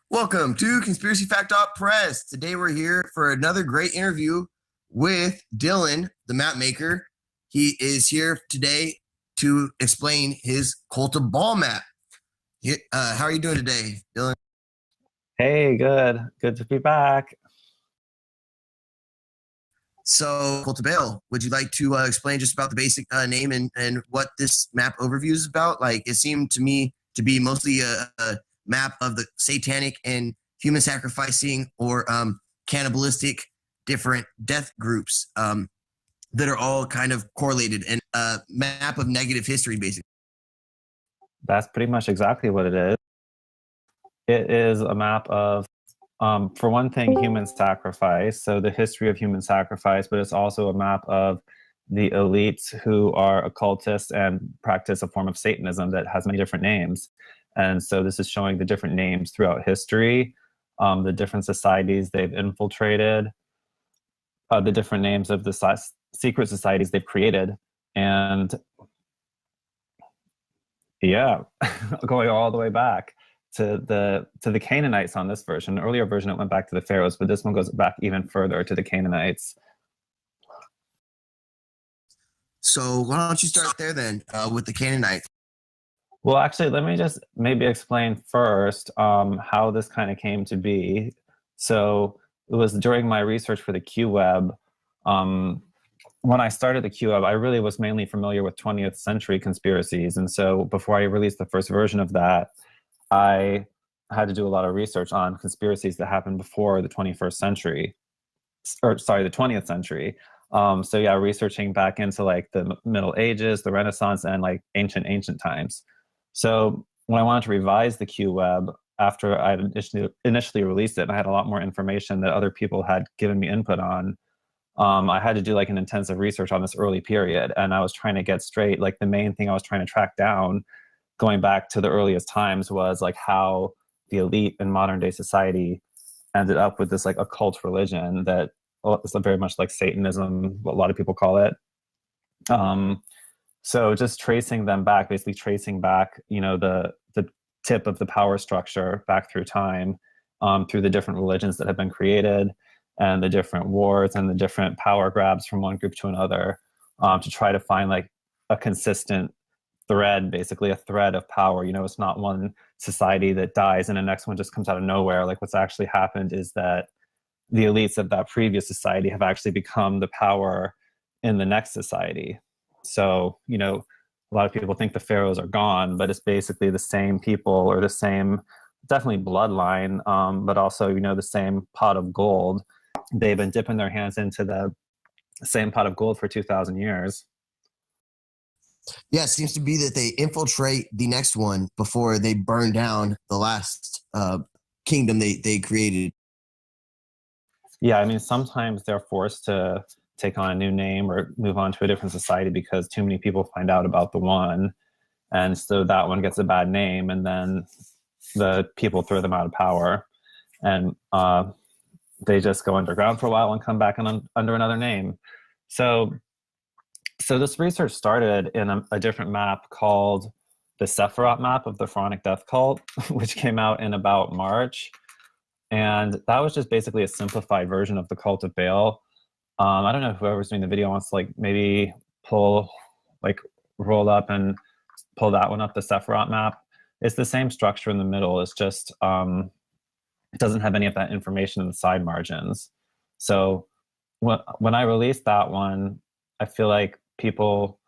Welcome to Conspiracy Fact Press. Today we're here for another great interview with Dylan, the map maker. He is here today to explain his Cult of Baal map. How are you doing today, Dylan? Hey, good. Good to be back. So, Cult of Baal, would you like to explain just about the basic name and what this map overview is about? Like, it seemed to me to be mostly a map of the satanic and human sacrificing or cannibalistic different death groups that are all kind of correlated, and a map of negative history, basically. That's pretty much exactly what it is. It is a map of, for one thing, human sacrifice. So the history of human sacrifice, but it's also a map of the elites who are occultists and practice a form of Satanism that has many different names. And so this is showing the different names throughout history, the different societies they've infiltrated, the different names of the secret societies they've created. And yeah, going all the way back to the Canaanites on this version. The earlier version, it went back to the Pharaohs, but this one goes back even further to the Canaanites. So why don't you start there then with the Canaanites? Well, actually, let me just maybe explain first how this kind of came to be. So it was during my research for the QWeb. When I started the QWeb, I really was mainly familiar with 20th century conspiracies. And so before I released the first version of that, I had to do a lot of research on conspiracies that happened before the 21st century, or sorry, the 20th century. So yeah, researching back into like the Middle Ages, the Renaissance, and like ancient times. So when I wanted to revise the QWeb after I initially released it, and I had a lot more information that other people had given me input on, I had to do like an intensive research on this early period. And I was trying to get straight, like the main thing I was trying to track down going back to the earliest times was like how the elite in modern day society ended up with this like occult religion that is very much like Satanism, what a lot of people call it. So just tracing them back, basically tracing back, the tip of the power structure back through time, through the different religions that have been created and the different wars and the different power grabs from one group to another, to try to find like a consistent thread, basically a thread of power. It's not one society that dies and the next one just comes out of nowhere. Like what's actually happened is that the elites of that previous society have actually become the power in the next society. So, a lot of people think the pharaohs are gone, but it's basically the same people or the same, definitely bloodline, but also, the same pot of gold. They've been dipping their hands into the same pot of gold for 2,000 years. Yeah, it seems to be that they infiltrate the next one before they burn down the last kingdom they created. Yeah, I mean, sometimes they're forced to take on a new name or move on to a different society because too many people find out about the one. And so that one gets a bad name, and then the people throw them out of power. And they just go underground for a while and come back under another name. So this research started in a different map called the Sephiroth map of the Pharaonic Death Cult, which came out in about March. And that was just basically a simplified version of the Cult of Baal. I don't know if whoever's doing the video wants to like maybe roll up and pull that one up, the Sephiroth map. It's the same structure in the middle. It's just it doesn't have any of that information in the side margins. So when I released that one, I feel like people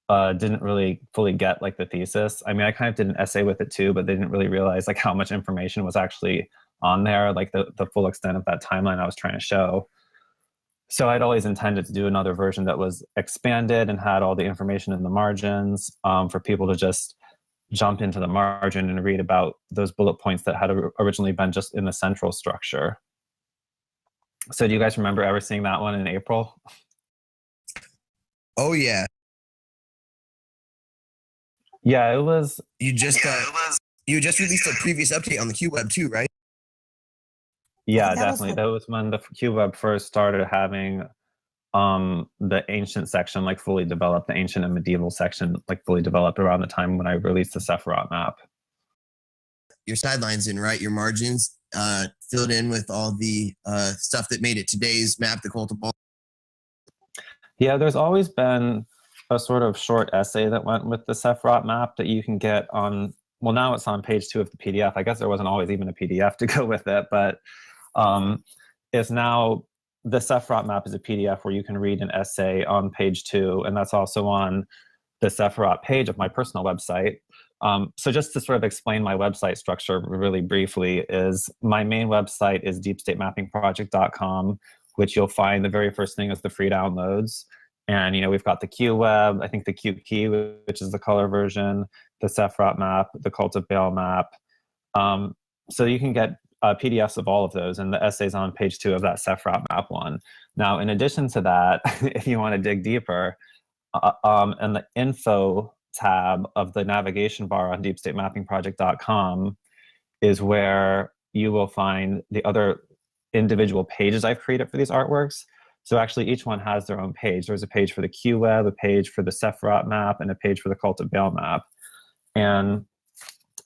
didn't really fully get like the thesis. I mean, I kind of did an essay with it too, but they didn't really realize like how much information was actually on there, like the full extent of that timeline I was trying to show. So I'd always intended to do another version that was expanded and had all the information in the margins, for people to just jump into the margin and read about those bullet points that had originally been just in the central structure. So do you guys remember ever seeing that one in April? Oh yeah. Yeah, it was. You just released a previous update on the QWeb too, right? Yeah, definitely. That was when the QWeb first started having the ancient section like fully developed, the ancient and medieval section like fully developed around the time when I released the Sephiroth map. your sidelines in, right? Your margins filled in with all the stuff that made it today's map, the cult of Baal. Yeah, there's always been a sort of short essay that went with the Sephiroth map that you can get on, well, now it's on page 2 of the PDF. I guess there wasn't always even a PDF to go with it, but it's now, the Sephiroth map is a PDF where you can read an essay on page 2, and that's also on the Sephiroth page of my personal website. So just to sort of explain my website structure really briefly, is my main website is deepstatemappingproject.com, which you'll find the very first thing is the free downloads. And, we've got the Q web, I think the Q key, which is the color version, the Sephiroth map, the Cult of Baal map. So you can get PDFs of all of those, and the essays on page 2 of that Sephiroth map one. Now, in addition to that, if you want to dig deeper, in the info tab of the navigation bar on deepstatemappingproject.com is where you will find the other individual pages I've created for these artworks. So actually each one has their own page. There's a page for the Q web, a page for the Sephiroth map, and a page for the Cult of Baal map. And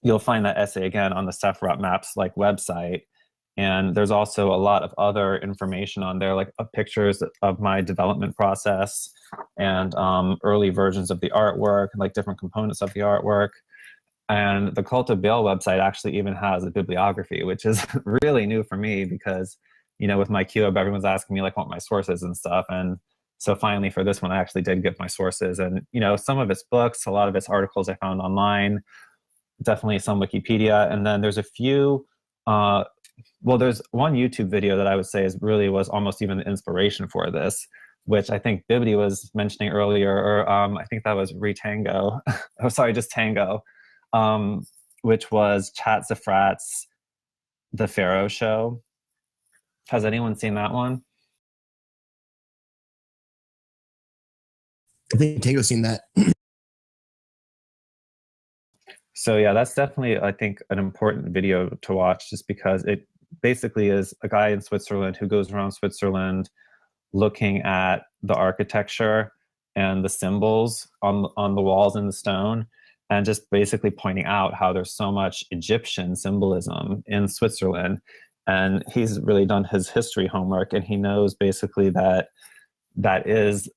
you'll find that essay again on the Sephiroth maps website. And there's also a lot of other information on there, like pictures of my development process and early versions of the artwork, like different components of the artwork. And the Cult of Baal website actually even has a bibliography, which is really new for me because, with my QWeb, everyone's asking me what my sources and stuff. And so finally for this one, I actually did give my sources. And, some of it's books, a lot of it's articles I found online, definitely some Wikipedia. And then there's a few, there's one YouTube video that I would say was almost even the inspiration for this, which I think Bibbidi was mentioning earlier, or I think that was Retango. Oh, sorry, just Tango, which was Chat Zafrat's The Pharaoh Show. Has anyone seen that one? I think Tango's seen that. So yeah, that's definitely, I think, an important video to watch, just because it basically is a guy in Switzerland who goes around Switzerland looking at the architecture and the symbols on the walls and the stone, and just basically pointing out how there's so much Egyptian symbolism in Switzerland. And he's really done his history homework, and he knows basically that is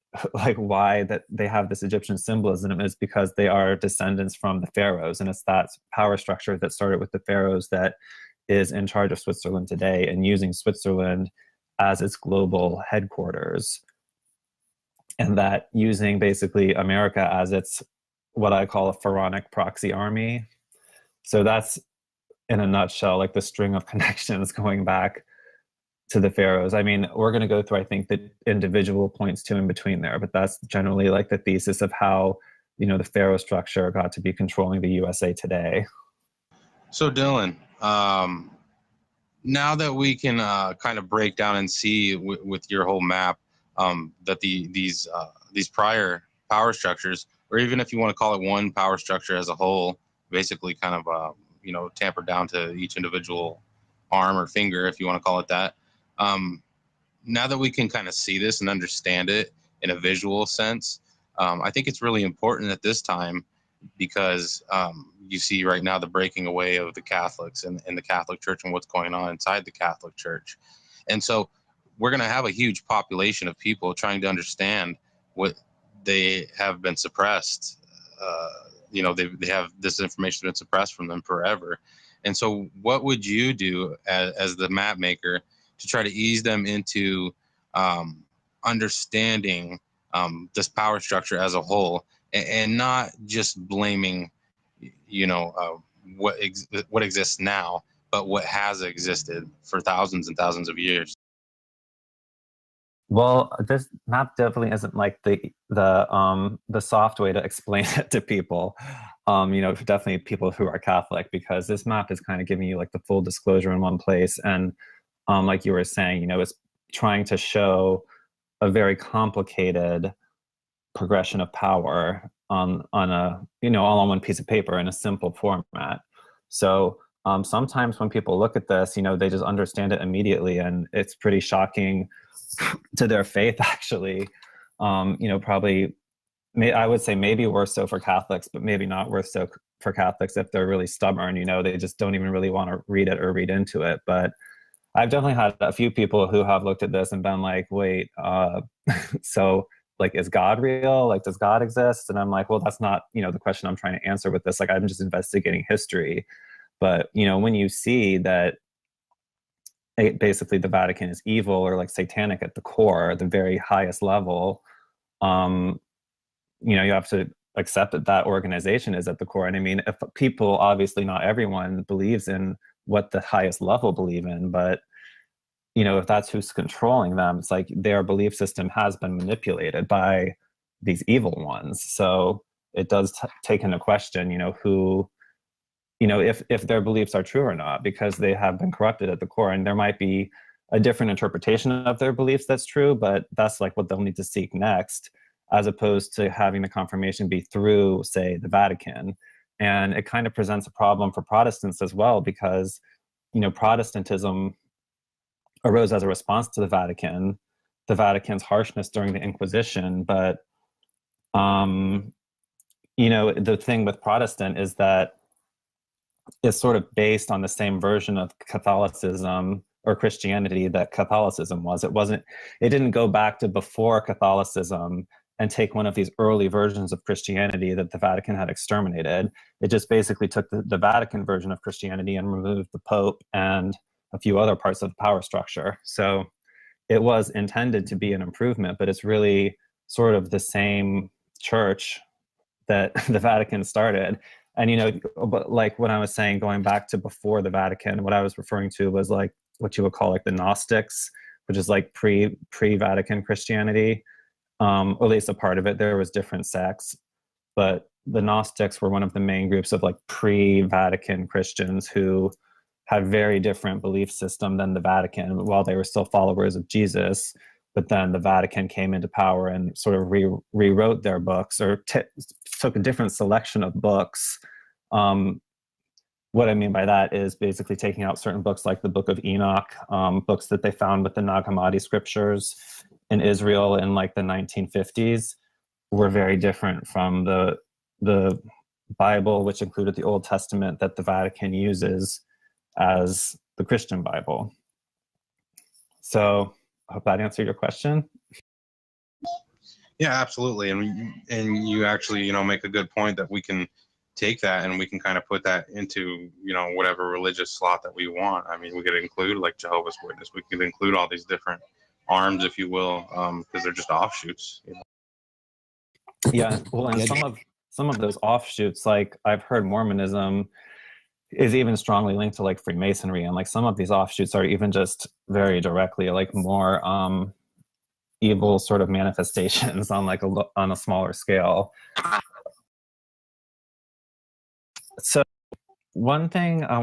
why that they have this Egyptian symbolism is because they are descendants from the pharaohs, and it's that power structure that started with the pharaohs that is in charge of Switzerland today, and using Switzerland as its global headquarters, and that using basically America as its what I call a pharaonic proxy army. So that's, in a nutshell, the string of connections going back to the pharaohs. I mean, we're going to go through, I think, the individual points too in between there, but that's generally the thesis of how, the pharaoh structure got to be controlling the USA today. So Dylan, now that we can kind of break down and see with your whole map that these prior power structures, or even if you want to call it one power structure as a whole, basically kind of tampered down to each individual arm or finger, if you want to call it that. Now that we can kind of see this and understand it in a visual sense, I think it's really important at this time because you see right now the breaking away of the Catholics and the Catholic Church and what's going on inside the Catholic Church. And so we're going to have a huge population of people trying to understand what they have been suppressed. They have this information been suppressed from them forever. And so what would you do as the map maker to try to ease them into understanding this power structure as a whole, and not just blaming, what exists now, but what has existed for thousands and thousands of years? Well, this map definitely isn't the soft way to explain it to people. Definitely people who are Catholic, because this map is kind of giving you the full disclosure in one place. And like you were saying, it's trying to show a very complicated progression of power on a, all on one piece of paper in a simple format. So sometimes when people look at this, they just understand it immediately, and it's pretty shocking to their faith, actually. Probably, I would say maybe worse so for Catholics, but maybe not worse so for Catholics if they're really stubborn, they just don't even really want to read it or read into it. But I've definitely had a few people who have looked at this and been like, wait, so like, is God real? Like, does God exist? And I'm like, well, that's not, the question I'm trying to answer with this. Like, I'm just investigating history. But, when you see that basically the Vatican is evil or like satanic at the core, the very highest level, you have to accept that that organization is at the core. And I mean, if people, obviously not everyone believes in what the highest level believe in, but if that's who's controlling them, it's like their belief system has been manipulated by these evil ones. So it does take into question, who, if their beliefs are true or not, because they have been corrupted at the core. And there might be a different interpretation of their beliefs that's true, but that's like what they'll need to seek next, as opposed to having the confirmation be through, say, the Vatican. And it kind of presents a problem for Protestants as well, because, Protestantism arose as a response to the Vatican's harshness during the Inquisition. But, the thing with Protestant is that it's sort of based on the same version of Catholicism or Christianity that Catholicism was. It didn't go back to before Catholicism and take one of these early versions of Christianity that the Vatican had exterminated. It just basically took the Vatican version of Christianity and removed the Pope and a few other parts of the power structure. So it was intended to be an improvement, but it's really sort of the same church that the Vatican started. And, but like when I was saying, going back to before the Vatican, what I was referring to was like what you would call like the Gnostics, which is like pre-Vatican Christianity, or at least a part of it. There was different sects, but the Gnostics were one of the main groups of like pre-Vatican Christians who had very different belief system than the Vatican, while they were still followers of Jesus. But then the Vatican came into power and sort of rewrote their books, or took a different selection of books. What I mean by that is basically taking out certain books like the Book of Enoch, books that they found with the Nag Hammadi scriptures in Israel in like the 1950s, were very different from the Bible, which included the Old Testament that the Vatican uses as the Christian Bible. So I hope that answered your question. Yeah, absolutely. And you actually, make a good point that we can take that and we can kind of put that into, whatever religious slot that we want. I mean, we could include like Jehovah's Witness. We could include all these different arms, if you will, because they're just offshoots. Yeah. Well, and some of those offshoots, like I've heard Mormonism is even strongly linked to like Freemasonry, and like some of these offshoots are even just very directly like more evil sort of manifestations on like on a smaller scale. So one thing I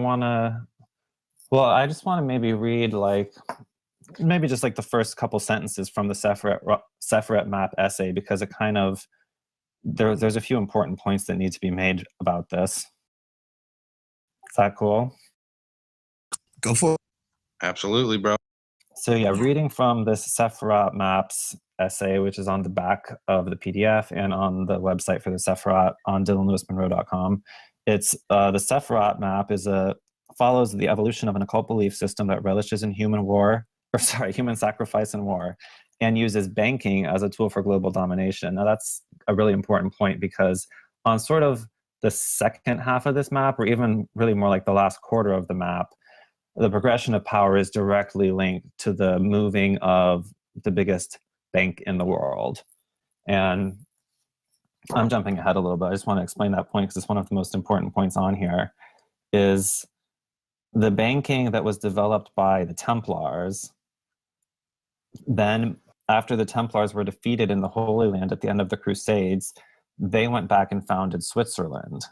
just want to maybe read like maybe just like the first couple sentences from the Sephirat map essay, because it kind of there's a few important points that need to be made about this. Is that cool? Go for it. Absolutely, bro. So yeah, reading from this Sephirat maps essay, which is on the back of the PDF and on the website for the Sephirat on DylanLewisMonroe.com. It's the Sephirat map follows the evolution of an occult belief system that relishes in human sacrifice and war, and uses banking as a tool for global domination. Now that's a really important point, because on sort of the second half of this map, or even really more like the last quarter of the map, the progression of power is directly linked to the moving of the biggest bank in the world. And I'm jumping ahead a little bit. I just want to explain that point because it's one of the most important points on here, is the banking that was developed by the Templars. Then after the Templars were defeated in the Holy Land at the end of the Crusades, they went back and founded Switzerland.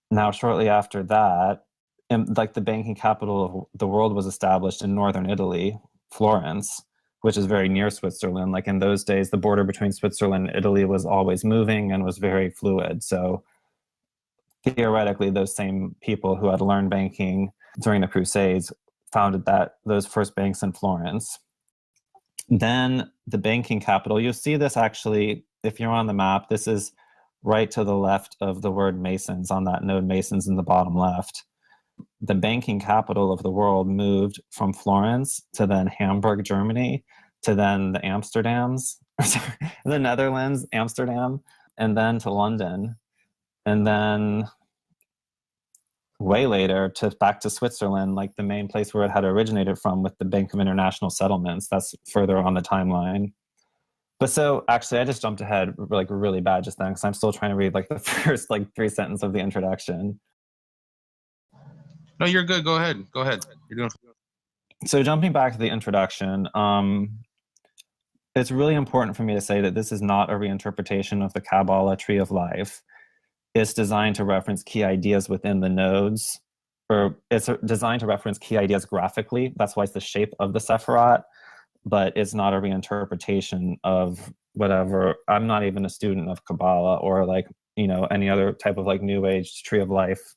Now, shortly after that, like the banking capital of the world was established in northern Italy, Florence, which is very near Switzerland. Like in those days, the border between Switzerland and Italy was always moving and was very fluid. So theoretically, those same people who had learned banking during the Crusades founded those first banks in Florence. Then the banking capital, you'll see this actually, if you're on the map, this is right to the left of the word Masons, on that node Masons in the bottom left. The banking capital of the world moved from Florence to then Hamburg, Germany, to then the Amsterdams, sorry, the Netherlands, Amsterdam, and then to London. And then way later back to Switzerland, like the main place where it had originated from with the Bank of International Settlements. That's further on the timeline. But so actually I just jumped ahead like really bad just then because I'm still trying to read like the first like 3 sentences of the introduction. No, you're good. Go ahead. You're doing. So jumping back to the introduction, it's really important for me to say that this is not a reinterpretation of the Kabbalah tree of life. It's designed to reference key ideas within the nodes, or it's designed to reference key ideas graphically. That's why it's the shape of the Sephirot, but it's not a reinterpretation of whatever. I'm not even a student of Kabbalah or like, you know, any other type of like New Age tree of life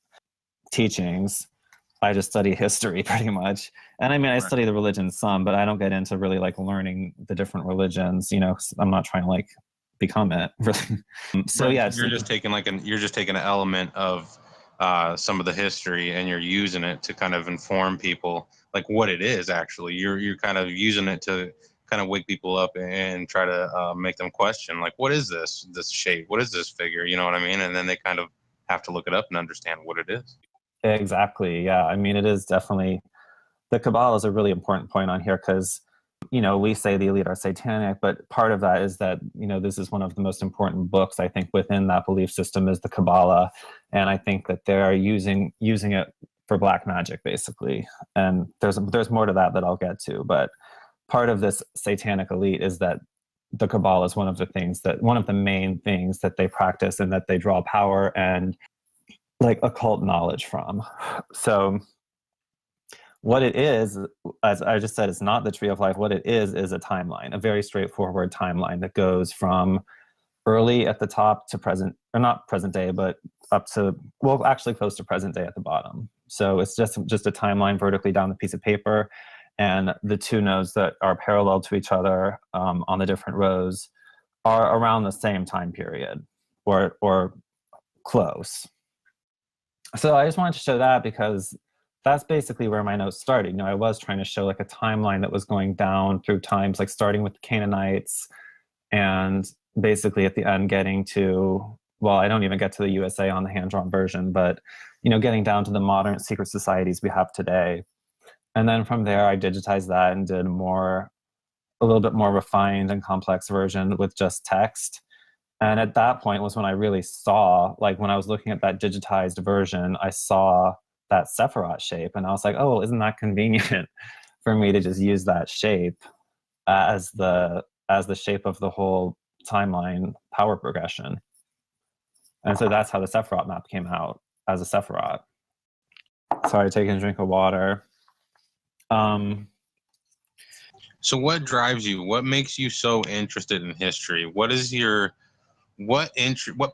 teachings. I just study history pretty much. And I mean, I study the religion some, but I don't get into really like learning the different religions, you know, 'cause I'm not trying to like become it. So Right. yeah, You're just taking an element of some of the history and you're using it to kind of inform people like what it is actually. You're kind of using it to kind of wake people up and try to make them question like, what is this shape? What is this figure? You know what I mean? And then they kind of have to look it up and understand what it is. exactly. Yeah. I mean, it is definitely, the Kabbalah is a really important point on here because, you know, we say the elite are satanic, but part of that is that, you know, this is one of the most important books, I think, within that belief system is the Kabbalah. And I think that they're using it for black magic, basically. And there's more to that I'll get to. But part of this satanic elite is that the Kabbalah is one of the main things that they practice and that they draw power and like occult knowledge from. So what it is, as I just said, it's not the tree of life. What it is a timeline, a very straightforward timeline that goes from early at the top to present, or not present day, but up to, well, actually close to present day at the bottom. So it's just a timeline vertically down the piece of paper. And the two nodes that are parallel to each other on the different rows are around the same time period or close. So I just wanted to show that because that's basically where my notes started. You know, I was trying to show like a timeline that was going down through times, like starting with the Canaanites and basically at the end getting to, well, I don't even get to the USA on the hand-drawn version, but, you know, getting down to the modern secret societies we have today. And then from there, I digitized that and did a little bit more refined and complex version with just text. And at that point was when I really saw, like when I was looking at that digitized version, I saw that Sephirot shape. And I was like, oh, well, isn't that convenient for me to just use that shape as the shape of the whole timeline power progression? And so that's how the Sephirot map came out, as a Sephirot. Sorry, taking a drink of water. So what drives you? What makes you so interested in history? What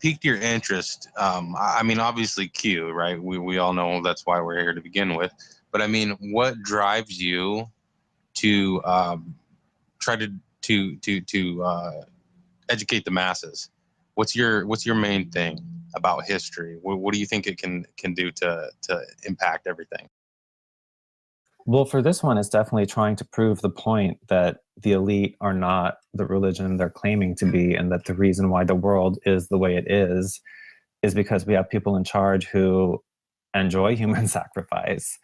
piqued your interest? I mean, obviously Q, right? We all know that's why we're here to begin with. But I mean, what drives you to try to educate the masses? What's your main thing about history? What do you think it can do to impact everything? Well, for this one, it's definitely trying to prove the point that the elite are not the religion they're claiming to be, and that the reason why the world is the way it is because we have people in charge who enjoy human sacrifice.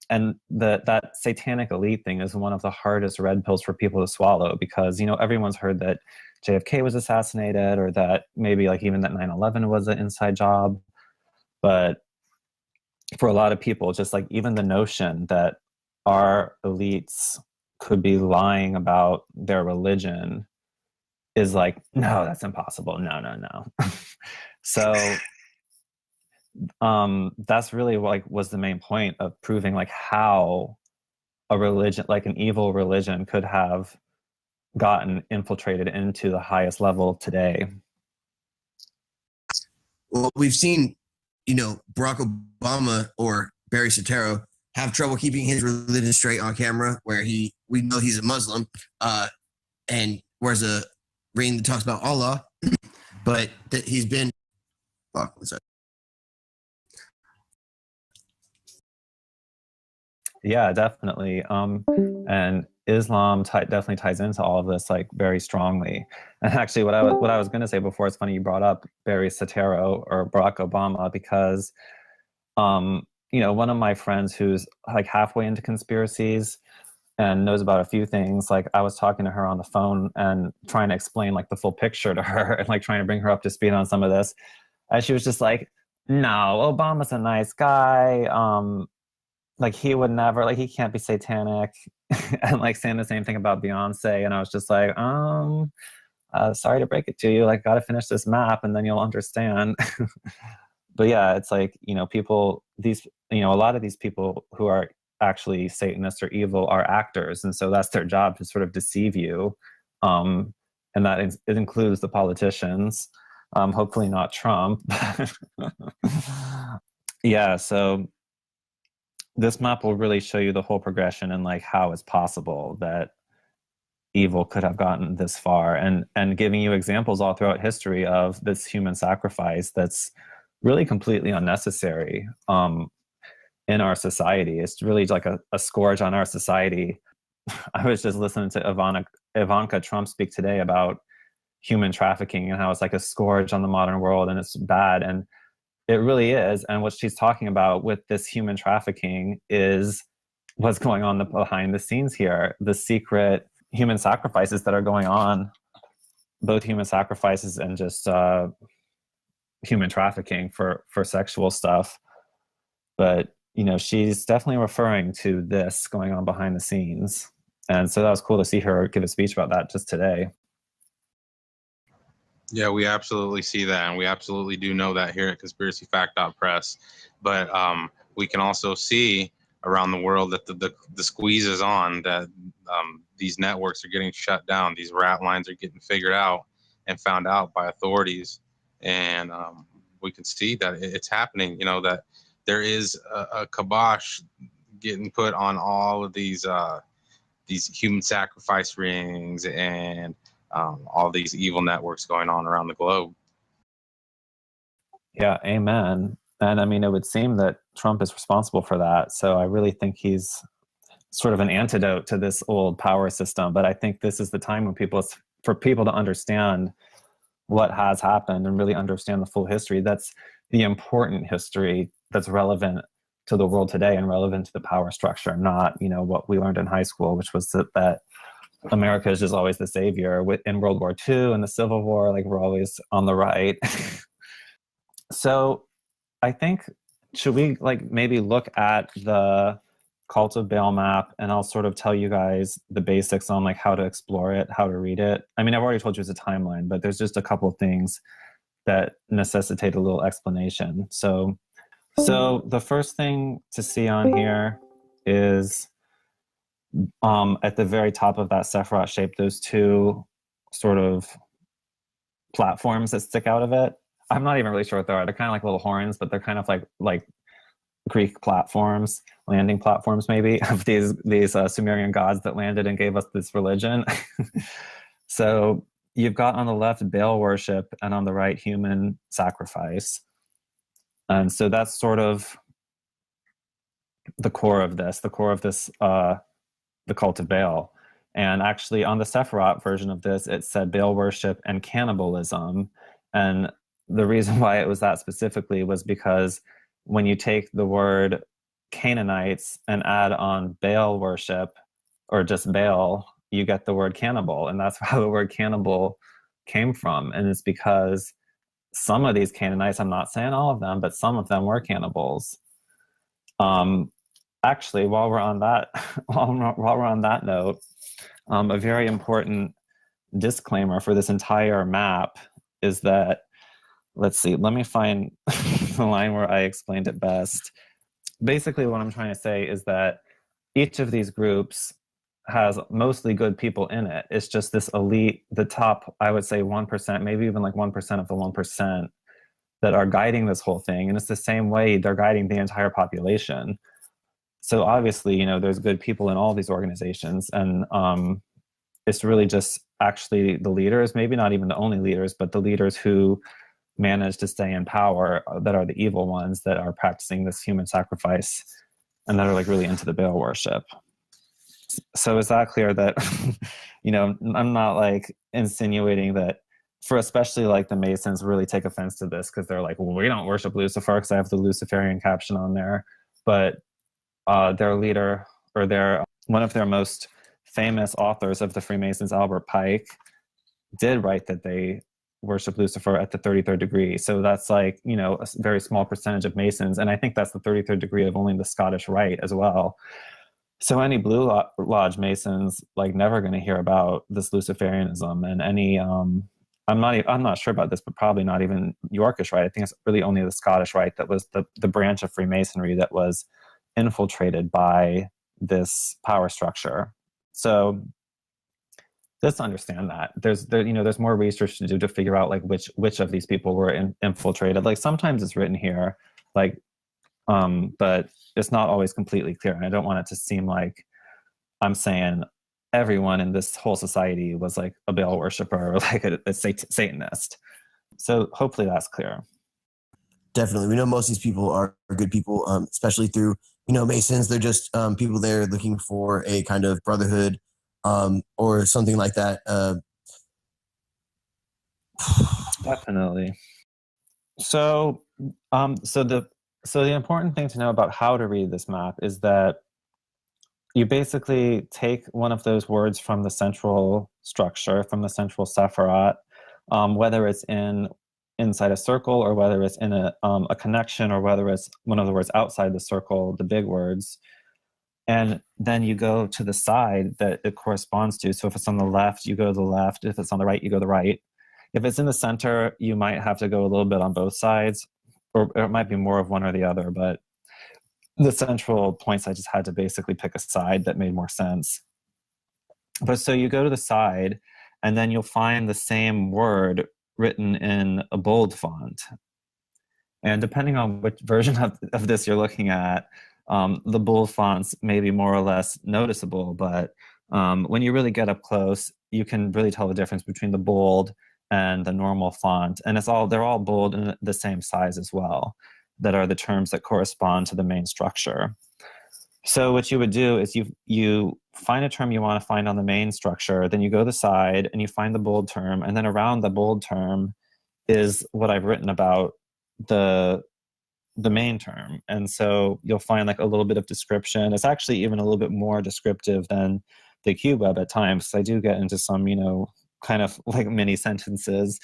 And that satanic elite thing is one of the hardest red pills for people to swallow because, you know, everyone's heard that JFK was assassinated or that maybe like even that 9/11 was an inside job. But for a lot of people, just like even the notion that our elites could be lying about their religion is like, no, that's impossible. No. So that's really like was the main point of proving like how a religion, like an evil religion, could have gotten infiltrated into the highest level today. Well, we've seen, you know, Barack Obama or Barry Soetoro have trouble keeping his religion straight on camera, where we know he's a Muslim, and wears a ring that talks about Allah, but that he's been Yeah, definitely. And Islam definitely ties into all of this like very strongly. And actually, what I was going to say before, it's funny you brought up Barry Soetoro or Barack Obama because, one of my friends who's like halfway into conspiracies and knows about a few things, like I was talking to her on the phone and trying to explain like the full picture to her and like trying to bring her up to speed on some of this, and she was just like, "No, Obama's a nice guy. Like he would never, like he can't be satanic," and like saying the same thing about Beyonce. And I was just like, sorry to break it to you, like got to finish this map and then you'll understand. But yeah, it's like, a lot of these people who are actually Satanists or evil are actors, and so that's their job, to sort of deceive you, and it includes the politicians, hopefully not Trump. Yeah, so this map will really show you the whole progression and like how it's possible that evil could have gotten this far, and giving you examples all throughout history of this human sacrifice that's really completely unnecessary in our society. It's really like a scourge on our society. I was just listening to Ivanka Trump speak today about human trafficking and how it's like a scourge on the modern world and it's bad, and it really is. And what she's talking about with this human trafficking is what's going on behind the scenes here, the secret human sacrifices that are going on, both human sacrifices and just human trafficking for sexual stuff. But she's definitely referring to this going on behind the scenes, and so that was cool to see her give a speech about that just today. Yeah, we absolutely see that, and we absolutely do know that here at conspiracyfact.press. But we can also see around the world that the squeeze is on, that these networks are getting shut down, these rat lines are getting figured out and found out by authorities, and we can see that it's happening. That there is a kibosh getting put on all of these human sacrifice rings and all these evil networks going on around the globe. Yeah, amen. And I mean, it would seem that Trump is responsible for that. So I really think he's sort of an antidote to this old power system. But I think this is the time when for people to understand what has happened and really understand the full history. That's the important history that's relevant to the world today and relevant to the power structure, not, what we learned in high school, which was that America is just always the savior. In World War II and the Civil War, like we're always on the right. So I think, should we like maybe look at the Cult of Baal map, and I'll sort of tell you guys the basics on like how to explore it, how to read it. I mean, I've already told you it's a timeline, but there's just a couple of things that necessitate a little explanation. So the first thing to see on here is at the very top of that Sephiroth shape, those two sort of platforms that stick out of it. I'm not even really sure what they are. They're kind of like little horns, but they're kind of like Greek platforms, landing platforms maybe, of these Sumerian gods that landed and gave us this religion. So you've got on the left Baal worship and on the right human sacrifice. And so that's sort of the core of this, the cult of Baal. And actually on the Sephiroth version of this, it said Baal worship and cannibalism. And the reason why it was that specifically was because when you take the word Canaanites and add on Baal worship, or just Baal, you get the word cannibal. And that's how the word cannibal came from. And it's because some of these Canaanites, I'm not saying all of them, but some of them were cannibals. Actually, while we're on that note, a very important disclaimer for this entire map is that, let's see, let me find the line where I explained it best. Basically, what I'm trying to say is that each of these groups has mostly good people in it. It's just this elite, the top, I would say 1%, maybe even like 1% of the 1% that are guiding this whole thing. And it's the same way they're guiding the entire population. So obviously, there's good people in all these organizations. And it's really just actually the leaders, maybe not even the only leaders, but the leaders who manage to stay in power that are the evil ones that are practicing this human sacrifice and that are like really into the Baal worship. So is that clear that, I'm not like insinuating that for especially like the Masons really take offense to this because they're like, well, we don't worship Lucifer because I have the Luciferian caption on there. But their leader or one of their most famous authors of the Freemasons, Albert Pike, did write that they worship Lucifer at the 33rd degree. So that's like, a very small percentage of Masons. And I think that's the 33rd degree of only the Scottish Rite as well. So any Blue Lodge Masons like never going to hear about this Luciferianism, and any I'm not sure about this, but probably not even Yorkish Rite. I think it's really only the Scottish Rite that was the branch of Freemasonry that was infiltrated by this power structure. So let's understand that there's more research to do to figure out like which of these people were infiltrated. Like sometimes it's written here, like, but it's not always completely clear. And I don't want it to seem like I'm saying everyone in this whole society was like a Baal worshiper or like a Satanist. So hopefully that's clear. Definitely. We know most of these people are good people, especially through, Masons. They're just people there looking for a kind of brotherhood or something like that. Definitely. So the important thing to know about how to read this map is that you basically take one of those words from the central structure, from the central Sephiroth, whether it's inside a circle or whether it's in a connection or whether it's one of the words outside the circle, the big words. And then you go to the side that it corresponds to. So if it's on the left, you go to the left. If it's on the right, you go to the right. If it's in the center, you might have to go a little bit on both sides, or it might be more of one or the other. But the central points, I just had to basically pick a side that made more sense. But so you go to the side, and then you'll find the same word written in a bold font. And depending on which version of this you're looking at, the bold fonts may be more or less noticeable, but when you really get up close, you can really tell the difference between the bold and the normal font. And they're all bold in the same size as well, that are the terms that correspond to the main structure. So what you would do is you find a term you want to find on the main structure, then you go to the side and you find the bold term, and then around the bold term is what I've written about the main term. And so you'll find like a little bit of description. It's actually even a little bit more descriptive than the QWeb at times. I do get into some, kind of like mini sentences,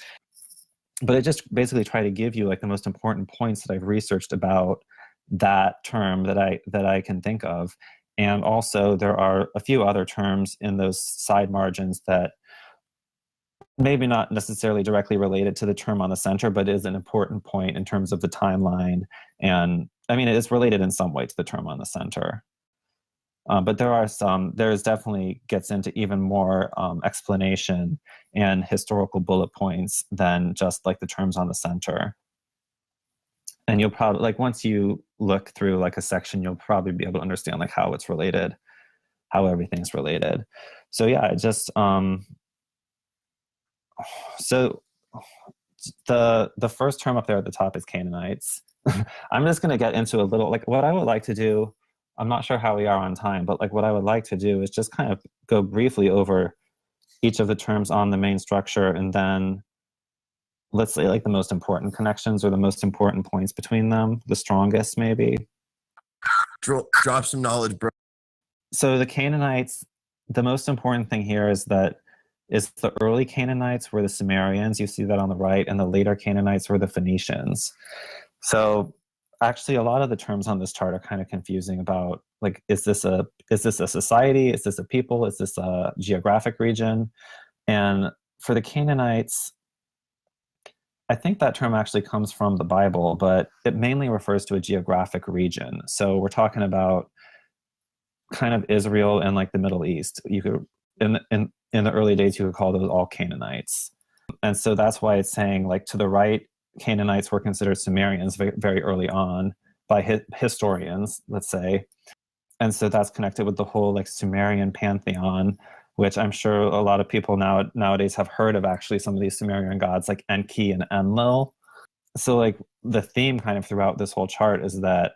but I just basically try to give you like the most important points that I've researched about that term that I can think of. And also there are a few other terms in those side margins that maybe not necessarily directly related to the term on the center, but is an important point in terms of the timeline. And I mean, it is related in some way to the term on the center. But there's definitely gets into even more explanation and historical bullet points than just like the terms on the center. And you'll probably, like, once you look through like a section, you'll probably be able to understand like how it's related, how everything's related. So yeah, just, so the first term up there at the top is Canaanites. I'm just going to get into a little, like what I would like to do. I'm not sure how we are on time, but like what I would like to do is just kind of go briefly over each of the terms on the main structure, and then let's say like the most important connections or the most important points between them, the strongest maybe. Drop some knowledge, bro. So the Canaanites, the most important thing here is that the early Canaanites were the Sumerians. You see that on the right, and the later Canaanites were the Phoenicians. So actually, a lot of the terms on this chart are kind of confusing about like, is this a society? Is this a people? Is this a geographic region? And for the Canaanites, I think that term actually comes from the Bible, but it mainly refers to a geographic region. So we're talking about kind of Israel and like the Middle East. You could in the early days you could call those all Canaanites. And so that's why it's saying like to the right, Canaanites were considered Sumerians very, very early on by historians, let's say. And so that's connected with the whole like Sumerian pantheon, which I'm sure a lot of people nowadays have heard of actually some of these Sumerian gods like Enki and Enlil. so like the theme kind of throughout this whole chart is that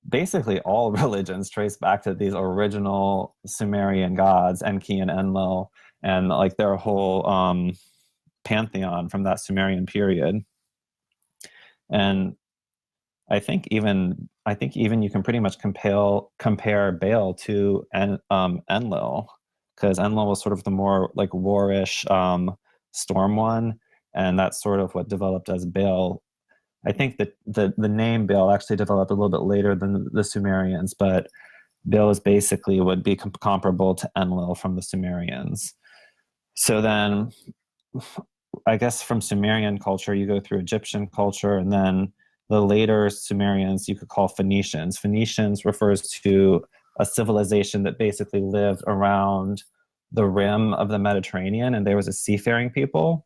basically all religions trace back to these original Sumerian gods, Enki and Enlil, and like their whole pantheon from that Sumerian period. And I think even you can pretty much compare Baal to Enlil, because Enlil was sort of the more like warish storm one, and that's sort of what developed as Baal. I think that the name Baal actually developed a little bit later than the Sumerians, but Baal is basically would be comparable to Enlil from the Sumerians. So then, I guess from Sumerian culture, you go through Egyptian culture, and then the later Sumerians you could call Phoenicians. Phoenicians refers to a civilization that basically lived around the rim of the Mediterranean, and there was a seafaring people.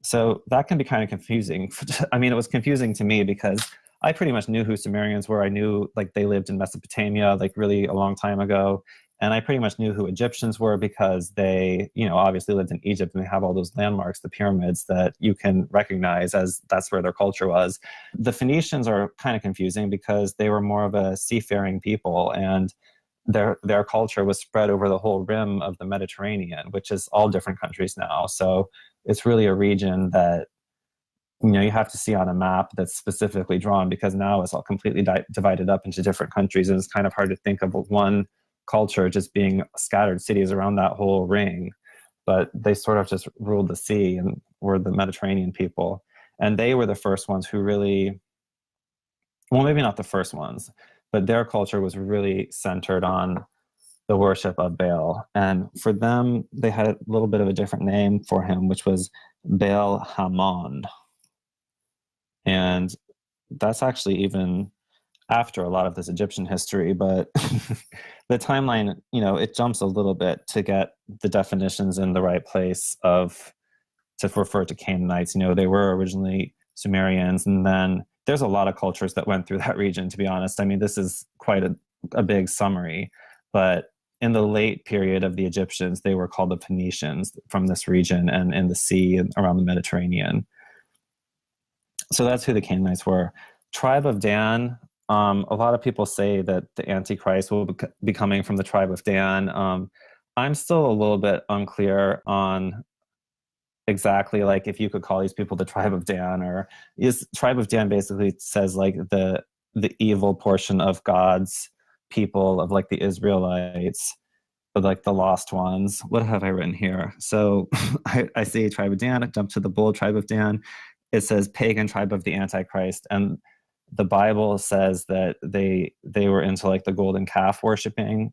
So that can be kind of confusing. I mean, it was confusing to me because I pretty much knew who Sumerians were. I knew like they lived in Mesopotamia, like really a long time ago. And I pretty much knew who Egyptians were because they, obviously lived in Egypt, and they have all those landmarks, the pyramids that you can recognize as that's where their culture was. The Phoenicians are kind of confusing because they were more of a seafaring people, and their culture was spread over the whole rim of the Mediterranean, which is all different countries now. So it's really a region that you have to see on a map that's specifically drawn, because now it's all completely divided up into different countries, and it's kind of hard to think of one culture just being scattered cities around that whole ring. But they sort of just ruled the sea and were the Mediterranean people, and they were the first ones who really, well, maybe not the first ones, but their culture was really centered on the worship of Baal. And for them, they had a little bit of a different name for him, which was Baal Hamon. And that's actually even after a lot of this Egyptian history, but the timeline, it jumps a little bit to get the definitions in the right place to refer to Canaanites. They were originally Sumerians, and then there's a lot of cultures that went through that region, to be honest. I mean, this is quite a big summary, but in the late period of the Egyptians, they were called the Phoenicians from this region and in the sea and around the Mediterranean. So that's who the Canaanites were. Tribe of Dan, a lot of people say that the Antichrist will be coming from the tribe of Dan. I'm still a little bit unclear on exactly like if you could call these people the tribe of Dan, or is tribe of Dan basically says like the evil portion of God's people, of like the Israelites, of like the lost ones. What have I written here? So I see tribe of Dan, I jump to the bull, tribe of Dan. It says pagan tribe of the Antichrist, and the Bible says that they were into like the golden calf worshiping,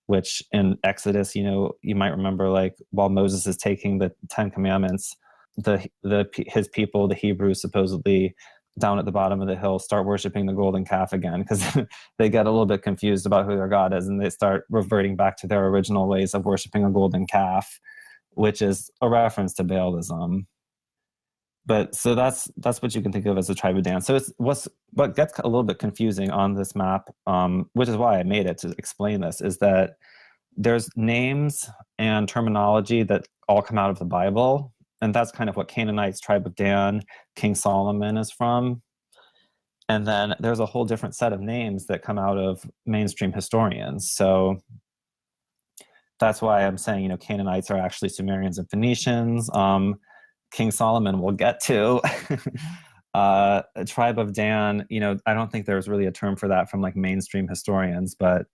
which in Exodus, you might remember, like while Moses is taking the 10 Commandments, his people, the Hebrews, supposedly down at the bottom of the hill start worshiping the golden calf again, because they get a little bit confused about who their God is, and they start reverting back to their original ways of worshiping a golden calf, which is a reference to Baalism. But so that's what you can think of as the tribe of Dan. So what gets a little bit confusing on this map, which is why I made it to explain this, is that there's names and terminology that all come out of the Bible, and that's kind of what Canaanites, tribe of Dan, King Solomon is from. And then there's a whole different set of names that come out of mainstream historians. So that's why I'm saying, Canaanites are actually Sumerians and Phoenicians. King Solomon we'll get to. A tribe of Dan, I don't think there's really a term for that from like mainstream historians, but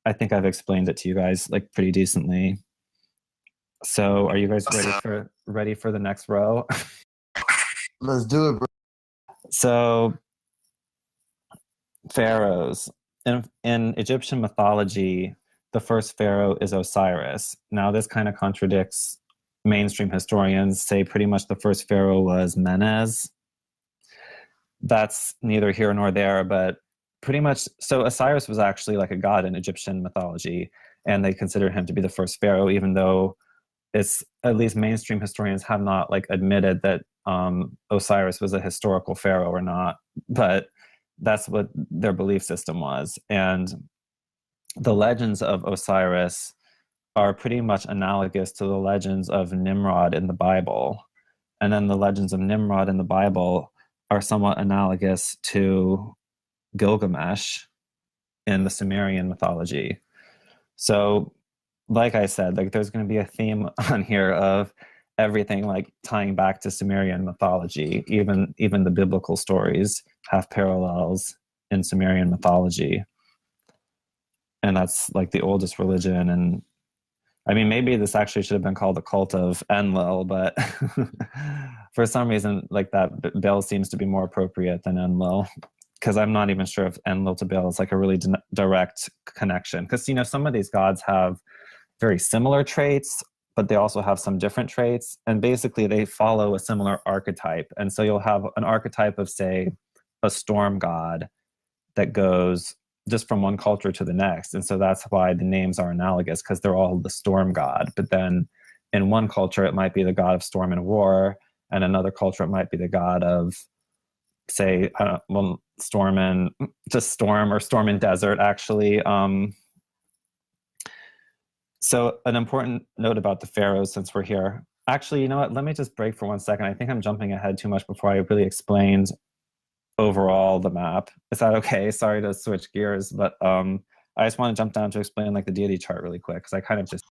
I think I've explained it to you guys like pretty decently. So are you guys ready for the next row? Let's do it, bro. So pharaohs. In Egyptian mythology, the first pharaoh is Osiris. Now this kind of contradicts mainstream historians, say pretty much the first pharaoh was Menes. That's neither here nor there, but pretty much, so Osiris was actually like a god in Egyptian mythology, and they consider him to be the first pharaoh, even though it's, at least mainstream historians have not like admitted that Osiris was a historical pharaoh or not, but that's what their belief system was. And the legends of Osiris are pretty much analogous to the legends of Nimrod in the Bible. And then the legends of Nimrod in the Bible are somewhat analogous to Gilgamesh in the Sumerian mythology. So, like I said, like there's going to be a theme on here of everything like tying back to Sumerian mythology. Even the biblical stories have parallels in Sumerian mythology, and that's like the oldest religion. And I mean, maybe this actually should have been called the cult of Enlil, but for some reason, like that Baal seems to be more appropriate than Enlil, because I'm not even sure if Enlil to Baal is like a really direct connection. Because, you know, some of these gods have very similar traits, but they also have some different traits. And basically they follow a similar archetype. And so you'll have an archetype of, say, a storm god that goes just from one culture to the next. And so that's why the names are analogous, because they're all the storm god. But then in one culture, it might be the god of storm and war. And another culture, it might be the god of, say, I don't know, well, storm and just storm, or storm and desert, actually. So an important note about the pharaohs, since we're here. Actually, you know what? Let me just break for 1 second. I think I'm jumping ahead too much before I really explained overall the map. Is that okay? Sorry to switch gears, but I just want to jump down to explain like the deity chart really quick, because I kind of just...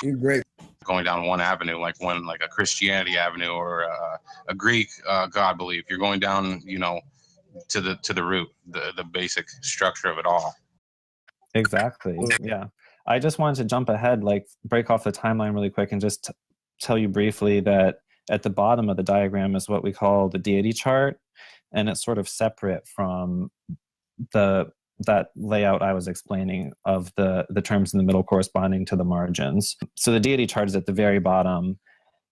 You're great. Going down one avenue, like a Christianity avenue or a Greek god belief. You're going down, you know, to the root, the basic structure of it all. Exactly. Yeah. I just wanted to jump ahead, like break off the timeline really quick and just tell you briefly that at the bottom of the diagram is what we call the deity chart. And it's sort of separate from that layout I was explaining of the terms in the middle corresponding to the margins. So the deity chart is at the very bottom.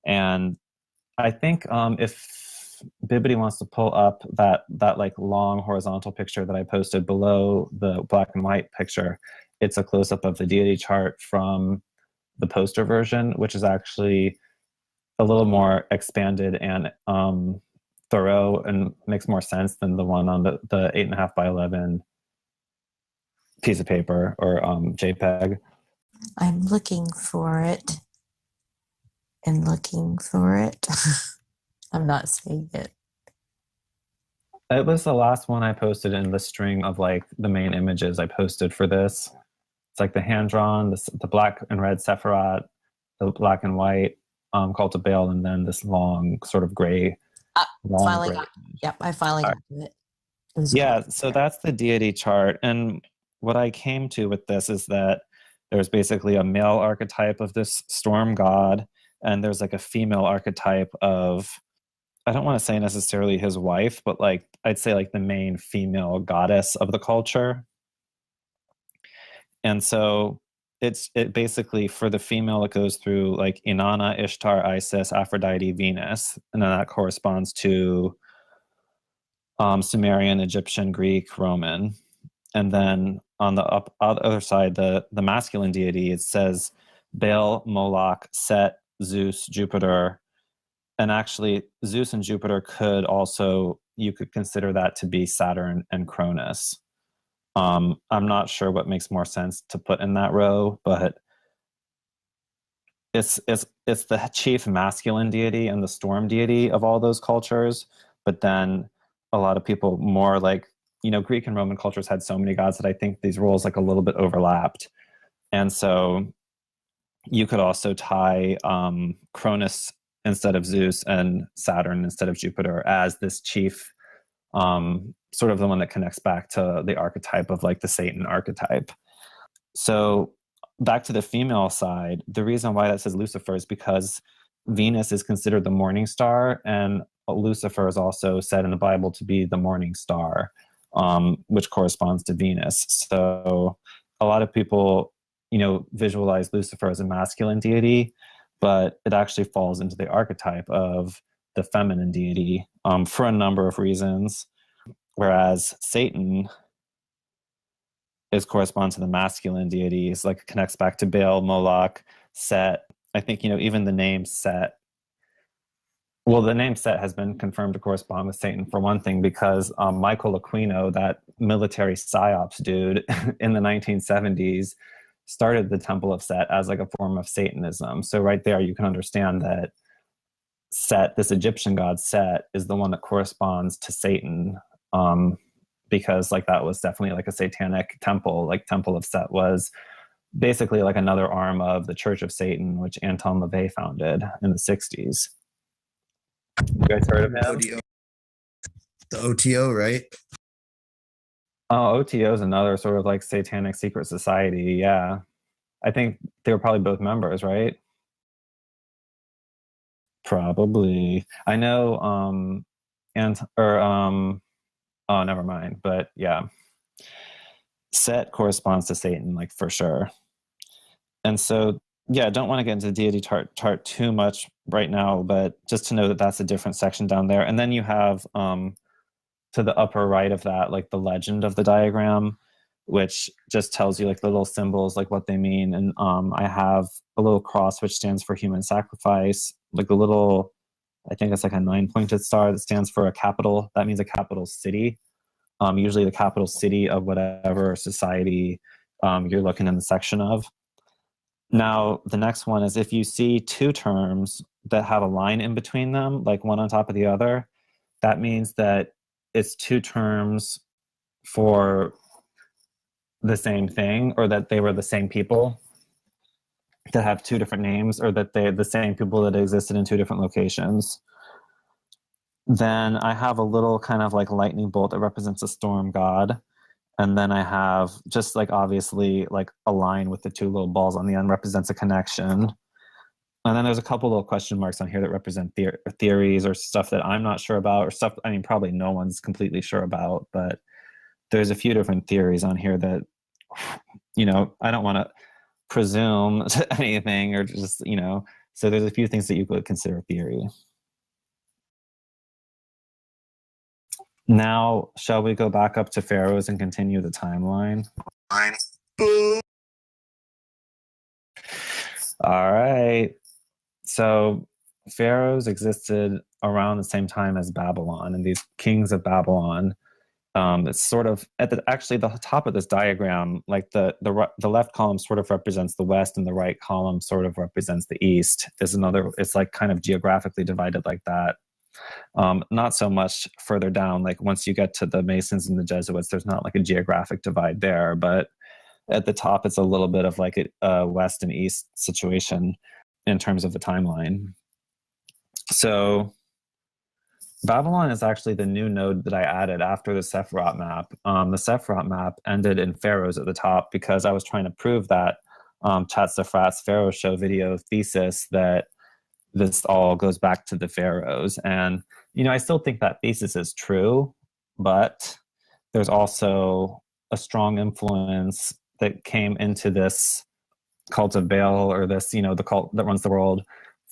And I think if Bibbidi wants to pull up that like long horizontal picture that I posted below the black and white picture, it's a close-up of the deity chart from the poster version, which is actually a little more expanded and thorough and makes more sense than the one on the 8.5 by 11 piece of paper or JPEG. I'm looking for it and looking for it. I'm not seeing it. It was the last one I posted in the string of like the main images I posted for this. It's like the hand-drawn, the black and red Sephiroth, the black and white cult of Baal, and then this long sort of gray. Yep, I finally got to it. Yeah, so that's the deity chart. And what I came to with this is that there's basically a male archetype of this storm god, and there's like a female archetype of, I don't want to say necessarily his wife, but like I'd say like the main female goddess of the culture. And so it basically, for the female, it goes through like Inanna, Ishtar, Isis, Aphrodite, Venus, and then that corresponds to Sumerian, Egyptian, Greek, Roman. And then on the other side, the masculine deity, it says Baal, Moloch, Set, Zeus, Jupiter. And actually, Zeus and Jupiter could also, you could consider that to be Saturn and Cronus. I'm not sure what makes more sense to put in that row, but it's the chief masculine deity and the storm deity of all those cultures. But then a lot of people more like, you know, Greek and Roman cultures had so many gods that I think these roles like a little bit overlapped. And so you could also tie Cronus instead of Zeus and Saturn instead of Jupiter as this chief, sort of the one that connects back to the archetype of like the Satan archetype. So back to the female side, the reason why that says Lucifer is because Venus is considered the morning star, and Lucifer is also said in the Bible to be the morning star, which corresponds to Venus. So a lot of people, you know, visualize Lucifer as a masculine deity, but it actually falls into the archetype of the feminine deity for a number of reasons. Whereas Satan corresponds to the masculine deities, like it connects back to Baal, Moloch, Set. I think, you know, even the name Set, well, the name Set has been confirmed to correspond with Satan for one thing, because Michael Aquino, that military psyops dude in the 1970s, started the Temple of Set as like a form of Satanism. So right there, you can understand that Set, this Egyptian god Set, is the one that corresponds to Satan, because like that was definitely like a satanic temple. Like Temple of Set was basically like another arm of the Church of Satan, which Anton LaVey founded in the 60s. You guys heard of him? ODO. The OTO, right? Oh, OTO is another sort of like satanic secret society. Yeah. I think they were probably both members, right? Probably. I know, oh, never mind. But yeah, Set corresponds to Satan, like for sure. And so, yeah, I don't want to get into deity chart too much right now, but just to know that that's a different section down there. And then you have to the upper right of that, like the legend of the diagram, which just tells you like the little symbols, like what they mean. And I have a little cross, which stands for human sacrifice, like a little, I think it's like a 9-pointed star that stands for a capital. That means a capital city. Usually the capital city of whatever society you're looking in the section of. Now, the next one is if you see two terms that have a line in between them, like one on top of the other, that means that it's two terms for the same thing, or that they were the same people that have two different names, or that they're the same people that existed in two different locations. Then I have a little kind of like lightning bolt that represents a storm god. And then I have just like obviously like a line with the two little balls on the end represents a connection. And then there's a couple little question marks on here that represent theories or stuff that I'm not sure about, or stuff, I mean, probably no one's completely sure about, but there's a few different theories on here that, you know, I don't want to presume to anything, or just, you know, so there's a few things that you could consider theory. Now, shall we go back up to pharaohs and continue the timeline? All right. So pharaohs existed around the same time as Babylon, and these kings of Babylon. It's sort of at the top of this diagram, like the left column sort of represents the west, and the right column sort of represents the east. There's another. It's like kind of geographically divided like that. Not so much further down. Like once you get to the Masons and the Jesuits, there's not like a geographic divide there, but at the top, it's a little bit of like a west and east situation in terms of the timeline. So Babylon is actually the new node that I added after the Sephiroth map. The Sephiroth map ended in pharaohs at the top because I was trying to prove that Chat Sephiroth's Pharaoh Show video thesis that this all goes back to the pharaohs. And, you know, I still think that thesis is true, but there's also a strong influence that came into this cult of Baal, or this, you know, the cult that runs the world,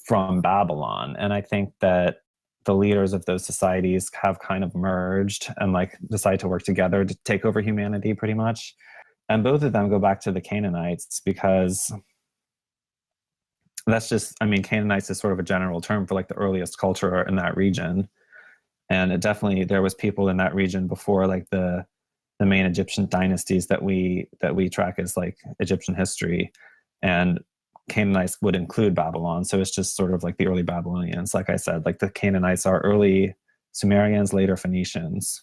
from Babylon. And I think that the leaders of those societies have kind of merged and like decide to work together to take over humanity pretty much. And both of them go back to the Canaanites, because that's just, I mean, Canaanites is sort of a general term for like the earliest culture in that region. And it definitely, there was people in that region before like the main Egyptian dynasties that we track as like Egyptian history. And Canaanites would include Babylon. So it's just sort of like the early Babylonians. Like I said, like the Canaanites are early Sumerians, later Phoenicians.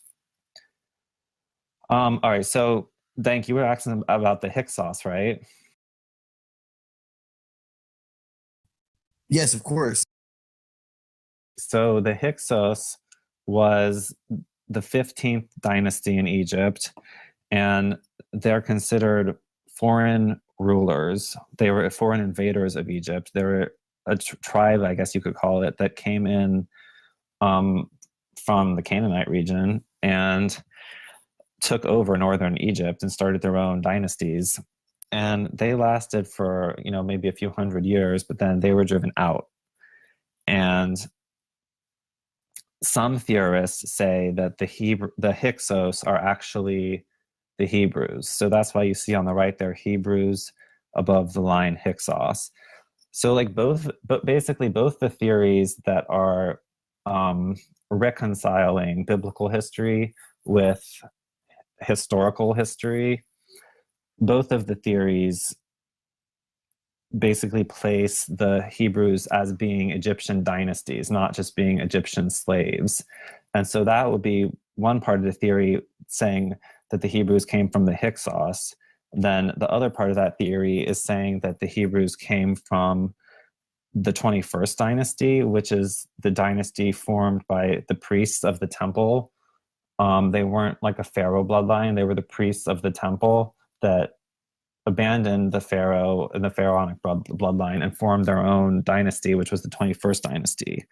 All right, so Dank, you were asking about the Hyksos, right? Yes, of course. So the Hyksos was the 15th dynasty in Egypt, and they're considered foreign rulers. They were foreign invaders of Egypt. They were a tribe, I guess you could call it, that came in from the Canaanite region and took over northern Egypt and started their own dynasties. And they lasted for, you know, maybe a few hundred years, but then they were driven out. And some theorists say that the Hyksos are actually the Hebrews. So that's why you see on the right there Hebrews above the line Hyksos. So like basically both the theories that are reconciling biblical history with historical history, both of the theories basically place the Hebrews as being Egyptian dynasties, not just being Egyptian slaves. And so that would be one part of the theory, saying that the Hebrews came from the Hyksos. Then the other part of that theory is saying that the Hebrews came from the 21st dynasty, which is the dynasty formed by the priests of the temple. They weren't like a pharaoh bloodline. They were the priests of the temple that abandoned the pharaoh and the pharaonic bloodline and formed their own dynasty, which was the 21st dynasty.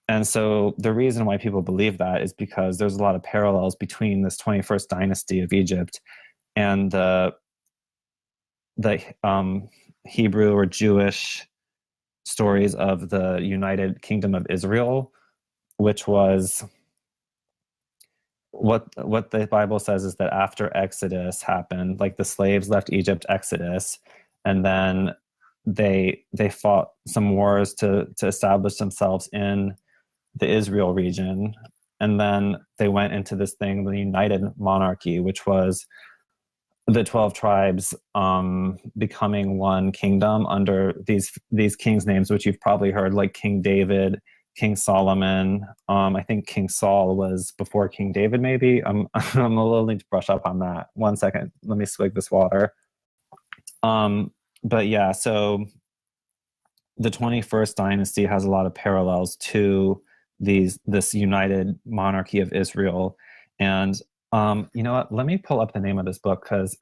And so the reason why people believe that is because there's a lot of parallels between this 21st dynasty of Egypt and the Hebrew or Jewish stories of the United Kingdom of Israel, which was what the Bible says is that after Exodus happened, like the slaves left Egypt, Exodus, and then they fought some wars to establish themselves in the Israel region, and then they went into this thing, the United Monarchy, which was the 12 tribes becoming one kingdom under these kings' names, which you've probably heard, like King David, King Solomon. I think King Saul was before King David, maybe. I'm a little need to brush up on that. 1 second. Let me swig this water. But yeah, so the 21st dynasty has a lot of parallels to this United Monarchy of Israel. And you know what? Let me pull up the name of this book, because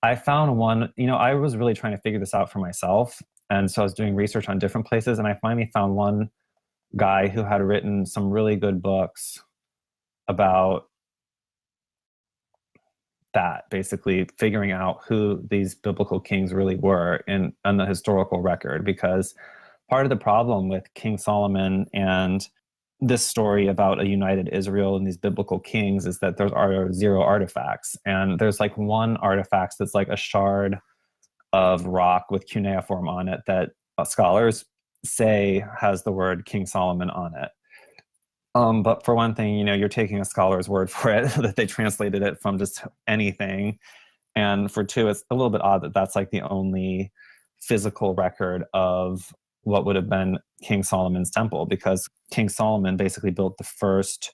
I found one, I was really trying to figure this out for myself. And so I was doing research on different places, and I finally found one guy who had written some really good books about that, basically figuring out who these biblical kings really were in the historical record. Because part of the problem with King Solomon and this story about a united Israel and these biblical kings is that there are 0 artifacts. And there's like one artifact that's like a shard of rock with cuneiform on it that scholars say has the word King Solomon on it. But for one thing, you're taking a scholar's word for it, that they translated it from just anything. And for two, it's a little bit odd that that's like the only physical record of what would have been King Solomon's temple, because King Solomon basically built the first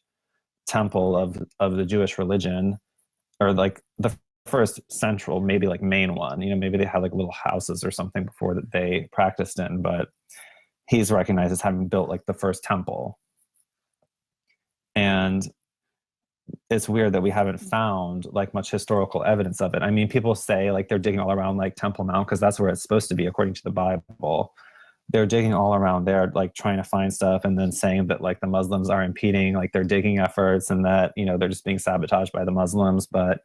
temple of the Jewish religion, or like the first central, maybe like main one. Maybe they had like little houses or something before that they practiced in, but he's recognized as having built like the first temple. And it's weird that we haven't found like much historical evidence of it. I mean, people say like they're digging all around like Temple Mount, because that's where it's supposed to be according to the Bible. They're digging all around there, like trying to find stuff, and then saying that like the Muslims are impeding like their digging efforts, and that they're just being sabotaged by the Muslims. But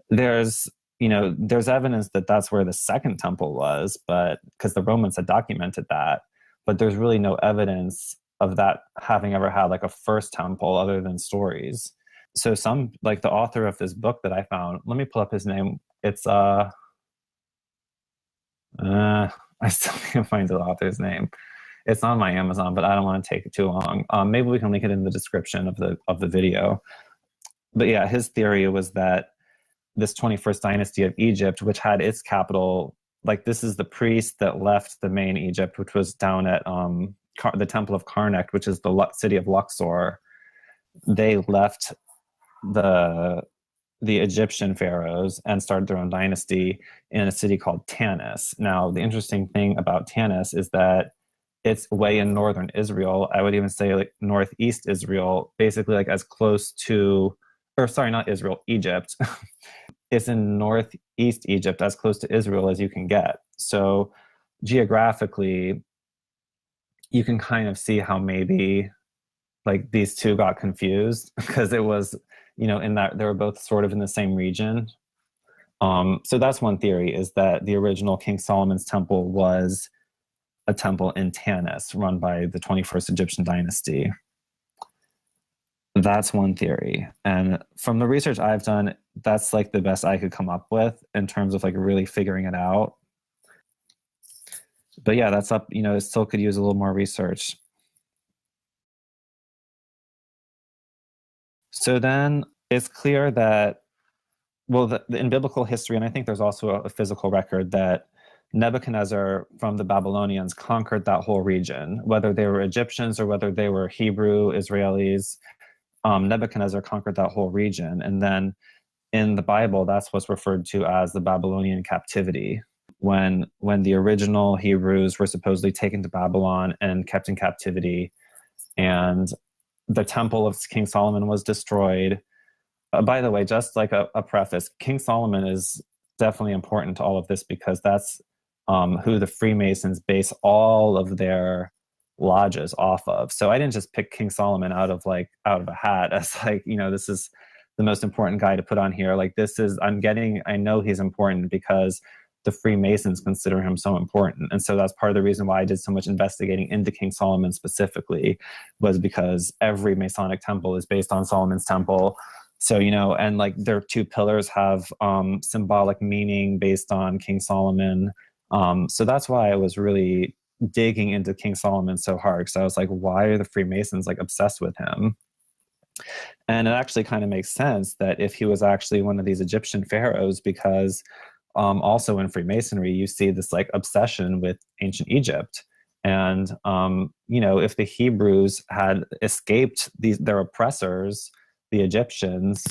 there's evidence that that's where the second temple was, but because the Romans had documented that. But there's really no evidence of that having ever had like a first temple other than stories. So some, like the author of this book that I found, let me pull up his name. It's I still can't find the author's name. It's on my Amazon, but I don't want to take it too long. Maybe we can link it in the description of the video. But yeah, his theory was that this 21st dynasty of Egypt, which had its capital, like this is the priest that left the main Egypt, which was down at the Temple of Karnak, which is the city of Luxor. They left the Egyptian pharaohs and started their own dynasty in a city called Tanis. Now, the interesting thing about Tanis is that it's way in northern Israel. I would even say like northeast Israel, basically like as close to, or sorry, not Israel, Egypt. It's in northeast Egypt, as close to Israel as you can get. So geographically, you can kind of see how maybe like these two got confused, because it was, in that they were both sort of in the same region. So that's one theory, is that the original King Solomon's temple was a temple in Tanis run by the 21st Egyptian dynasty. That's one theory. And from the research I've done, that's like the best I could come up with in terms of like really figuring it out. But yeah, that's up, it still could use a little more research. So then it's clear that, well, in biblical history, and I think there's also a physical record, that Nebuchadnezzar from the Babylonians conquered that whole region, whether they were Egyptians or whether they were Hebrew, Israelis. Nebuchadnezzar conquered that whole region. And then in the Bible, that's what's referred to as the Babylonian captivity, when the original Hebrews were supposedly taken to Babylon and kept in captivity, and the temple of King Solomon was destroyed. By the way, just like a preface, King Solomon is definitely important to all of this, because that's who the Freemasons base all of their lodges off of. So I didn't just pick King Solomon out of a hat as like, this is the most important guy to put on here. Like, I know he's important because the Freemasons consider him so important. And so that's part of the reason why I did so much investigating into King Solomon specifically, was because every Masonic temple is based on Solomon's temple. So, and like their two pillars have symbolic meaning based on King Solomon. So that's why I was really digging into King Solomon so hard, because I was like, why are the Freemasons like obsessed with him? And it actually kind of makes sense that if he was actually one of these Egyptian pharaohs, because also in Freemasonry, you see this like obsession with ancient Egypt. And, if the Hebrews had escaped their oppressors, the Egyptians,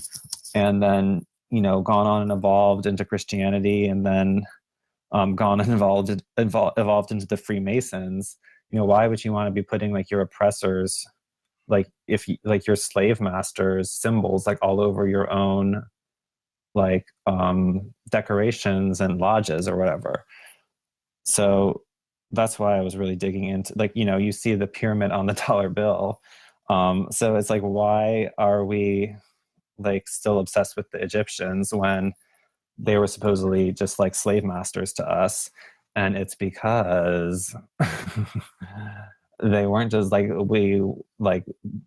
and then, gone on and evolved into Christianity, and then gone and evolved into the Freemasons, why would you want to be putting like your oppressors, like if like your slave masters symbols like all over your own like decorations and lodges or whatever? So that's why I was really digging into, like, you see the pyramid on the dollar bill. So it's like, why are we like still obsessed with the Egyptians when they were supposedly just like slave masters to us? And it's because they weren't just like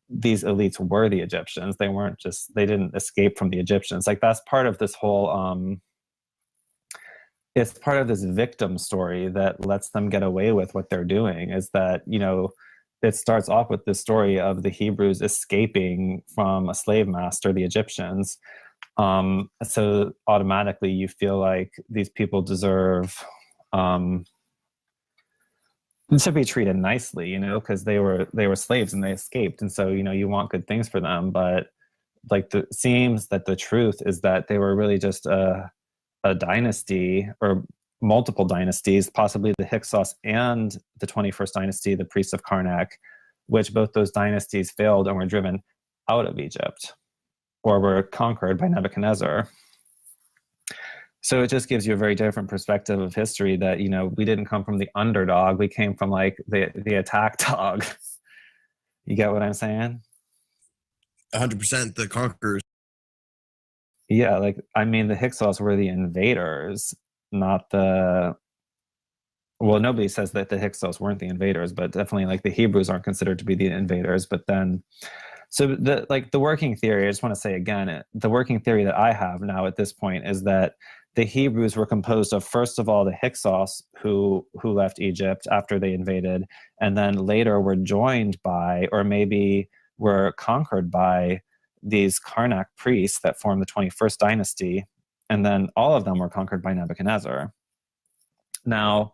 these elites were the Egyptians. They didn't escape from the Egyptians. Like, that's part of this whole it's part of this victim story that lets them get away with what they're doing, is that, it starts off with the story of the Hebrews escaping from a slave master, the Egyptians. So automatically you feel like these people deserve to be treated nicely, because they were slaves and they escaped. And so, you want good things for them. But like, it seems that the truth is that they were really just a dynasty, or multiple dynasties, possibly the Hyksos and the 21st dynasty, the priests of Karnak, which both those dynasties failed and were driven out of Egypt, or were conquered by Nebuchadnezzar. So it just gives you a very different perspective of history, that, we didn't come from the underdog. We came from like the attack dog. You get what I'm saying? 100% the conquerors. Yeah, like, I mean, the Hyksos were the invaders, not well, nobody says that the Hyksos weren't the invaders, but definitely like the Hebrews aren't considered to be the invaders. But then, so the working theory, I just want to say again, the working theory that I have now at this point is that the Hebrews were composed of, first of all, the Hyksos who left Egypt after they invaded, and then later were joined by, or maybe were conquered by, these Karnak priests that formed the 21st dynasty, and then all of them were conquered by Nebuchadnezzar. Now,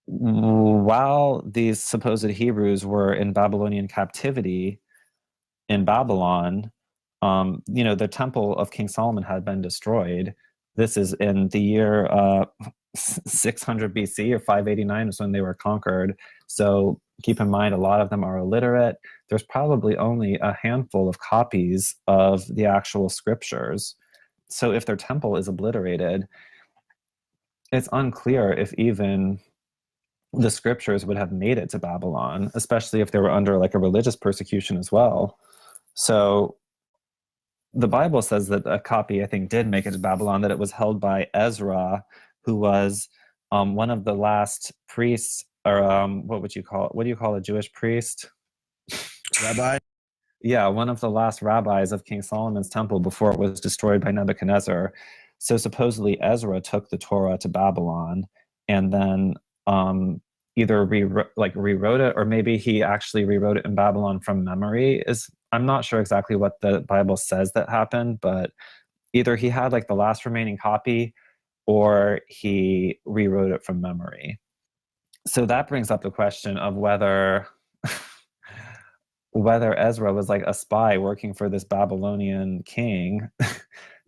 while these supposed Hebrews were in Babylonian captivity in Babylon, the temple of King Solomon had been destroyed. This is in the year 600 BC or 589 is when they were conquered. So keep in mind, a lot of them are illiterate. There's probably only a handful of copies of the actual scriptures. So if their temple is obliterated, it's unclear if even the scriptures would have made it to Babylon, especially if they were under like a religious persecution as well. So the Bible says that a copy, I think, did make it to Babylon, that it was held by Ezra, who was one of the last priests, or what would you call a Jewish priest? Rabbi? Yeah, one of the last rabbis of King Solomon's temple before it was destroyed by Nebuchadnezzar. So supposedly Ezra took the Torah to Babylon, and then either rewrote it, or maybe he actually rewrote it in Babylon from memory. I'm not sure exactly what the Bible says that happened, but either he had like the last remaining copy, or he rewrote it from memory. So that brings up the question of whether whether Ezra was like a spy working for this Babylonian king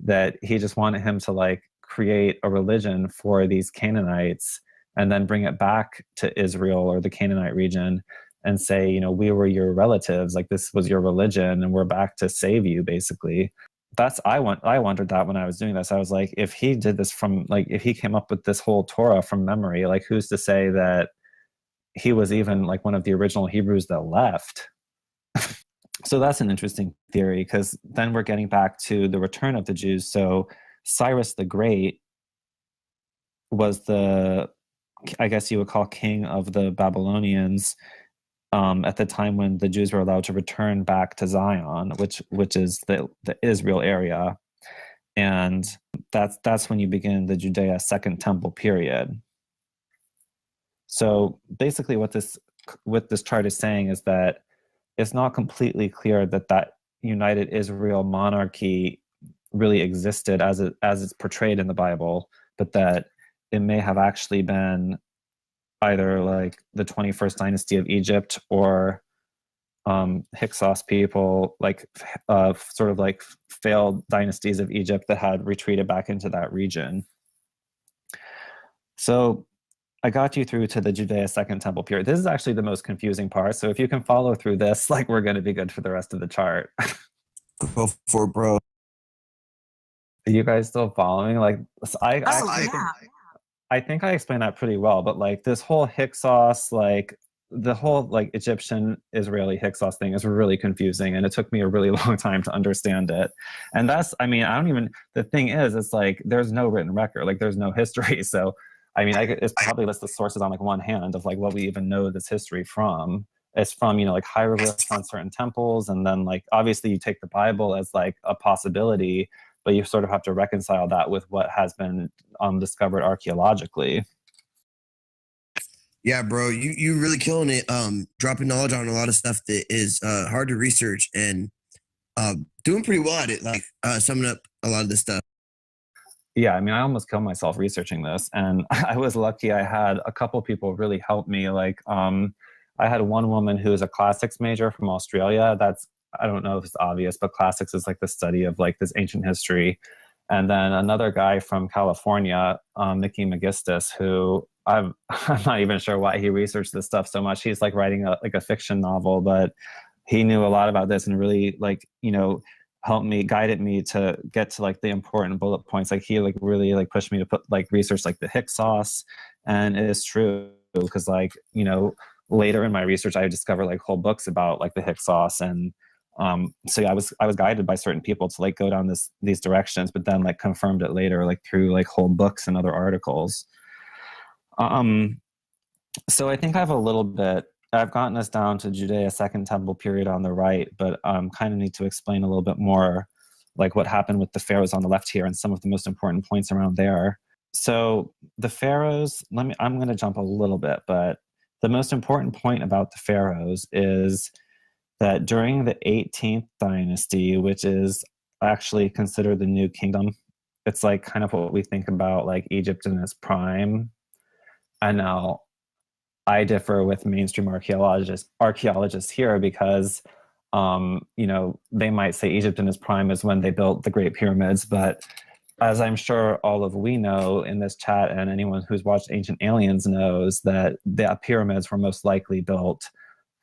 that he just wanted him to like create a religion for these Canaanites and then bring it back to Israel or the Canaanite region and say, you know, we were your relatives, like this was your religion and we're back to save you, basically. I wondered that when I was doing this. I was like, if he did this from like, if he came up with this whole Torah from memory, like who's to say that he was even like one of the original Hebrews that left? So that's an interesting theory, because then we're getting back to the return of the Jews. So Cyrus the Great was the, I guess you would call, king of the Babylonians at the time when the Jews were allowed to return back to Zion, which is the Israel area. And that's when you begin the Judea Second Temple period. So basically what this chart is saying is that it's not completely clear that united Israel monarchy really existed as it's portrayed in the Bible, but that it may have actually been either like the 21st dynasty of Egypt or Hyksos people, like sort of like failed dynasties of Egypt that had retreated back into that region. So I got you through to the Judea Second Temple period. This is actually the most confusing part. So if you can follow through this, like we're going to be good for the rest of the chart. Go for it, bro. Are you guys still following? Like, Yeah. I think I explained that pretty well, but like this whole Hyksos, like the whole like Egyptian Israeli Hyksos thing is really confusing, and it took me a really long time to understand it. And that's, I mean, the thing is, it's like there's no written record, like there's no history. So I mean, it's probably list the sources on like one hand of like what we even know this history from. It's from, you know, like hieroglyphs on certain temples, and then like obviously you take the Bible as like a possibility, but you sort of have to reconcile that with what has been discovered archaeologically. Yeah, bro, you really killing it. Dropping knowledge on a lot of stuff that is hard to research, and doing pretty well at it. Like summing up a lot of this stuff. Yeah, I mean, I almost killed myself researching this, and I was lucky. I had a couple people really help me. Like, I had one woman who is a classics major from Australia. I don't know if it's obvious, but classics is like the study of like this ancient history. And then another guy from California, Mickey Magistus, who I'm not even sure why he researched this stuff so much. He's like writing a fiction novel, but he knew a lot about this and really like, you know, guided me to get to like the important bullet points. Like he like really like pushed me to put like research like the Hyksos. And it is true because like, you know, later in my research, I discovered like whole books about like the Hyksos, and so yeah, I was guided by certain people to like go down these directions, but then like confirmed it later, like through like whole books and other articles. So I think I've gotten us down to Judea Second Temple period on the right, but kind of need to explain a little bit more like what happened with the pharaohs on the left here and some of the most important points around there. So the pharaohs, I'm going to jump a little bit, but the most important point about the pharaohs is that during the 18th dynasty, which is actually considered the New Kingdom, it's like kind of what we think about like Egypt in its prime. And now I differ with mainstream archaeologists here because, you know, they might say Egypt in its prime is when they built the Great Pyramids, but as I'm sure all of we know in this chat, and anyone who's watched Ancient Aliens knows, that the pyramids were most likely built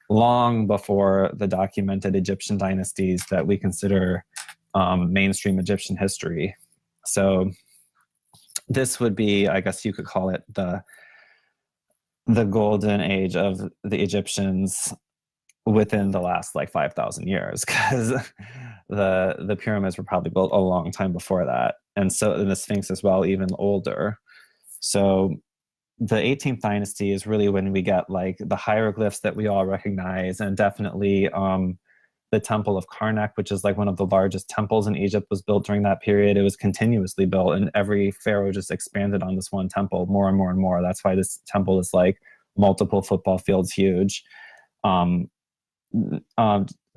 long before the documented Egyptian dynasties that we consider mainstream Egyptian history. So this would be, I guess you could call it the golden age of the Egyptians within the last like 5,000 years, because the pyramids were probably built a long time before that, and the Sphinx as well, even older. So the 18th dynasty is really when we get like the hieroglyphs that we all recognize, and definitely the Temple of Karnak, which is like one of the largest temples in Egypt, was built during that period. It was continuously built, and every pharaoh just expanded on this one temple more and more and more. That's why this temple is like multiple football fields huge.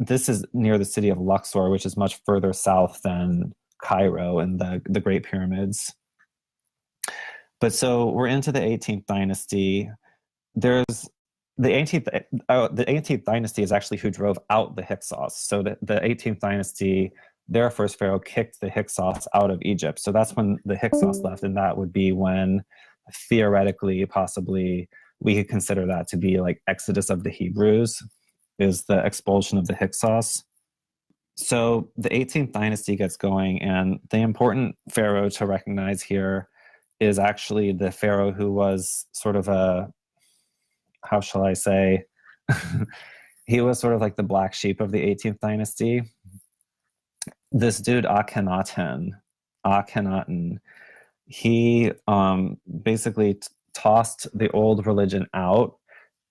This is near the city of Luxor, which is much further south than Cairo and the Great Pyramids. But so we're into the 18th dynasty. There's the 18th dynasty is actually who drove out the Hyksos. So the 18th dynasty, their first pharaoh kicked the Hyksos out of Egypt. So that's when the Hyksos left, and that would be when theoretically, possibly, we could consider that to be like Exodus of the Hebrews, is the expulsion of the Hyksos. So the 18th dynasty gets going, and the important pharaoh to recognize here is actually the pharaoh who was sort of a, how shall I say, he was sort of like the black sheep of the 18th dynasty. This dude, Akhenaten, he basically tossed the old religion out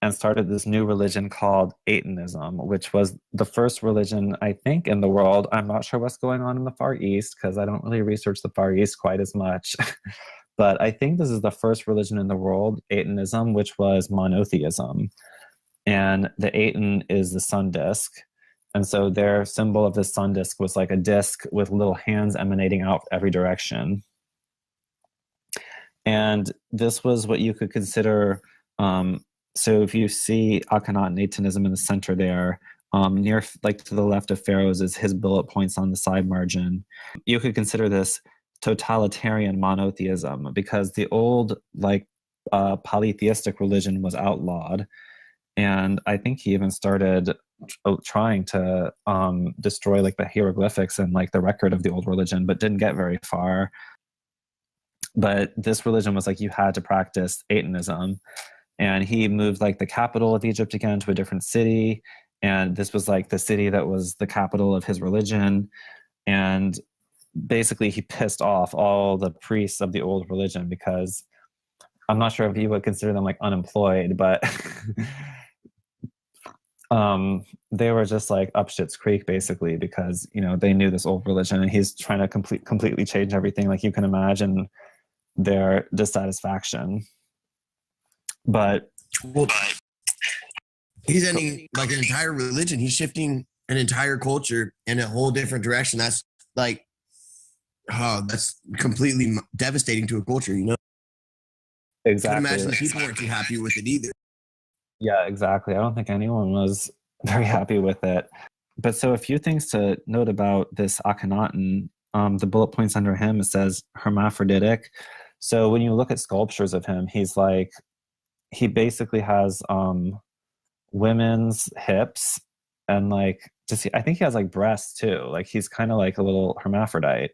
and started this new religion called Atonism, which was the first religion, I think, in the world. I'm not sure what's going on in the Far East because I don't really research the Far East quite as much. But I think this is the first religion in the world, Atonism, which was monotheism. And the Aton is the sun disk. And so their symbol of the sun disk was like a disk with little hands emanating out every direction. And this was what you could consider, so if you see Akhenaten Atonism in the center there, near, like to the left of Pharaoh's is his bullet points on the side margin. You could consider this totalitarian monotheism because the old polytheistic religion was outlawed. And I think he even started trying to destroy like the hieroglyphics and like the record of the old religion, but didn't get very far. But this religion was like you had to practice Atonism. And he moved like the capital of Egypt again to a different city. And this was like the city that was the capital of his religion. And basically he pissed off all the priests of the old religion because I'm not sure if you would consider them like unemployed, but they were just like up shit's creek basically because, you know, they knew this old religion and he's trying to completely change everything. Like you can imagine their dissatisfaction. But he's ending like an entire religion. He's shifting an entire culture in a whole different direction. That's like, oh, that's completely devastating to a culture, you know? Exactly. I can imagine the people weren't too happy with it either. Yeah, exactly. I don't think anyone was very happy with it. But so a few things to note about this Akhenaten, the bullet points under him, it says hermaphroditic. So when you look at sculptures of him, he's like, he basically has women's hips and like, I think he has like breasts too. Like he's kind of like a little hermaphrodite.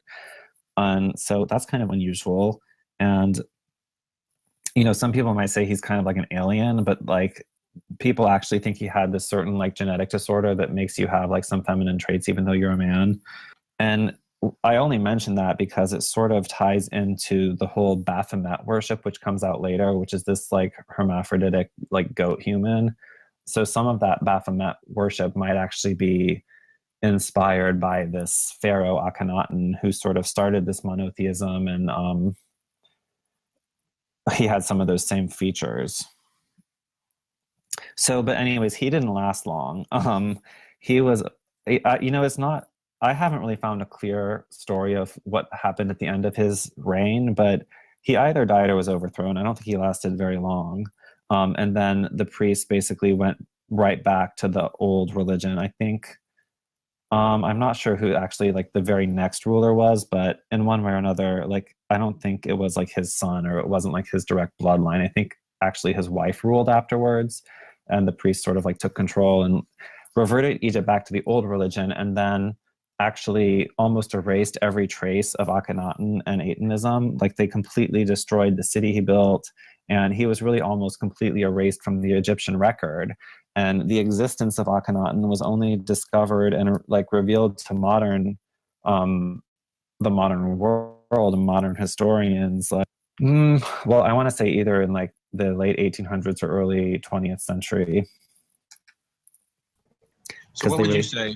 And so that's kind of unusual. And, you know, some people might say he's kind of like an alien, but like people actually think he had this certain like genetic disorder that makes you have like some feminine traits, even though you're a man. And I only mention that because it sort of ties into the whole Baphomet worship, which comes out later, which is this like hermaphroditic, like goat human. So some of that Baphomet worship might actually be inspired by this pharaoh Akhenaten, who sort of started this monotheism, and he had some of those same features. So, but anyways, he didn't last long. He was, you know, it's not, I haven't really found a clear story of what happened at the end of his reign, but he either died or was overthrown. I don't think he lasted very long. And then the priests basically went right back to the old religion. I think, I'm not sure who actually like the very next ruler was, but in one way or another, like, I don't think it was like his son or it wasn't like his direct bloodline. I think actually his wife ruled afterwards, and the priests sort of like took control and reverted Egypt back to the old religion, and then actually almost erased every trace of Akhenaten and Atonism. Like they completely destroyed the city he built, and he was really almost completely erased from the Egyptian record. And the existence of Akhenaten was only discovered and like revealed to modern, the modern world and modern historians. Like, well, I want to say either in like the late 1800s or early 20th century. So what would you say?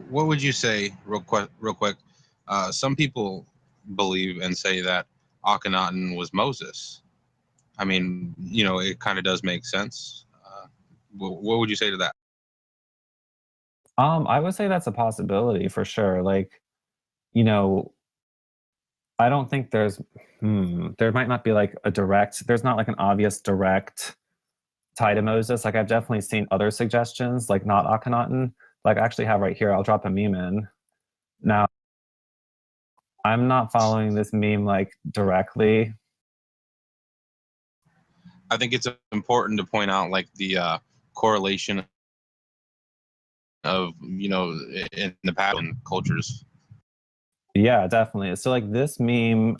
What would you say, real quick? Some people believe and say that Akhenaten was Moses. I mean, you know, it kind of does make sense. What would you say to that? I would say that's a possibility for sure. Like, you know, I don't think there's there might not be like a direct, there's not like an obvious direct tie to Moses. Like I've definitely seen other suggestions, like not Akhenaten. Like I actually have right here, I'll drop a meme in. Now, I'm not following this meme like directly. I think it's important to point out like the correlation of, you know, in the pattern cultures. Yeah, definitely. So like this meme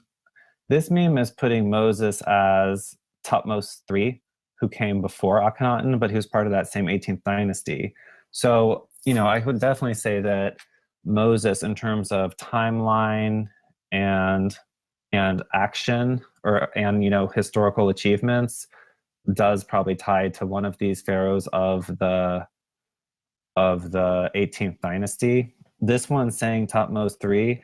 is putting Moses as Tutmos III, who came before Akhenaten, but he was part of that same 18th dynasty. So, you know, I would definitely say that Moses, in terms of timeline and action and you know historical achievements, does probably tie to one of these pharaohs of the 18th dynasty. This one saying Tutmos III.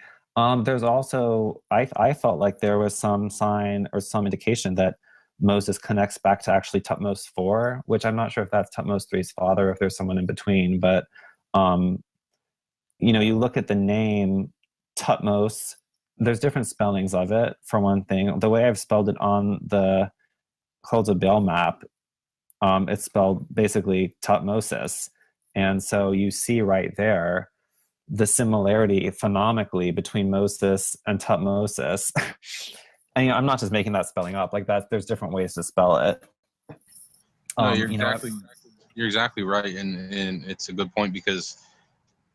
There's also I felt like there was some sign or some indication that Moses connects back to actually Tutmos IV, which I'm not sure if that's Tutmos III's father, if there's someone in between. But you know, you look at the name Tutmos. There's different spellings of it. For one thing, the way I've spelled it on the Cult of Baal map, it's spelled basically Tutmosis. And so you see right there the similarity phonemically between Moses and Tutmosis. And you know, I'm not just making that spelling up. Like that, there's different ways to spell it. No, you're exactly right, and it's a good point, because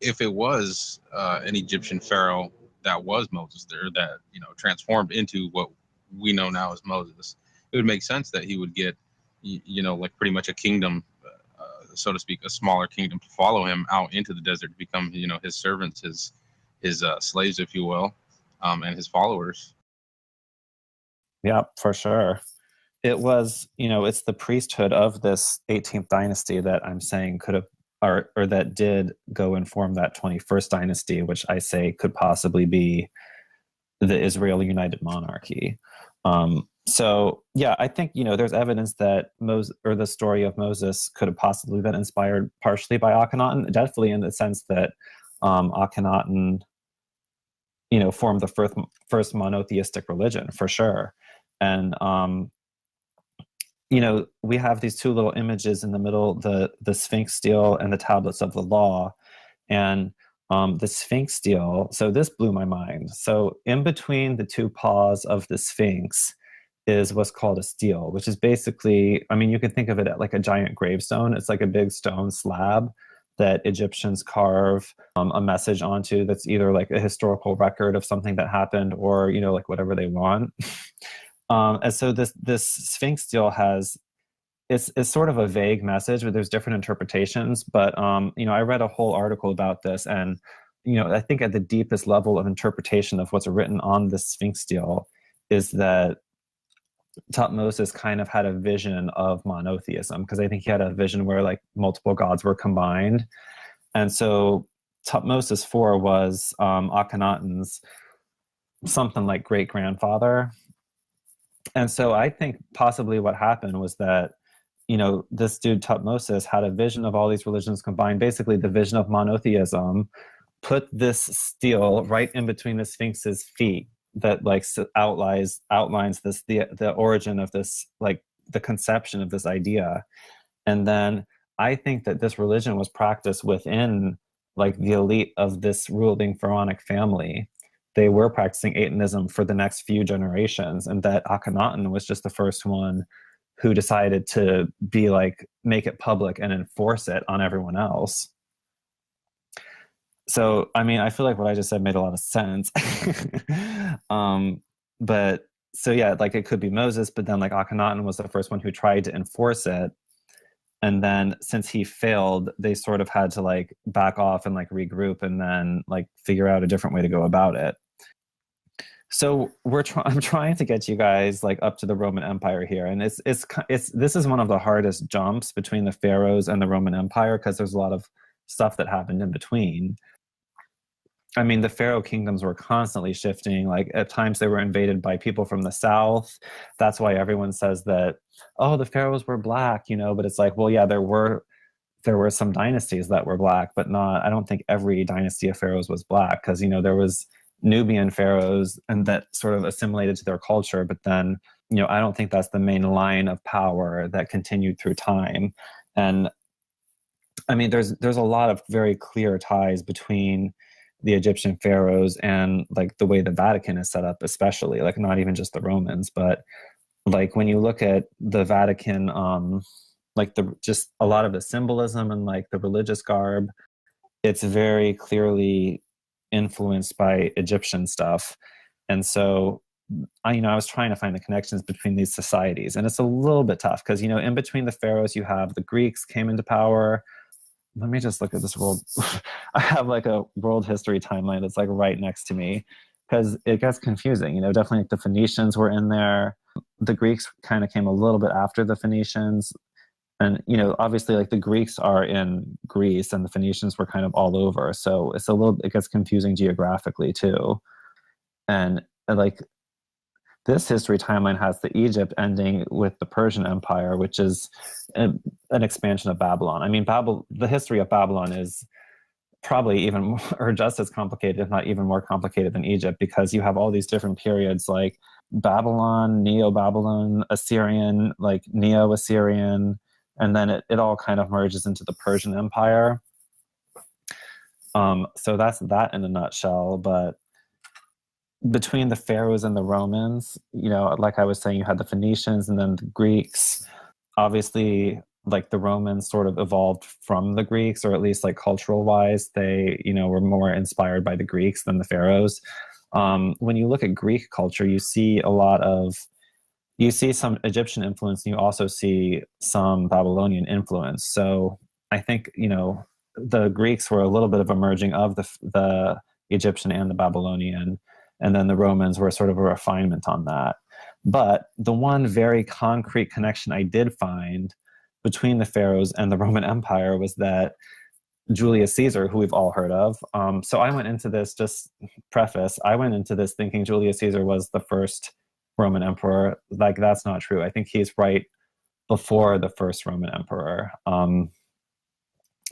if it was an Egyptian pharaoh that was Moses there, that, you know, transformed into what we know now as Moses, it would make sense that he would get, you know, like pretty much a kingdom, so to speak, a smaller kingdom to follow him out into the desert to become, you know, his servants, his slaves, if you will, and his followers. Yeah, for sure. It was, you know, it's the priesthood of this 18th dynasty that I'm saying could have, or that did go and form that 21st dynasty, which I say could possibly be the Israel United Monarchy. So yeah, I think, you know, there's evidence that the story of Moses could have possibly been inspired partially by Akhenaten, definitely in the sense that Akhenaten, you know, formed the first monotheistic religion for sure. And you know, we have these two little images in the middle, the Sphinx stele and the tablets of the law. And the Sphinx stele, so this blew my mind. So in between the two paws of the Sphinx is what's called a stele, which is basically, I mean, you can think of it like a giant gravestone. It's like a big stone slab that Egyptians carve a message onto, that's either like a historical record of something that happened, or, you know, like whatever they want. And so this Sphinx stele has, it's sort of a vague message, but there's different interpretations. But you know, I read a whole article about this, and you know, I think at the deepest level of interpretation of what's written on this Sphinx stele is that Tutmosis kind of had a vision of monotheism, because I think he had a vision where like multiple gods were combined. And so Tutmosis IV was Akhenaten's something like great grandfather. And so I think possibly what happened was that, you know, this dude Tutmosis had a vision of all these religions combined, basically the vision of monotheism, put this stele right in between the Sphinx's feet that like outlines this the origin of this, like the conception of this idea. And then I think that this religion was practiced within like the elite of this ruling pharaonic family. They were practicing Atonism for the next few generations, and that Akhenaten was just the first one who decided to be like, make it public and enforce it on everyone else. So, I mean, I feel like what I just said made a lot of sense. But so yeah, like it could be Moses, but then like Akhenaten was the first one who tried to enforce it. And then since he failed, they sort of had to like back off and like regroup and then like figure out a different way to go about it. So I'm trying to get you guys like up to the Roman Empire here, and it's this is one of the hardest jumps between the pharaohs and the Roman Empire, because there's a lot of stuff that happened in between. I mean, the pharaoh kingdoms were constantly shifting. Like at times they were invaded by people from the south. That's why everyone says that, oh, the pharaohs were black, you know. But it's like, well, yeah, there were some dynasties that were black, but not. I don't think every dynasty of pharaohs was black, because you know there was Nubian pharaohs and that sort of assimilated to their culture. But then, I don't think that's the main line of power that continued through time. And I mean, there's a lot of very clear ties between the Egyptian pharaohs and like the way the Vatican is set up, especially like not even just the Romans, but like when you look at the Vatican, like just a lot of the symbolism and like the religious garb, it's very clearly influenced by Egyptian stuff. And so I was trying to find the connections between these societies, and it's a little bit tough because, in between the pharaohs, you have the Greeks came into power. Let me just look at this world. I have like a world history timeline that's like right next to me because it gets confusing. Definitely like the Phoenicians were in there. The Greeks kind of came a little bit after the Phoenicians. And, obviously like the Greeks are in Greece and the Phoenicians were kind of all over. So it gets confusing geographically too. And like this history timeline has the Egypt ending with the Persian Empire, which is an expansion of Babylon. I mean, the history of Babylon is probably even more, or just as complicated, if not even more complicated than Egypt, because you have all these different periods like Babylon, Neo-Babylon, Assyrian, like Neo-Assyrian, and then it all kind of merges into the Persian Empire. So that's that in a nutshell. But between the pharaohs and the Romans, like I was saying, you had the Phoenicians and then the Greeks. Obviously, like the Romans sort of evolved from the Greeks, or at least like cultural wise, they, were more inspired by the Greeks than the pharaohs. When you look at Greek culture, you see some Egyptian influence, and you also see some Babylonian influence. So I think, the Greeks were a little bit of a merging of the Egyptian and the Babylonian. And then the Romans were sort of a refinement on that. But the one very concrete connection I did find between the pharaohs and the Roman Empire was that Julius Caesar, who we've all heard of. So I went into this, just preface, I went into this thinking Julius Caesar was the first Roman emperor. Like, that's not true. I think he's right before the first Roman emperor.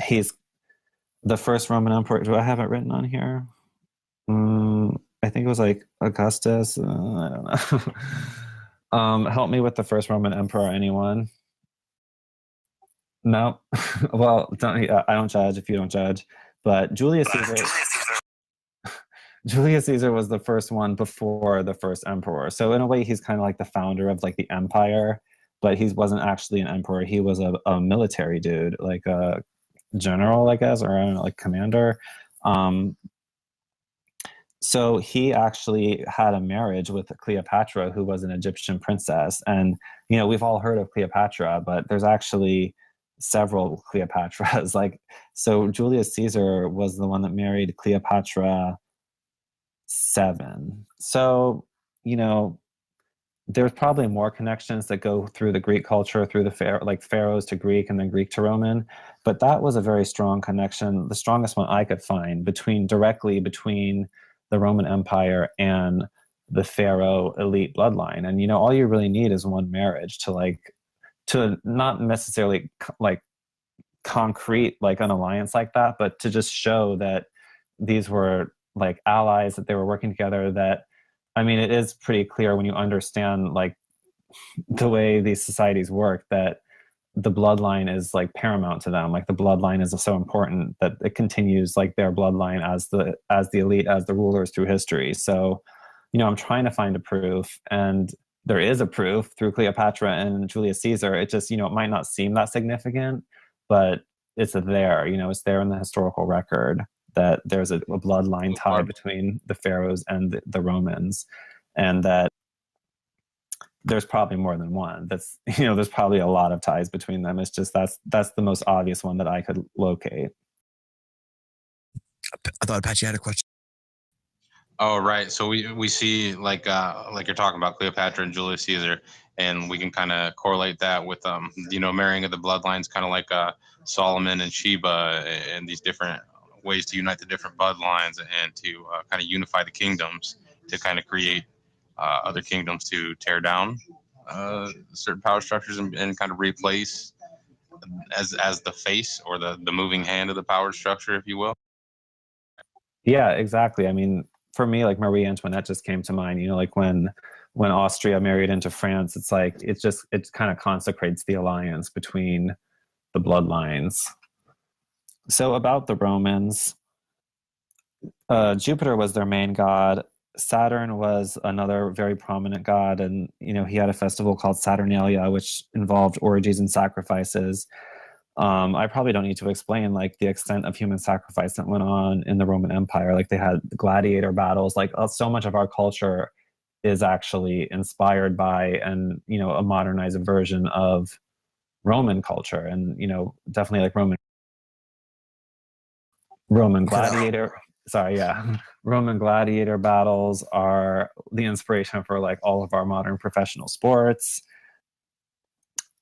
He's the first Roman emperor. Do I have it written on here? I think it was like Augustus. I don't know. Help me with the first Roman emperor, anyone? No. Well, I don't judge if you don't judge. But Julius Caesar was the first one before the first emperor. So in a way, he's kind of like the founder of like the empire, but he wasn't actually an emperor. He was a military dude, like a general, I guess, or I don't know, like commander. So he actually had a marriage with Cleopatra, who was an Egyptian princess. And, we've all heard of Cleopatra, but there's actually several Cleopatras. So Julius Caesar was the one that married Cleopatra 7. So, there's probably more connections that go through the Greek culture, through the pharaohs to Greek and then Greek to Roman. But that was a very strong connection, the strongest one I could find directly between the Roman Empire and the pharaoh elite bloodline. And, all you really need is one marriage to not necessarily like concrete, like an alliance like that, but to just show that these were like allies, that they were working together. That, I mean, it is pretty clear when you understand like the way these societies work, that the bloodline is like paramount to them. Like the bloodline is so important that it continues like their bloodline as the elite, as the rulers through history. So, I'm trying to find a proof, and there is a proof through Cleopatra and Julius Caesar. It just, it might not seem that significant, but it's there, it's there in the historical record that there's a bloodline tie between the pharaohs and the Romans, and that there's probably more than one. That's, there's probably a lot of ties between them. It's just that's the most obvious one that I could locate. I thought Apache had a question. Oh, right. So we see like you're talking about Cleopatra and Julius Caesar, and we can kind of correlate that with marrying of the bloodlines, kind of like Solomon and Sheba, and these different ways to unite the different bloodlines and to kind of unify the kingdoms to kind of create other kingdoms to tear down certain power structures and kind of replace as the face or the moving hand of the power structure, if you will. Yeah, exactly. I mean, for me, like Marie Antoinette just came to mind. You know, like when Austria married into France, it's like it kind of consecrates the alliance between the bloodlines. So about the Romans, Jupiter was their main god. Saturn was another very prominent god, and you know he had a festival called Saturnalia, which involved orgies and sacrifices. I probably don't need to explain like the extent of human sacrifice that went on in the Roman Empire. Like they had gladiator battles. Like so much of our culture is actually inspired by and you know a modernized version of Roman culture, and you know definitely like Roman gladiator. Sorry, yeah. Roman gladiator battles are the inspiration for like all of our modern professional sports.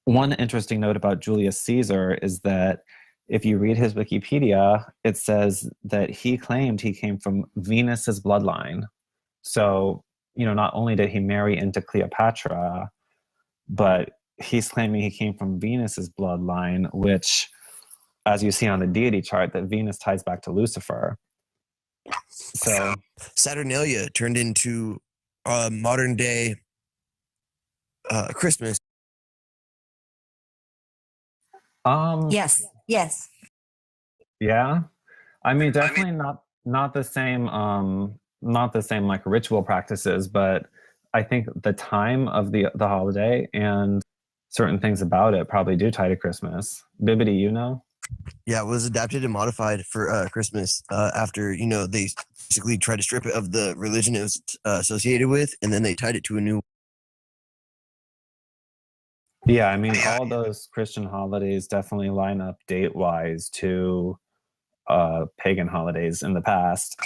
One interesting note about Julius Caesar is that if you read his Wikipedia, it says that he claimed he came from Venus's bloodline. So, you know, not only did he marry into Cleopatra, but he's claiming he came from Venus's bloodline, which, as you see on the deity chart, that Venus ties back to Lucifer. So Saturnalia turned into modern day Christmas. Yes. Yeah. I mean, definitely not the same like ritual practices, but I think the time of the holiday and certain things about it probably do tie to Christmas. Bibbidi, you know? Yeah, it was adapted and modified for Christmas after, you know, they basically tried to strip it of the religion it was associated with, and then they tied it to a new. Yeah, I mean, all those Christian holidays definitely line up date-wise to pagan holidays in the past.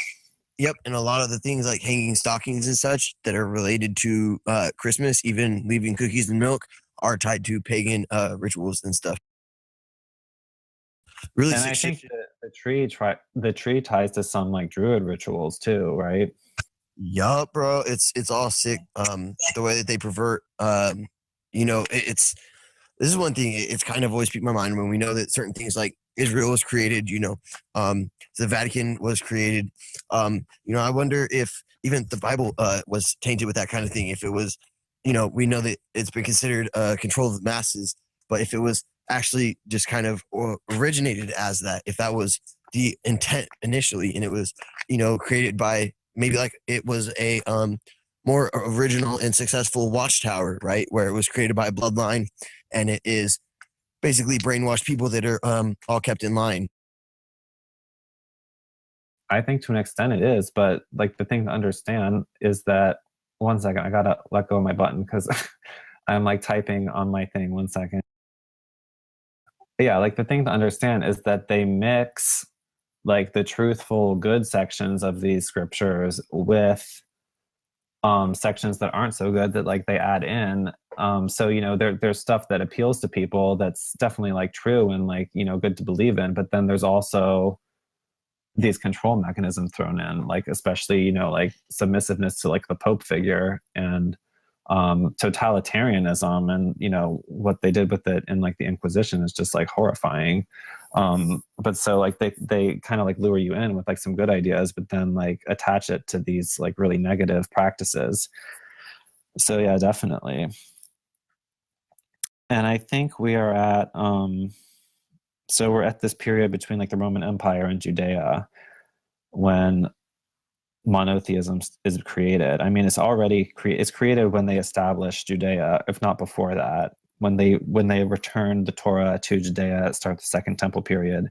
Yep, and a lot of the things like hanging stockings and such that are related to Christmas, even leaving cookies and milk, are tied to pagan rituals and stuff. Really, and I think the tree ties to some like druid rituals too, right? Yup, bro. It's all sick. The way that they pervert. You know, this is one thing. It's kind of always piqued my mind when we know that certain things like Israel was created. You know, the Vatican was created. You know, I wonder if even the Bible was tainted with that kind of thing. If it was, you know, we know that it's been considered control of the masses, but if it was actually just kind of originated as that, if that was the intent initially, and it was, you know, created by maybe like it was a more original and successful watchtower, right, where it was created by a bloodline, and it is basically brainwashed people that are all kept in line. I think to an extent it is, but like the thing to understand is that, one second, I gotta let go of my button because I'm like typing on my thing. 1 second. Yeah, like the thing to understand is that they mix like the truthful good sections of these scriptures with sections that aren't so good that like they add in. So you know there's stuff that appeals to people that's definitely like true and like you know good to believe in, but then there's also these control mechanisms thrown in, like especially you know like submissiveness to like the Pope figure and totalitarianism, and you know what they did with it in like the Inquisition is just like horrifying. But so like they kind of like lure you in with like some good ideas, but then like attach it to these like really negative practices. So yeah, definitely. And I think we are at so we're at this period between like the Roman Empire and Judea when monotheism is created. I mean, it's already it's created when they established Judea, if not before that. When they returned the Torah to Judea at start the Second Temple period,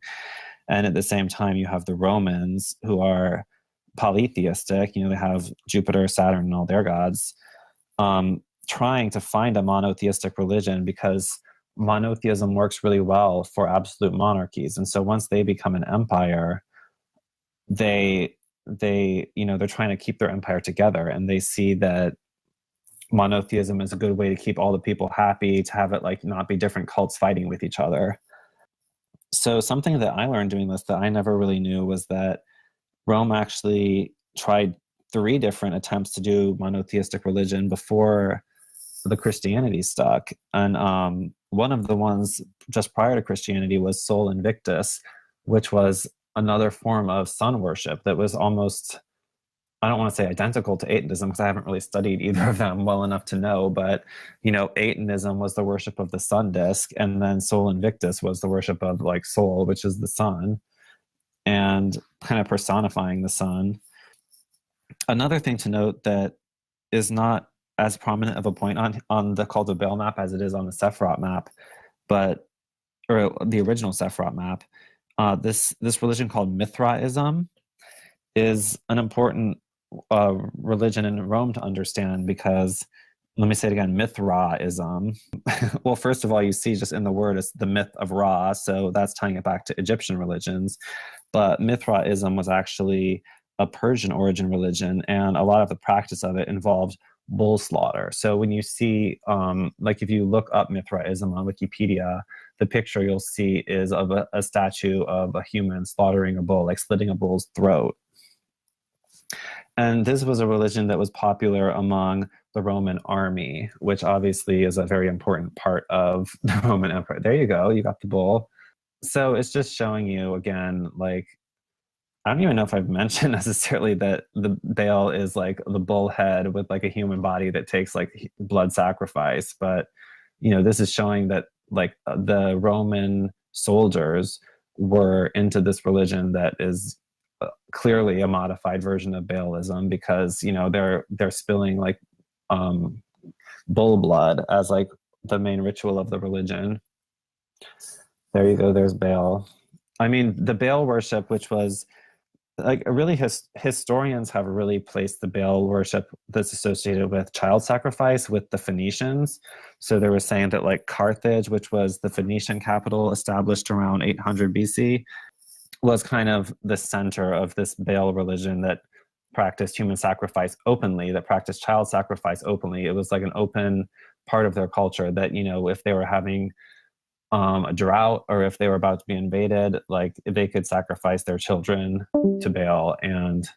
and at the same time you have the Romans who are polytheistic. You know, they have Jupiter, Saturn, and all their gods, trying to find a monotheistic religion because monotheism works really well for absolute monarchies. And so once they become an empire, they you know they're trying to keep their empire together, and they see that monotheism is a good way to keep all the people happy, to have it like not be different cults fighting with each other. So something that I learned doing this that I never really knew was that Rome actually tried 3 different attempts to do monotheistic religion before the Christianity stuck. And one of the ones just prior to Christianity was Sol Invictus, which was another form of sun worship that was almost I don't want to say identical to Atonism because I haven't really studied either of them well enough to know, but Atonism was the worship of the sun disk, and then Sol Invictus was the worship of like Sol, which is the sun, and kind of personifying the sun. Another thing to note that is not as prominent of a point on the Cult of Baal map as it is on the Sephiroth map, or the original Sephiroth map. This religion called Mithraism is an important religion in Rome to understand, because, let me say it again, Mithraism. Well, first of all, you see just in the word, it's the myth of Ra, so that's tying it back to Egyptian religions. But Mithraism was actually a Persian origin religion, and a lot of the practice of it involved bull slaughter. So when you see, like if you look up Mithraism on Wikipedia, the picture you'll see is of a statue of a human slaughtering a bull, like slitting a bull's throat. And this was a religion that was popular among the Roman army, which obviously is a very important part of the Roman Empire. There you go, you got the bull. So it's just showing you again, like, I don't even know if I've mentioned necessarily that the Baal is like the bull head with like a human body that takes like blood sacrifice. But, this is showing that like the Roman soldiers were into this religion that is clearly a modified version of Baalism, because, they're spilling like bull blood as like the main ritual of the religion. There you go, there's Baal. I mean, the Baal worship, which was like really historians have really placed the Baal worship that's associated with child sacrifice with the Phoenicians. So they were saying that like Carthage, which was the Phoenician capital established around 800 BC, was kind of the center of this Baal religion that practiced human sacrifice openly, that practiced child sacrifice openly. It was like an open part of their culture that, if they were having a drought, or if they were about to be invaded, like they could sacrifice their children to Baal and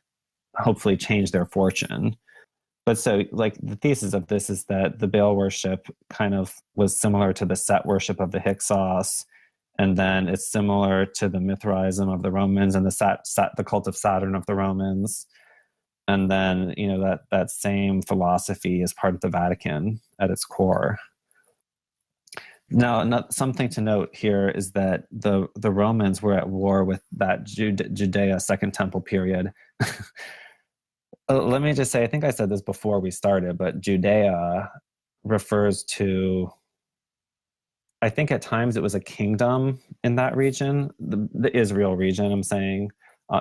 hopefully change their fortune. But so like the thesis of this is that the Baal worship kind of was similar to the Set worship of the Hyksos, and then it's similar to the Mithraism of the Romans and the cult of Saturn of the Romans. And then, that same philosophy is part of the Vatican at its core. Now, something to note here is that the Romans were at war with that Judea Second Temple period. Let me just say, I think I said this before we started, but Judea refers to, I think at times it was a kingdom in that region, the Israel region, I'm saying.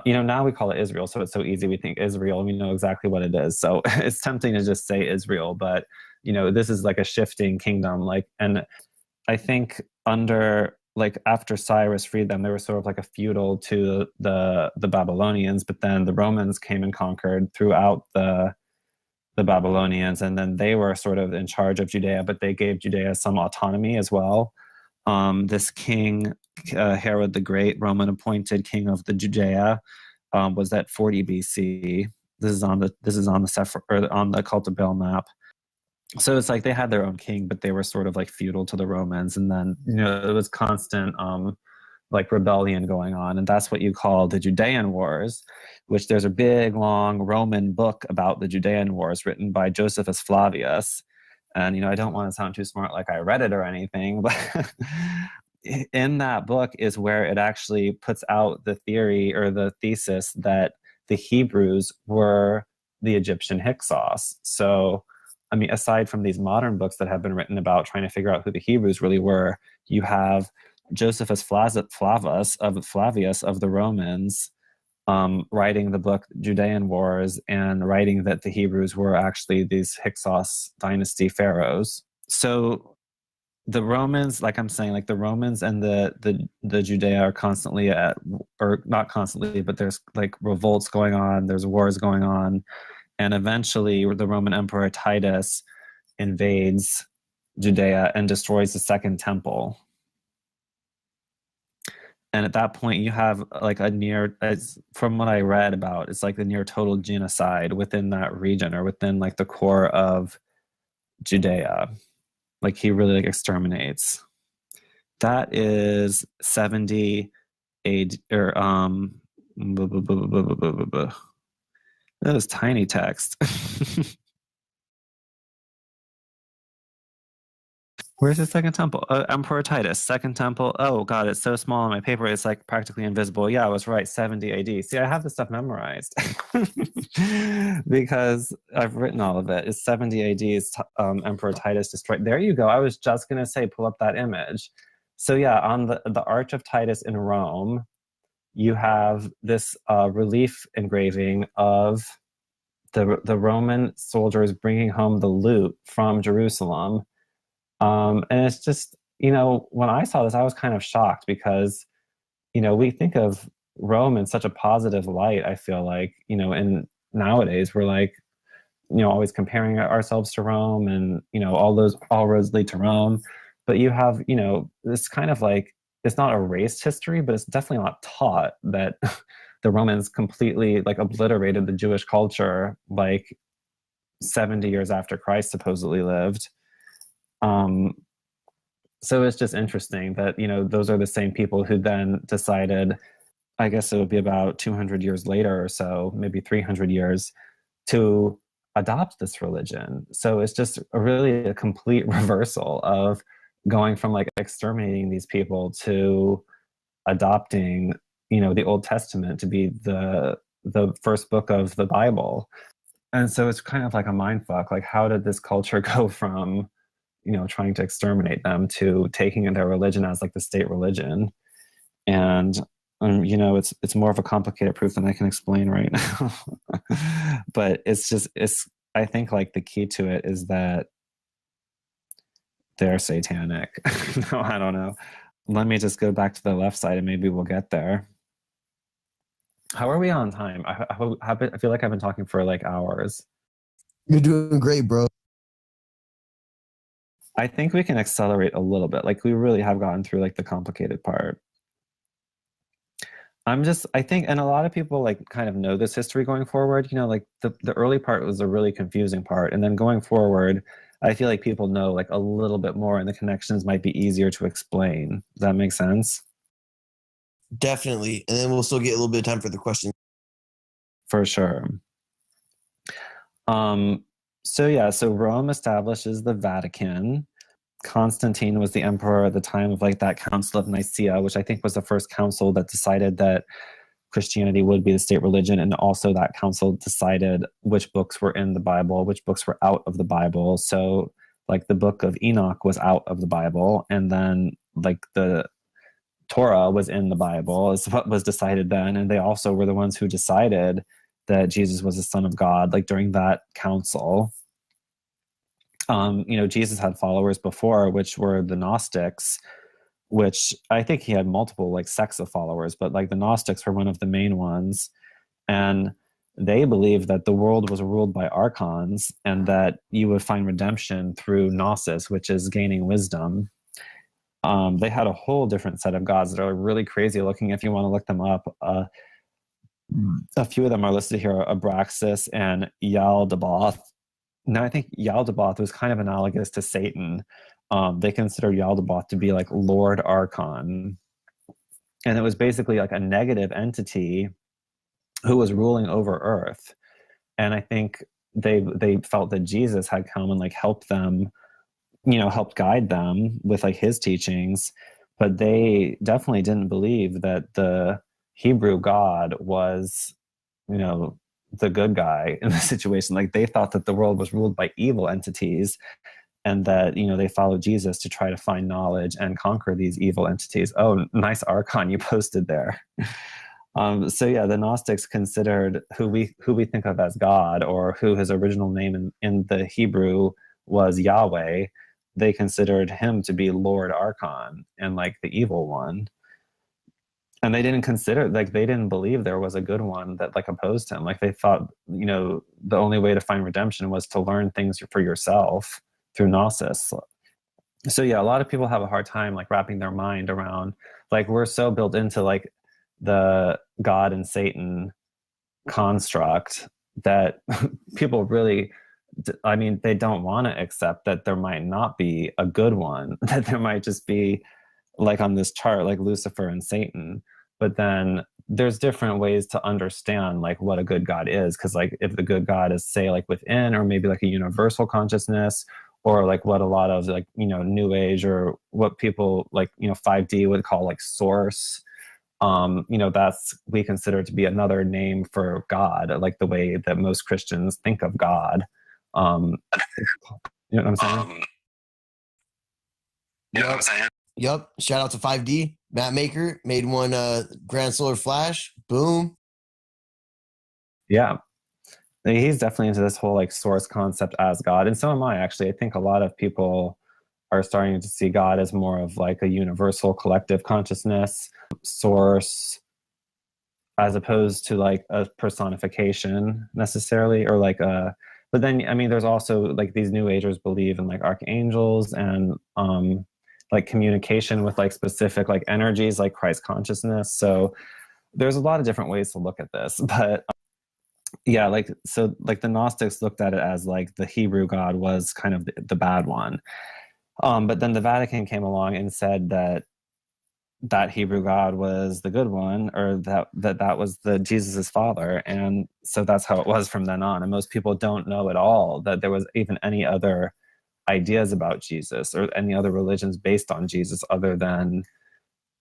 Now we call it Israel, so it's so easy. We think Israel, we know exactly what it is. So it's tempting to just say Israel, but, this is like a shifting kingdom. And I think after Cyrus freed them, they were sort of like a feudal to the Babylonians, but then the Romans came and conquered throughout the Babylonians, and then they were sort of in charge of Judea, but they gave Judea some autonomy as well. This king, Herod the Great, Roman appointed king of the Judea, was at 40 BC. This is on the Cult of Baal map. So it's like they had their own king, but they were sort of like feudal to the Romans. And then, it was constant like rebellion going on. And that's what you call the Judean Wars, which there's a big, long Roman book about the Judean Wars written by Josephus Flavius. And, I don't want to sound too smart like I read it or anything, but in that book is where it actually puts out the theory or the thesis that the Hebrews were the Egyptian Hyksos. So, I mean, aside from these modern books that have been written about trying to figure out who the Hebrews really were, you have Josephus Flavius of the Romans writing the book Judean Wars and writing that the Hebrews were actually these Hyksos dynasty pharaohs. So the Romans, like I'm saying, like the Romans and the Judea are constantly or not constantly, but there's like revolts going on, there's wars going on. And eventually the Roman Emperor Titus invades Judea and destroys the Second Temple. And at that point you have like from what I read about, it's like the near total genocide within that region or within like the core of Judea. Like he really like exterminates. That is 70 AD, or That was tiny text. Where's the second temple? Emperor Titus, second temple. Oh God, it's so small on my paper. It's like practically invisible. Yeah, I was right. 70 AD. See, I have this stuff memorized because I've written all of it. It's 70 AD. Is Emperor Titus destroyed. There you go. I was just gonna say, pull up that image. So yeah, on the Arch of Titus in Rome, you have this relief engraving of the Roman soldiers bringing home the loot from Jerusalem. And it's just, when I saw this, I was kind of shocked because, we think of Rome in such a positive light, I feel like, and nowadays we're like, always comparing ourselves to Rome and, all roads lead to Rome. But you have, this kind of like, it's not erased history, but it's definitely not taught that the Romans completely like obliterated the Jewish culture like 70 years after Christ supposedly lived. So it's just interesting that, those are the same people who then decided, I guess it would be about 200 years later or so, maybe 300 years, to adopt this religion. So it's just really a complete reversal of going from like exterminating these people to adopting, the Old Testament to be the first book of the Bible. And so it's kind of like a mind fuck. Like, how did this culture go from trying to exterminate them to taking their religion as like the state religion? And it's more of a complicated proof than I can explain right now. But it's I think like the key to it is that they're satanic. No, I don't know. Let me just go back to the left side and maybe we'll get there. How are we on time? I feel like I've been talking for like hours. You're doing great, bro. I think we can accelerate a little bit. Like, we really have gotten through like the complicated part. I think, and a lot of people like kind of know this history going forward, like the early part was a really confusing part. And then going forward, I feel like people know like a little bit more and the connections might be easier to explain. Does that make sense? Definitely. And then we'll still get a little bit of time for the question. For sure. So Rome establishes the Vatican. Constantine was the emperor at the time of like that Council of Nicaea, which I think was the first council that decided that Christianity would be the state religion. And also that council decided which books were in the Bible, which books were out of the Bible. So like the book of Enoch was out of the Bible. And then like the Torah was in the Bible is what was decided then. And they also were the ones who decided that Jesus was the Son of God, like during that council. Jesus had followers before, which were the Gnostics, which I think he had multiple like sects of followers, but like the Gnostics were one of the main ones. And they believed that the world was ruled by archons and that you would find redemption through gnosis, which is gaining wisdom. They had a whole different set of gods that are really crazy looking if you want to look them up. A few of them are listed here: Abraxas and Yaldabaoth. Now, I think Yaldabaoth was kind of analogous to Satan. They considered Yaldabaoth to be like Lord Archon. And it was basically like a negative entity who was ruling over Earth. And I think they felt that Jesus had come and like helped them, helped guide them with like his teachings. But they definitely didn't believe that the Hebrew God was, the good guy in the situation. Like, they thought that the world was ruled by evil entities and that, they followed Jesus to try to find knowledge and conquer these evil entities. Oh, nice Archon you posted there. So yeah, the Gnostics considered who we think of as God, or who his original name in the Hebrew was Yahweh. They considered him to be Lord Archon and like the evil one. And they didn't believe there was a good one that like opposed him. Like, they thought, the only way to find redemption was to learn things for yourself through gnosis. So yeah, a lot of people have a hard time like wrapping their mind around, like, we're so built into like the God and Satan construct that people really, they don't want to accept that there might not be a good one, that there might just be, like on this chart, like Lucifer and Satan. But then there's different ways to understand like what a good God is, because like if the good God is say like within, or maybe like a universal consciousness, or like what a lot of like New Age, or what people like 5D would call like source. That's we consider to be another name for God, like the way that most Christians think of God. You know what I'm saying? Yep. Shout out to 5D. Map Maker made one Grand Solar Flash. Boom. Yeah. He's definitely into this whole like source concept as God. And so am I, actually. I think a lot of people are starting to see God as more of like a universal collective consciousness source, as opposed to like a personification necessarily, or like a, but then, I mean, there's also like these New Agers believe in like archangels and like communication with like specific like energies, like Christ consciousness. So there's a lot of different ways to look at this, but yeah, like, so like the Gnostics looked at it as like the Hebrew God was kind of the bad one. But then the Vatican came along and said that Hebrew God was the good one, or that was the Jesus's father. And so that's how it was from then on. And most people don't know at all that there was even any other ideas about Jesus or any other religions based on Jesus other than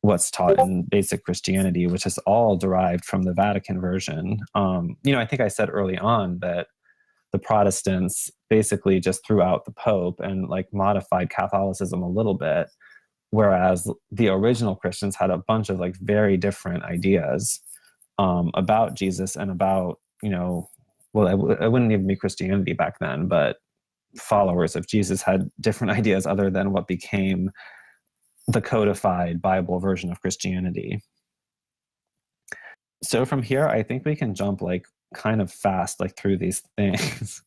what's taught in basic Christianity, which is all derived from the Vatican version. I think I said early on that the Protestants basically just threw out the Pope and like modified Catholicism a little bit, whereas the original Christians had a bunch of like very different ideas about Jesus and about, well, it wouldn't even be Christianity back then, but followers of Jesus had different ideas other than what became the codified Bible version of Christianity. So from here, I think we can jump like kind of fast like through these things.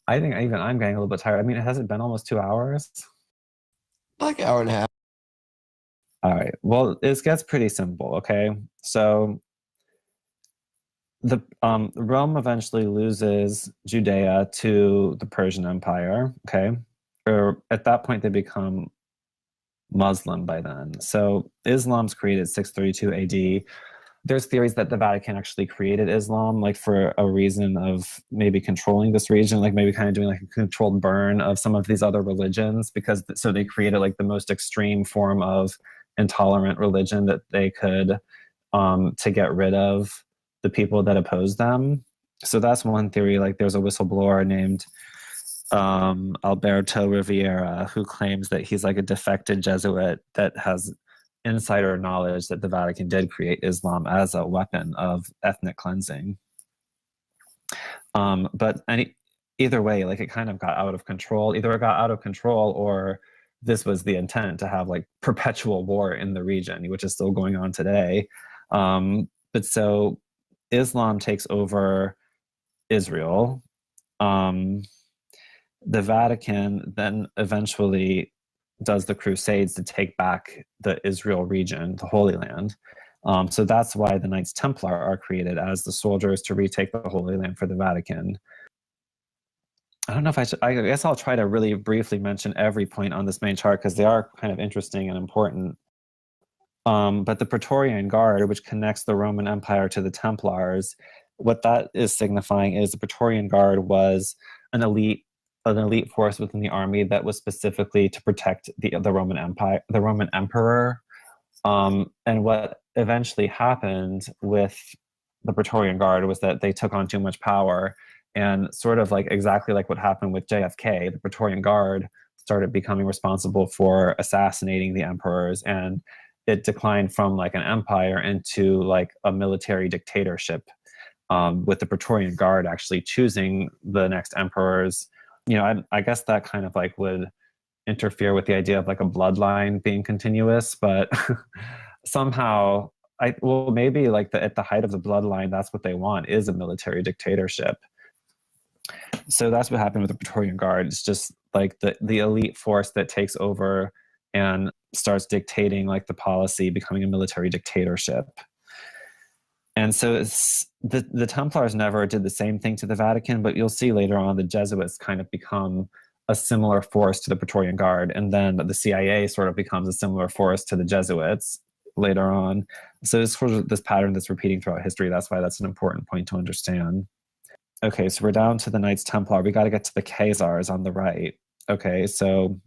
I think even I'm getting a little bit tired. I mean, has it been almost 2 hours? Like an hour and a half. All right. Well, it gets pretty simple. Okay. So the Rome eventually loses Judea to the Persian Empire. Okay. Or at that point, they become Muslim by then. So Islam's created 632 AD. There's theories that the Vatican actually created Islam, like for a reason of maybe controlling this region, like maybe kind of doing like a controlled burn of some of these other religions, because so they created like the most extreme form of intolerant religion that they could to get rid of the people that oppose them. So that's one theory. Like there's a whistleblower named Alberto Riviera, who claims that he's like a defected Jesuit that has insider knowledge that the Vatican did create Islam as a weapon of ethnic cleansing. But either way, like it kind of got out of control. Either it got out of control, or this was the intent to have like perpetual war in the region, which is still going on today. But so Islam takes over Israel. The Vatican then eventually does the Crusades to take back the Israel region, the Holy Land. So that's why the Knights Templar are created as the soldiers to retake the Holy Land for the Vatican. I don't know if I guess I'll try to really briefly mention every point on this main chart because they are kind of interesting and important. But the Praetorian Guard, which connects the Roman Empire to the Templars, what that is signifying is the Praetorian Guard was an elite force within the army that was specifically to protect the Roman Empire, the Roman Emperor. And what eventually happened with the Praetorian Guard was that they took on too much power, and sort of like exactly like what happened with JFK, the Praetorian Guard started becoming responsible for assassinating the emperors, and it declined from like an empire into like a military dictatorship, with the Praetorian Guard actually choosing the next emperors. I guess that kind of like would interfere with the idea of like a bloodline being continuous, but somehow maybe like at the height of the bloodline, that's what they want, is a military dictatorship. So that's what happened with the Praetorian Guard. It's just like the elite force that takes over and starts dictating like the policy, becoming a military dictatorship. And so the Templars never did the same thing to the Vatican, but you'll see later on the Jesuits kind of become a similar force to the Praetorian Guard, and then the CIA sort of becomes a similar force to the Jesuits later on. So it's sort of this pattern that's repeating throughout history. That's why that's an important point to understand. Okay, so we're down to the Knights Templar. We got to get to the Khazars on the right. Okay, so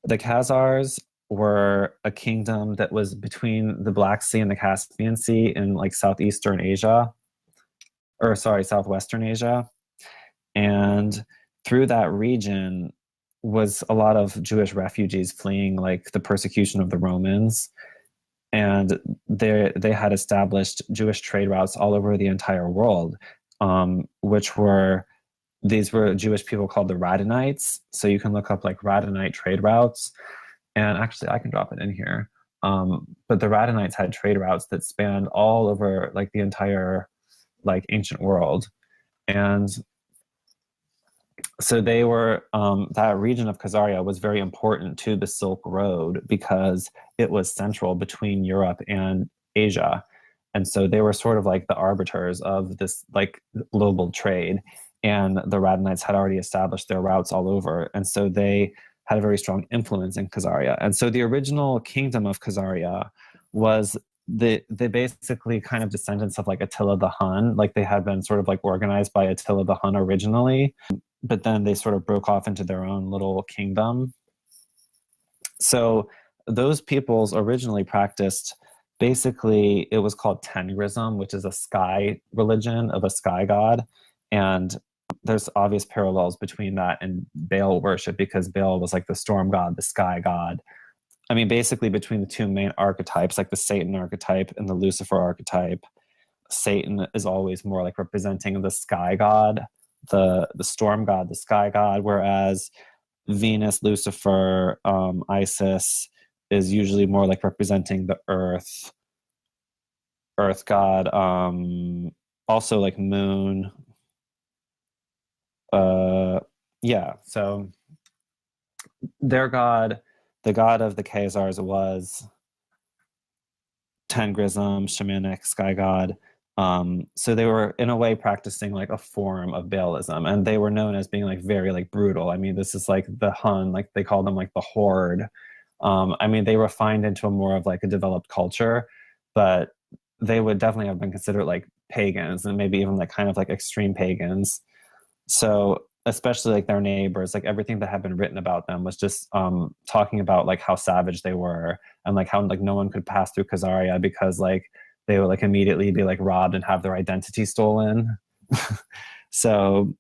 the Khazars were a kingdom that was between the Black Sea and the Caspian Sea in like southwestern Asia. And through that region was a lot of Jewish refugees fleeing like the persecution of the Romans. And they had established Jewish trade routes all over the entire world, these were Jewish people called the Radhanites. So you can look up like Radhanite trade routes. And actually, I can drop it in here. But the Radhanites had trade routes that spanned all over like the entire like ancient world. And so they were, that region of Khazaria was very important to the Silk Road because it was central between Europe and Asia. And so they were sort of like the arbiters of this like global trade. And the Radhanites had already established their routes all over. And so they had a very strong influence in Khazaria. And so the original kingdom of Khazaria was the basically kind of descendants of like Attila the Hun. Like they had been sort of like organized by Attila the Hun originally, but then they sort of broke off into their own little kingdom. So those peoples originally practiced, basically it was called Tengrism, which is a sky religion of a sky god. And there's obvious parallels between that and Baal worship, because Baal was like the storm god, the sky god. I mean, basically between the two main archetypes, like the Satan archetype and the Lucifer archetype, Satan is always more like representing the sky god, the storm god, the sky god, whereas Venus, Lucifer, Isis is usually more like representing the earth god, also like moon. So their god, the god of the Khazars, was Tengrism, shamanic sky god. So they were in a way practicing like a form of Baalism, and they were known as being like very like brutal. I mean, this is like the Hun, like they call them like the Horde. I mean, they refined into a more of like a developed culture, but they would definitely have been considered like pagans, and maybe even like kind of like extreme pagans. So especially like their neighbors, like everything that had been written about them was just talking about like how savage they were, and like how like no one could pass through Khazaria because like they would like immediately be like robbed and have their identity stolen. So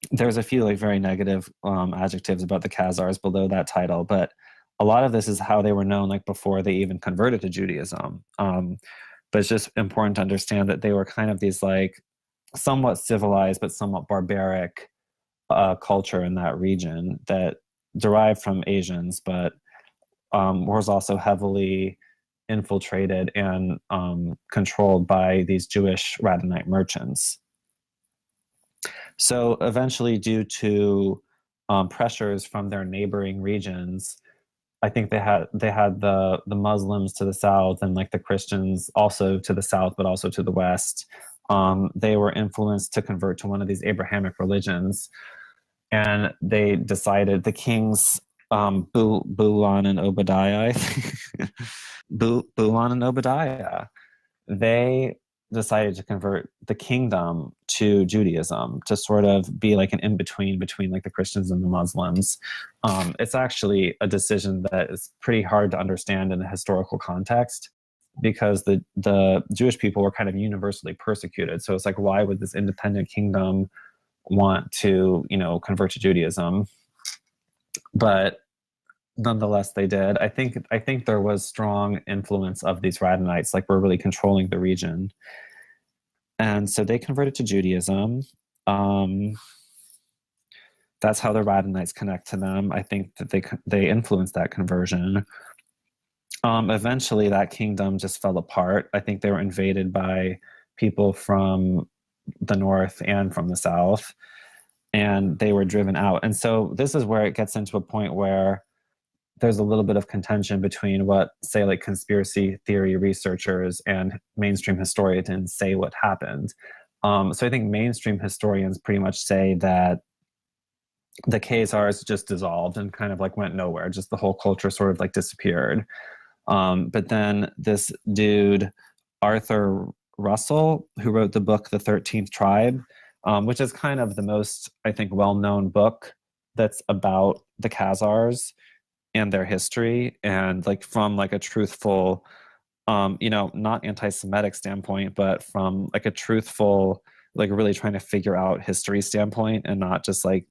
there's a few like very negative adjectives about the Khazars below that title, but a lot of this is how they were known like before they even converted to Judaism. But it's just important to understand that they were kind of these like somewhat civilized but somewhat barbaric culture in that region that derived from Asians, but was also heavily infiltrated and controlled by these Jewish Radhanite merchants. So eventually, due to pressures from their neighboring regions, I think they had the Muslims to the south and like the Christians also to the south, but also to the west. They were influenced to convert to one of these Abrahamic religions, and they decided, the kings Bulan and Obadiah, I think. Bulan and Obadiah, they decided to convert the kingdom to Judaism to sort of be like an in-between between like the Christians and the Muslims. It's actually a decision that is pretty hard to understand in a historical context, because the Jewish people were kind of universally persecuted. So it's like, why would this independent kingdom want to, convert to Judaism? But nonetheless, they did. I think there was strong influence of these Radhanites, like were really controlling the region. And so they converted to Judaism. That's how the Radhanites connect to them. I think that they influenced that conversion. Eventually, that kingdom just fell apart. I think they were invaded by people from the north and from the south, and they were driven out. And so this is where it gets into a point where there's a little bit of contention between what, say, like conspiracy theory researchers and mainstream historians say what happened. So I think mainstream historians pretty much say that the Khazars just dissolved and kind of like went nowhere. Just the whole culture sort of like disappeared. But then this dude, Arthur Russell, who wrote the book The 13th Tribe, which is kind of the most, I think, well-known book that's about the Khazars and their history, and like from like a truthful, not anti-Semitic standpoint, but from like a truthful, like really trying to figure out history standpoint, and not just like,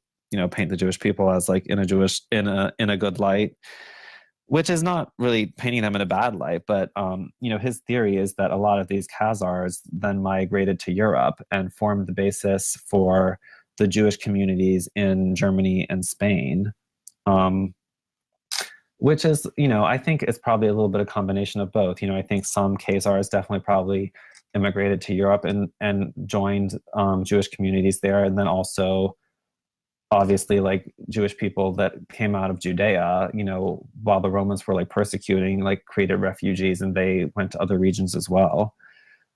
paint the Jewish people as like in a good light, which is not really painting them in a bad light. But his theory is that a lot of these Khazars then migrated to Europe and formed the basis for the Jewish communities in Germany and Spain. Which is, I think it's probably a little bit of combination of both. I think some Khazars definitely probably immigrated to Europe and joined Jewish communities there. And then also, obviously, like Jewish people that came out of Judea, while the Romans were like persecuting, like created refugees, and they went to other regions as well.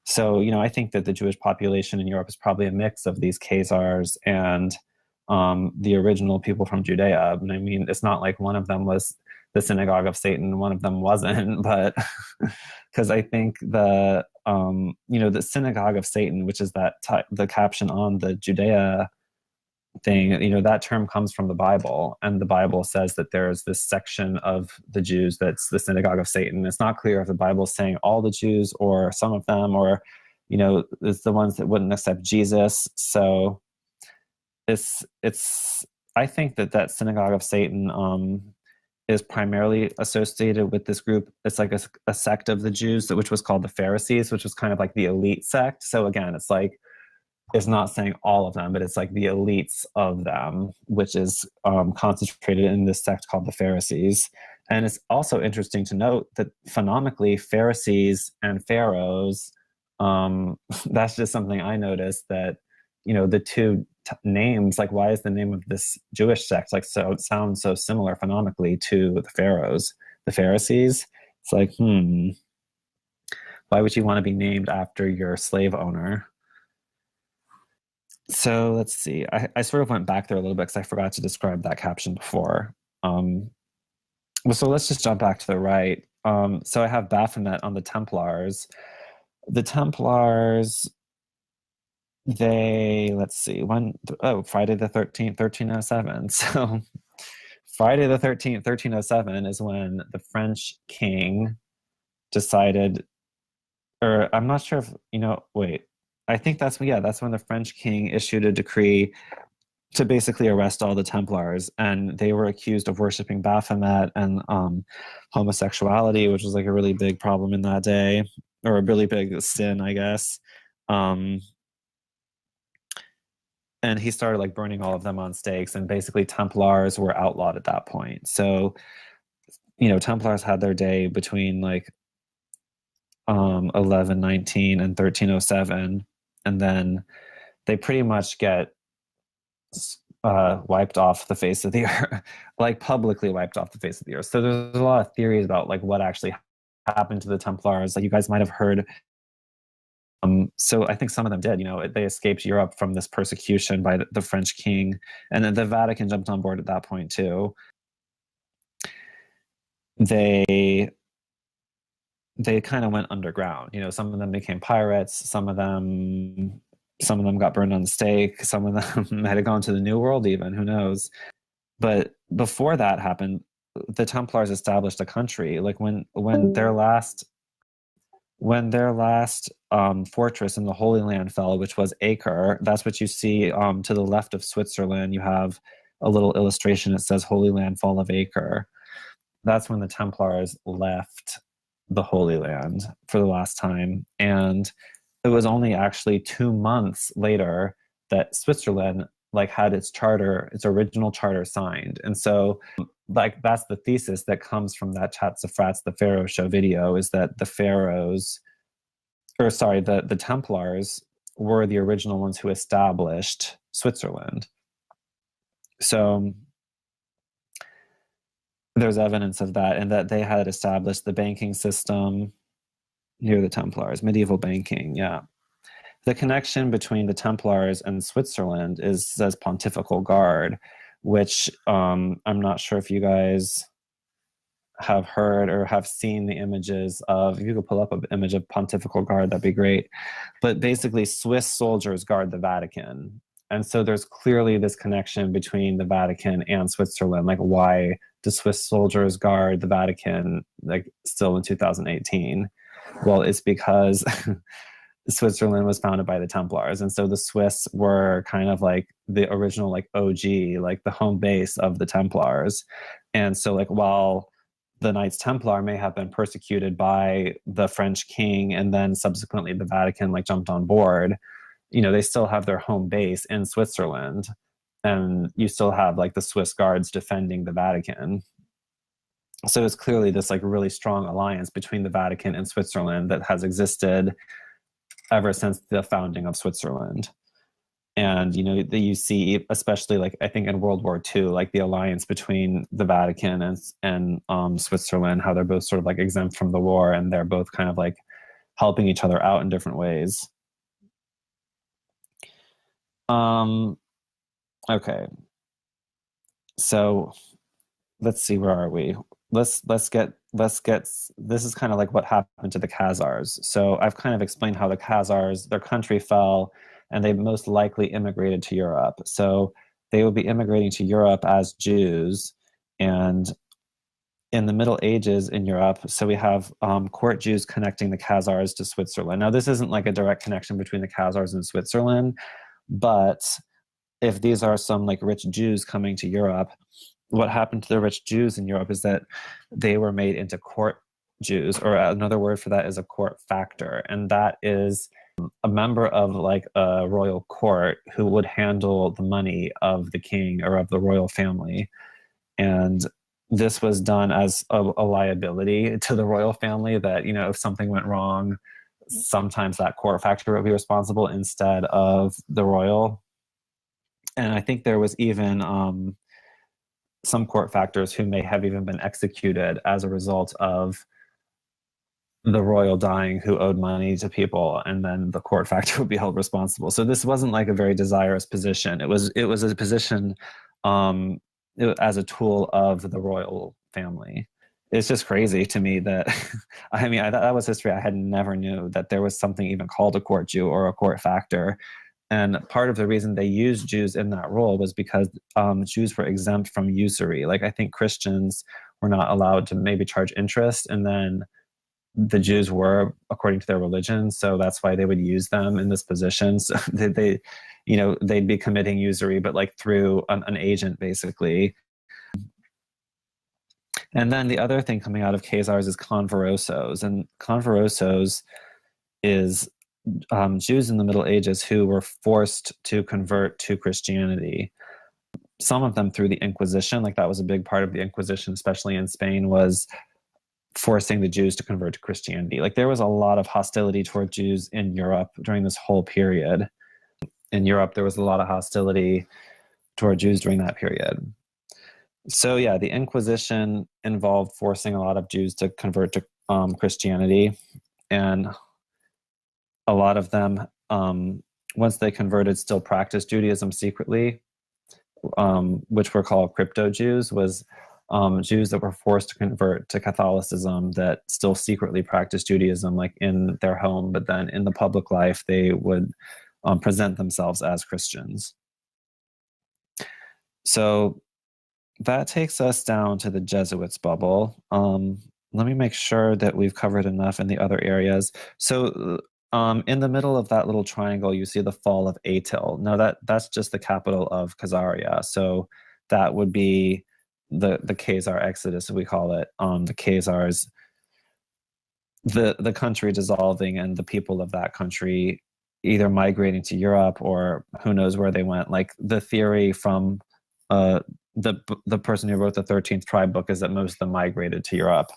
So, I think that the Jewish population in Europe is probably a mix of these Khazars and the original people from Judea. And I mean, it's not like one of them was the synagogue of Satan, one of them wasn't, but because I think the synagogue of Satan, which is the caption on the Judea thing, that term comes from the Bible, and the Bible says that there's this section of the Jews that's the synagogue of Satan. It's not clear if the Bible is saying all the Jews or some of them, or it's the ones that wouldn't accept Jesus. So it's I think that synagogue of Satan is primarily associated with this group. It's like a sect of the Jews, which was called the Pharisees, which was kind of like the elite sect. So again, it's like, it's not saying all of them, but it's like the elites of them, which is concentrated in this sect called the Pharisees. And it's also interesting to note that phonemically, Pharisees and pharaohs, that's just something I noticed, that the two names, like, why is the name of this Jewish sect like so, it sounds so similar phonemically to the pharaohs, the Pharisees? It's like, why would you want to be named after your slave owner? So let's see, I sort of went back there a little bit because I forgot to describe that caption before. So let's just jump back to the right. So I have Baphomet on the Templars. The Templars, let's see, Friday the 13th, 1307. So Friday the 13th, 1307 is when the French king decided, or I'm not sure if, I think that's when the French king issued a decree to basically arrest all the Templars, and they were accused of worshiping Baphomet and homosexuality, which was like a really big problem in that day, or a really big sin, I guess. And he started like burning all of them on stakes, and basically Templars were outlawed at that point. So, Templars had their day between like 1119 and 1307, and then they pretty much get wiped off the face of the earth, like publicly wiped off the face of the earth. So there's a lot of theories about like what actually happened to the Templars. Like you guys might have heard. So I think some of them did. They escaped Europe from this persecution by the French king, and then the Vatican jumped on board at that point too. They kind of went underground. Some of them became pirates. Some of them got burned on the stake. Some of them might have gone to the New World even, who knows. But before that happened, the Templars established a country. Like when their last fortress in the Holy Land fell, which was Acre, that's what you see to the left of Switzerland. You have a little illustration. It says Holy Land, fall of Acre. That's when the Templars left the Holy Land for the last time. And it was only actually 2 months later that Switzerland had its original charter signed. And so that's the thesis that comes from that Chatzephrats, the Pharaoh show video, is that the Templars were the original ones who established Switzerland. So there's evidence of that, and that they had established the banking system near the Templars, medieval banking, yeah. The connection between the Templars and Switzerland says Pontifical Guard, which I'm not sure if you guys have heard or have seen the images of, if you could pull up an image of Pontifical Guard, that'd be great. But basically, Swiss soldiers guard the Vatican. And so there's clearly this connection between the Vatican and Switzerland. Like, why do Swiss soldiers guard the Vatican, like, still in 2018? Well, it's because Switzerland was founded by the Templars. And so the Swiss were kind of like the original, like, OG, like the home base of the Templars. And so, like, while the Knights Templar may have been persecuted by the French king and then subsequently the Vatican, like, jumped on board, they still have their home base in Switzerland, and you still have, like, the Swiss guards defending the Vatican. So it's clearly this, like, really strong alliance between the Vatican and Switzerland that has existed ever since the founding of Switzerland. And you see, especially, like, I think in World War II, like, the alliance between the Vatican and Switzerland, how they're both sort of, like, exempt from the war, and they're both kind of, like, helping each other out in different ways. Okay. So let's see, where are we? Let's get this is kind of like what happened to the Khazars. So I've kind of explained how the Khazars, their country fell, and they most likely immigrated to Europe. So they would be immigrating to Europe as Jews. And in the Middle Ages in Europe, so we have court Jews connecting the Khazars to Switzerland. Now, this isn't like a direct connection between the Khazars and Switzerland, but if these are some, like, rich Jews coming to Europe, what happened to the rich Jews in Europe is that they were made into court Jews, or another word for that is a court factor. And that is a member of, like, a royal court who would handle the money of the king or of the royal family. And this was done as a liability to the royal family, that, if something went wrong, sometimes that court factor would be responsible instead of the royal. And I think there was even some court factors who may have even been executed as a result of the royal dying, who owed money to people, and then the court factor would be held responsible. So this wasn't, like, a very desirous position. It was a position as a tool of the royal family. It's just crazy to me that, I mean, that was history. I had never knew that there was something even called a court Jew or a court factor. And part of the reason they used Jews in that role was because Jews were exempt from usury. Like, I think Christians were not allowed to maybe charge interest, and then the Jews were, according to their religion. So that's why they would use them in this position. So they'd be committing usury, but, like, through an agent, basically. And then the other thing coming out of Khazars is conversos. And conversos is Jews in the Middle Ages who were forced to convert to Christianity. Some of them through the Inquisition, like, that was a big part of the Inquisition, especially in Spain, was forcing the Jews to convert to Christianity. Like, there was a lot of hostility toward Jews in Europe during this whole period. In Europe, there was a lot of hostility toward Jews during that period. So yeah, the Inquisition involved forcing a lot of Jews to convert to Christianity, and a lot of them, once they converted, still practiced Judaism secretly, which were called crypto Jews, was Jews that were forced to convert to Catholicism that still secretly practiced Judaism, like, in their home, but then in the public life they would present themselves as Christians. So that takes us down to the Jesuits bubble. Let me make sure that we've covered enough in the other areas. So in the middle of that little triangle, you see the fall of Atil. Now that's just the capital of Khazaria. So that would be the Khazar Exodus, we call it. The Khazars, the country dissolving, and the people of that country either migrating to Europe, or who knows where they went. Like, the theory from the person who wrote the 13th Tribe book is that most of them migrated to Europe,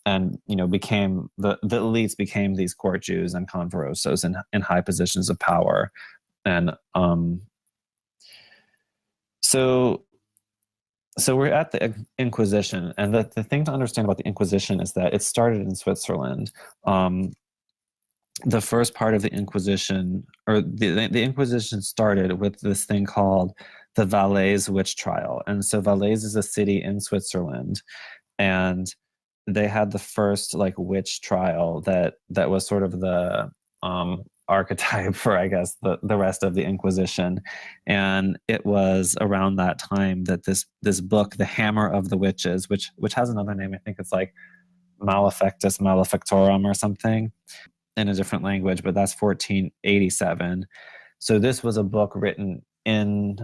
and became the elites became these court Jews and conversos in high positions of power. And so we're at the Inquisition, and the thing to understand about the Inquisition is that it started in Switzerland. The first part of the Inquisition, or the Inquisition, started with this thing called the Valais witch trial. And so Valais is a city in Switzerland, and they had the first like witch trial that was sort of the archetype for, I guess, the rest of the Inquisition. And it was around that time that this book, The Hammer of the Witches, which has another name, I think it's like Malefactus Malefictorum or something in a different language, but that's 1487. So this was a book written in,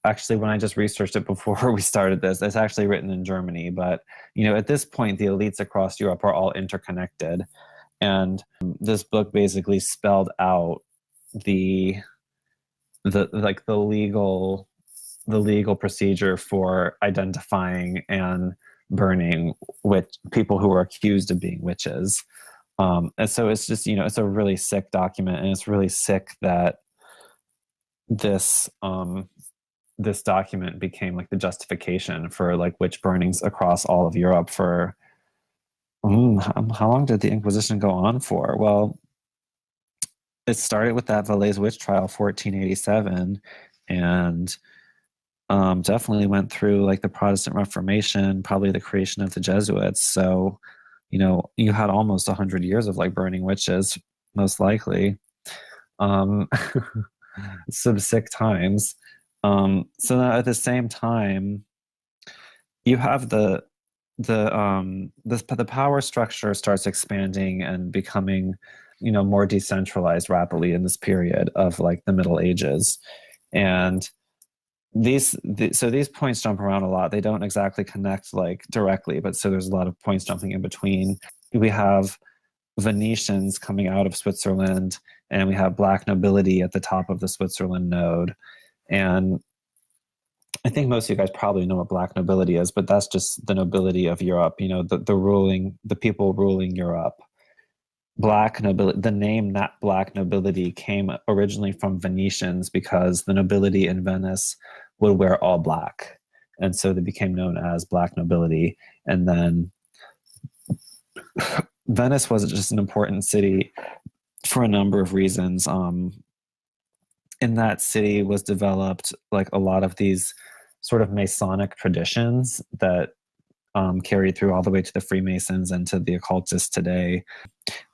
actually, when I just researched it before we started this, it's actually written in Germany. But, at this point, the elites across Europe are all interconnected. And this book basically spelled out the legal procedure for identifying and burning people who were accused of being witches. And so it's just, it's a really sick document, and it's really sick that this document became like the justification for like witch burnings across all of Europe for how long did the Inquisition go on for? Well, it started with that Valais witch trial, 1487, and definitely went through like the Protestant Reformation, probably the creation of the Jesuits. So, you had almost 100 years of like burning witches, most likely. Some sick times. So now at the same time, you have the power structure starts expanding and becoming, more decentralized rapidly in this period of like the Middle Ages. And these points jump around a lot. They don't exactly connect like directly, but so there's a lot of points jumping in between. We have Venetians coming out of Switzerland, and we have black nobility at the top of the Switzerland node. And I think most of you guys probably know what black nobility is, but that's just the nobility of Europe, the people ruling Europe. Black nobility, the name that black nobility came originally from Venetians, because the nobility in Venice would wear all black. And so they became known as black nobility. And then Venice was just an important city for a number of reasons. In that city was developed like a lot of these sort of Masonic traditions that carried through all the way to the Freemasons and to the occultists today.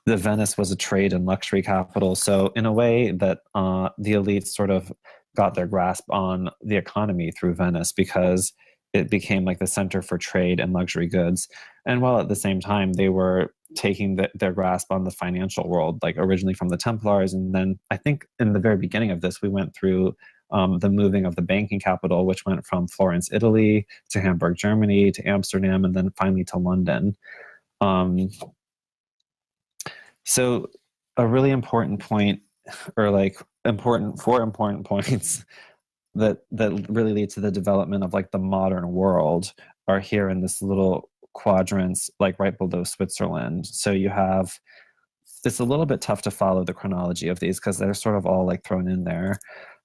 The Venice was a trade and luxury capital. So in a way that the elites sort of got their grasp on the economy through Venice, because it became like the center for trade and luxury goods. And while at the same time, they were taking their grasp on the financial world, like originally from the Templars. And then I think in the very beginning of this, we went through the moving of the banking capital, which went from Florence, Italy, to Hamburg, Germany, to Amsterdam, and then finally to London. So a really important point, or like four important points that really lead to the development of like the modern world are here in this little quadrants, like right below Switzerland. So you have, it's a little bit tough to follow the chronology of these because they're sort of all like thrown in there.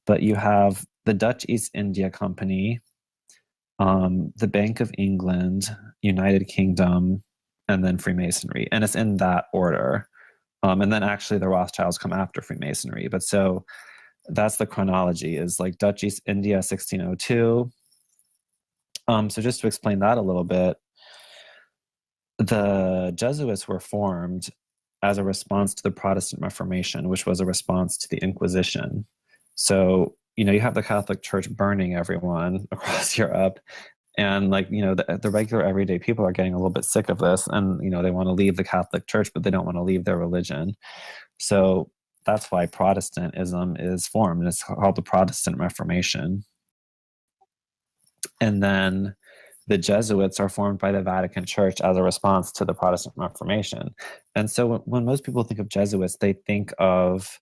But you have the Dutch East India Company, the Bank of England, United Kingdom, and then Freemasonry. And it's in that order. And then actually the Rothschilds come after Freemasonry. But so that's the chronology, is like Dutch East India, 1602. So just to explain that a little bit, the Jesuits were formed as a response to the Protestant Reformation, which was a response to the Inquisition. So, you have the Catholic Church burning everyone across Europe. And like, the regular everyday people are getting a little bit sick of this, and, they want to leave the Catholic Church, but they don't want to leave their religion. So that's why Protestantism is formed, and it's called the Protestant Reformation. And then the Jesuits are formed by the Vatican Church as a response to the Protestant Reformation. And so when most people think of Jesuits, they think of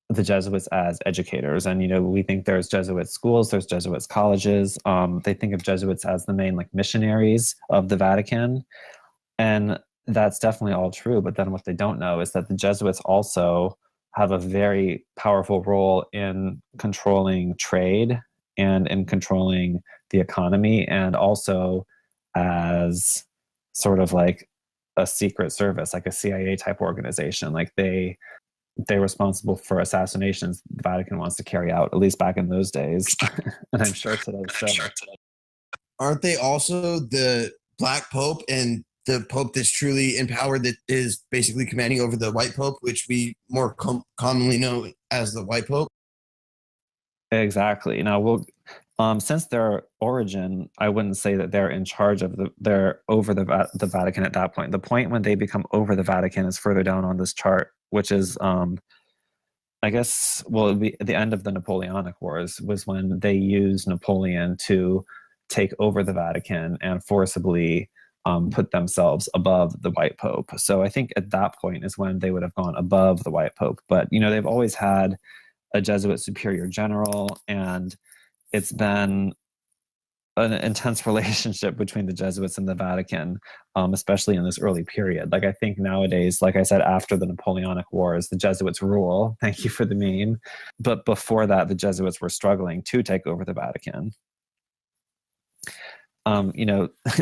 the Jesuits as educators. And, we think there's Jesuit schools, there's Jesuits colleges. They think of Jesuits as the main like missionaries of the Vatican. And that's definitely all true. But then what they don't know is that the Jesuits also have a very powerful role in controlling trade and in controlling the economy, and also as sort of like a secret service, like a CIA type organization. Like they're responsible for assassinations the Vatican wants to carry out, at least back in those days. And I'm sure today. Aren't they also the Black Pope and the Pope that's truly empowered, that is basically commanding over the White Pope, which we more commonly know as the White Pope. Exactly. Now, since their origin, I wouldn't say that they're in charge of they're over the Vatican at that point. The point when they become over the Vatican is further down on this chart, which is, I guess, well, it'd be the end of the Napoleonic Wars was when they used Napoleon to take over the Vatican and forcibly put themselves above the White Pope. So I think at that point is when they would have gone above the White Pope. But, they've always had a Jesuit superior general, and it's been an intense relationship between the Jesuits and the Vatican, especially in this early period. Like, I think nowadays, like I said, after the Napoleonic Wars, the Jesuits rule. Thank you for the meme. But before that, the Jesuits were struggling to take over the Vatican.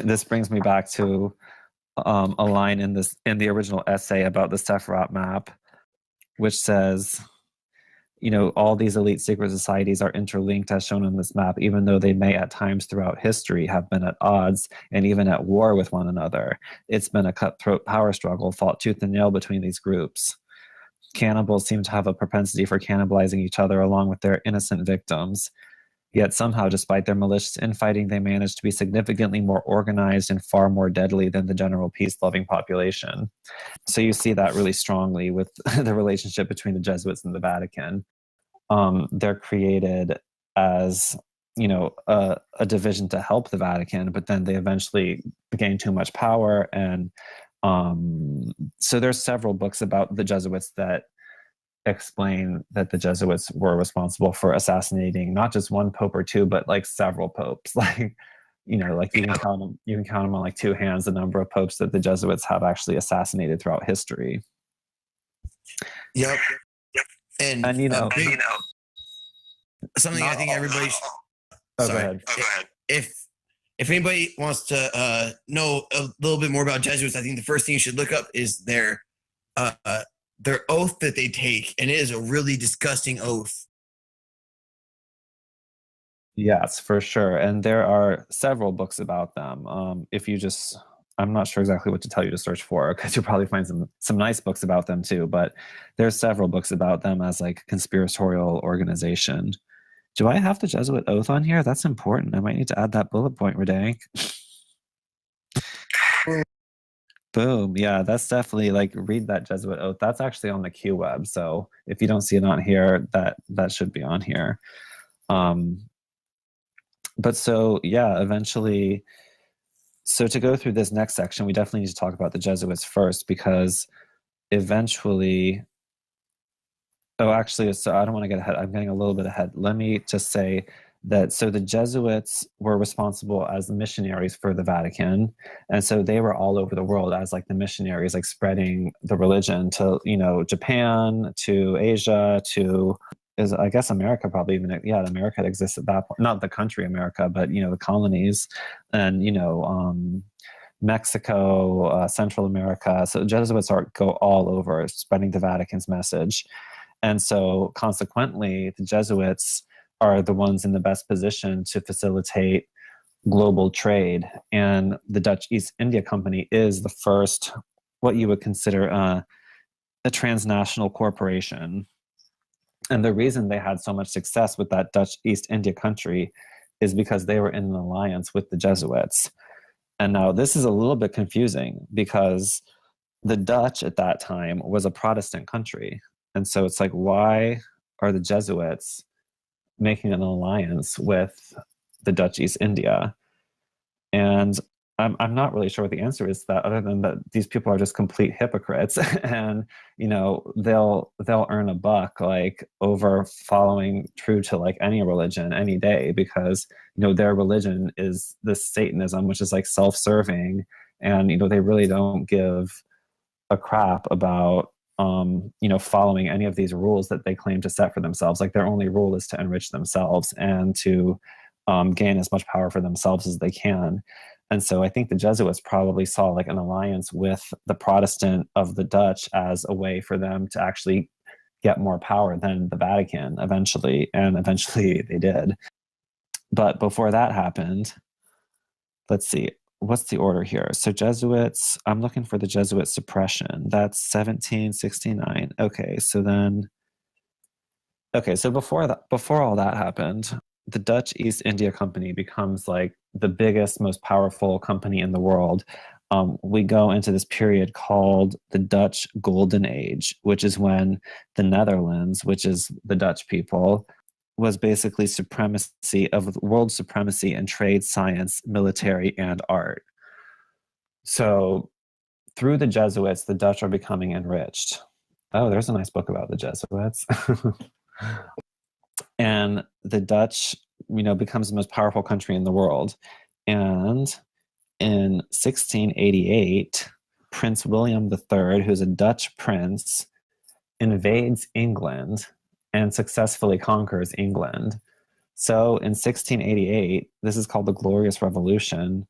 This brings me back to a line in the original essay about the Sephiroth map, which says, all these elite secret societies are interlinked as shown on this map, even though they may at times throughout history have been at odds and even at war with one another. It's been a cutthroat power struggle fought tooth and nail between these groups. Cannibals seem to have a propensity for cannibalizing each other along with their innocent victims. Yet somehow, despite their malicious infighting, they manage to be significantly more organized and far more deadly than the general peace-loving population. So you see that really strongly with the relationship between the Jesuits and the Vatican. They're created as, a division to help the Vatican, but then they eventually gain too much power. And so there's several books about the Jesuits that explain that the Jesuits were responsible for assassinating not just one pope or two, but like several popes. Like, you can count them on like two hands the number of popes that the Jesuits have actually assassinated throughout history. Yep. And something I think everybody should, go ahead. If anybody wants to know a little bit more about Jesuits, I think the first thing you should look up is their oath that they take, and it is a really disgusting oath. Yes, for sure. And there are several books about them. I'm not sure exactly what to tell you to search for, because you'll probably find some nice books about them too, but there's several books about them as like a conspiratorial organization. Do I have the Jesuit oath on here? That's important. I might need to add that bullet point, Redank. Boom. Yeah, that's definitely like, read that Jesuit oath. That's actually on the Q web. So if you don't see it on here, that should be on here. But so yeah, eventually, so to go through this next section, we definitely need to talk about the Jesuits first, because eventually, so I don't want to get ahead. I'm getting a little bit ahead. Let me just say that, so the Jesuits were responsible as the missionaries for the Vatican. And so they were all over the world as like the missionaries, like spreading the religion to, Japan, to Asia, to, I guess America probably even, America had existed at that point. Not the country America, but, the colonies, and, Mexico, Central America. So Jesuits go all over spreading the Vatican's message. And so consequently, the Jesuits are the ones in the best position to facilitate global trade. And the Dutch East India Company is the first, what you would consider a transnational corporation. And the reason they had so much success with that Dutch East India country is because they were in an alliance with the Jesuits. And now this is a little bit confusing, because the Dutch at that time was a Protestant country. And so it's like, why are the Jesuits making an alliance with the Dutch East India? And I'm not really sure what the answer is to that, other than that these people are just complete hypocrites, and they'll earn a buck like over following true to like any religion any day, because their religion is this Satanism, which is like self-serving, and they really don't give a crap about following any of these rules that they claim to set for themselves. Like, their only rule is to enrich themselves and to gain as much power for themselves as they can. And so I think the Jesuits probably saw like an alliance with the Protestant of the Dutch as a way for them to actually get more power than the Vatican eventually. And eventually they did. But before that happened, let's see. what's the order here? So Jesuits, I'm looking for the Jesuit suppression. That's 1769. Okay, so then, okay, so before all that happened, the Dutch East India Company becomes like the biggest, most powerful company in the world. We go into this period called the Dutch Golden Age, which is when the Netherlands, which is the Dutch people, was basically world supremacy in trade, science, military, and art. So through the Jesuits, the Dutch are becoming enriched. Oh, there's a nice book about the Jesuits. And the Dutch, becomes the most powerful country in the world. And in 1688, Prince William III, who's a Dutch prince, invades England and successfully conquers England. So in 1688, this is called the Glorious Revolution,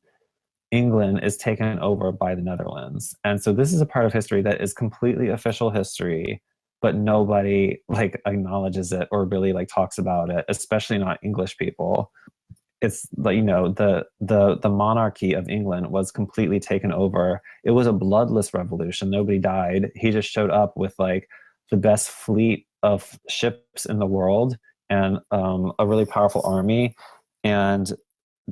England is taken over by the Netherlands. And so this is a part of history that is completely official history, but nobody like acknowledges it or really like talks about it, especially not English people. It's like, the monarchy of England was completely taken over. It was a bloodless revolution. Nobody died. He just showed up with like the best fleet of ships in the world and a really powerful army. And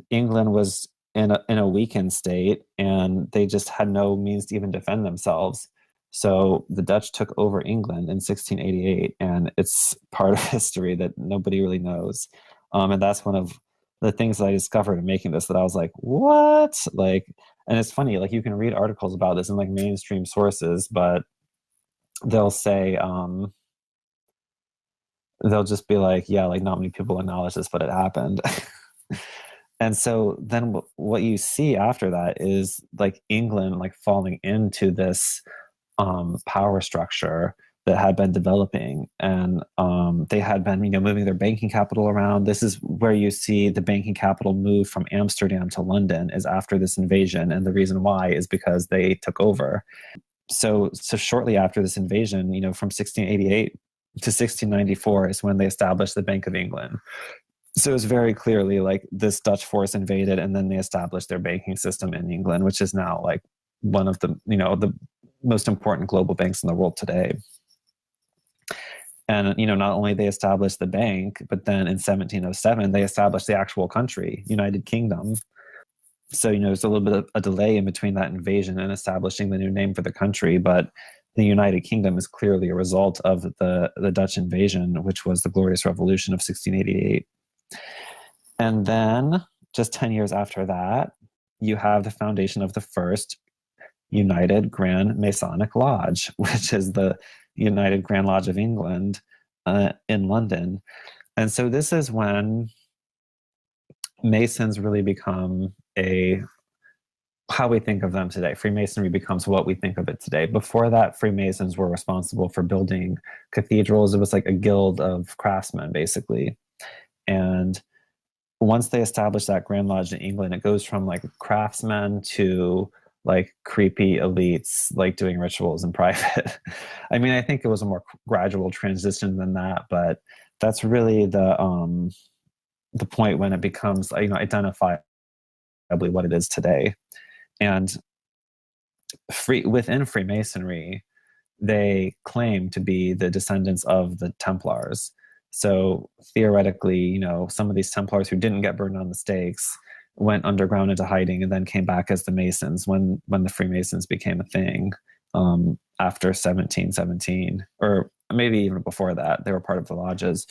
England was in a weakened state, and they just had no means to even defend themselves. So the Dutch took over England in 1688, and it's part of history that nobody really knows. And that's one of the things that I discovered in making this, that I was like, what? Like, and it's funny, like you can read articles about this in like mainstream sources, but they'll say, they'll just be like, yeah, like not many people acknowledge this, but it happened. And so then what you see after that is like England like falling into this power structure that had been developing, and they had been moving their banking capital around. This is where you see the banking capital move from Amsterdam to London, is after this invasion, and the reason why is because they took over. So shortly after this invasion, from 1688 to 1694 is when they established the Bank of England. So it's very clearly like this Dutch force invaded, and then they established their banking system in England, which is now like one of the the most important global banks in the world today. And not only they established the bank, but then in 1707 they established the actual country, United Kingdom. So there's a little bit of a delay in between that invasion and establishing the new name for the country, but the United Kingdom is clearly a result of the Dutch invasion, which was the Glorious Revolution of 1688. And then just 10 years after that, you have the foundation of the first United Grand Masonic Lodge, which is the United Grand Lodge of England in London. And so this is when Masons really become how we think of them today. Freemasonry becomes what we think of it today. Before that, Freemasons were responsible for building cathedrals. It was like a guild of craftsmen, basically. And once they established that Grand Lodge in England, it goes from like craftsmen to like creepy elites, like doing rituals in private. I mean, I think it was a more gradual transition than that, but that's really the point when it becomes, identifiably what it is today. And within Freemasonry, they claim to be the descendants of the Templars. So theoretically, some of these Templars who didn't get burned on the stakes went underground into hiding and then came back as the Masons when the Freemasons became a thing after 1717, or maybe even before that. They were part of the lodges.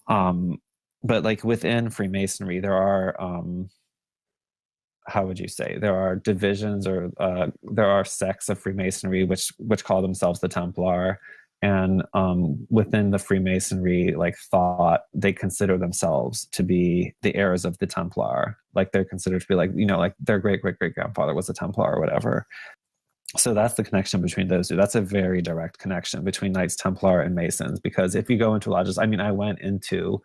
But like within Freemasonry, there are how would you say, there are divisions, or there are sects of Freemasonry which call themselves the Templar. And within the Freemasonry like thought, they consider themselves to be the heirs of the Templar. Like they're considered to be like, like their great grandfather was a Templar or whatever. So that's the connection between those two. That's a very direct connection between Knights Templar and Masons, because if you go into lodges, I mean, I went into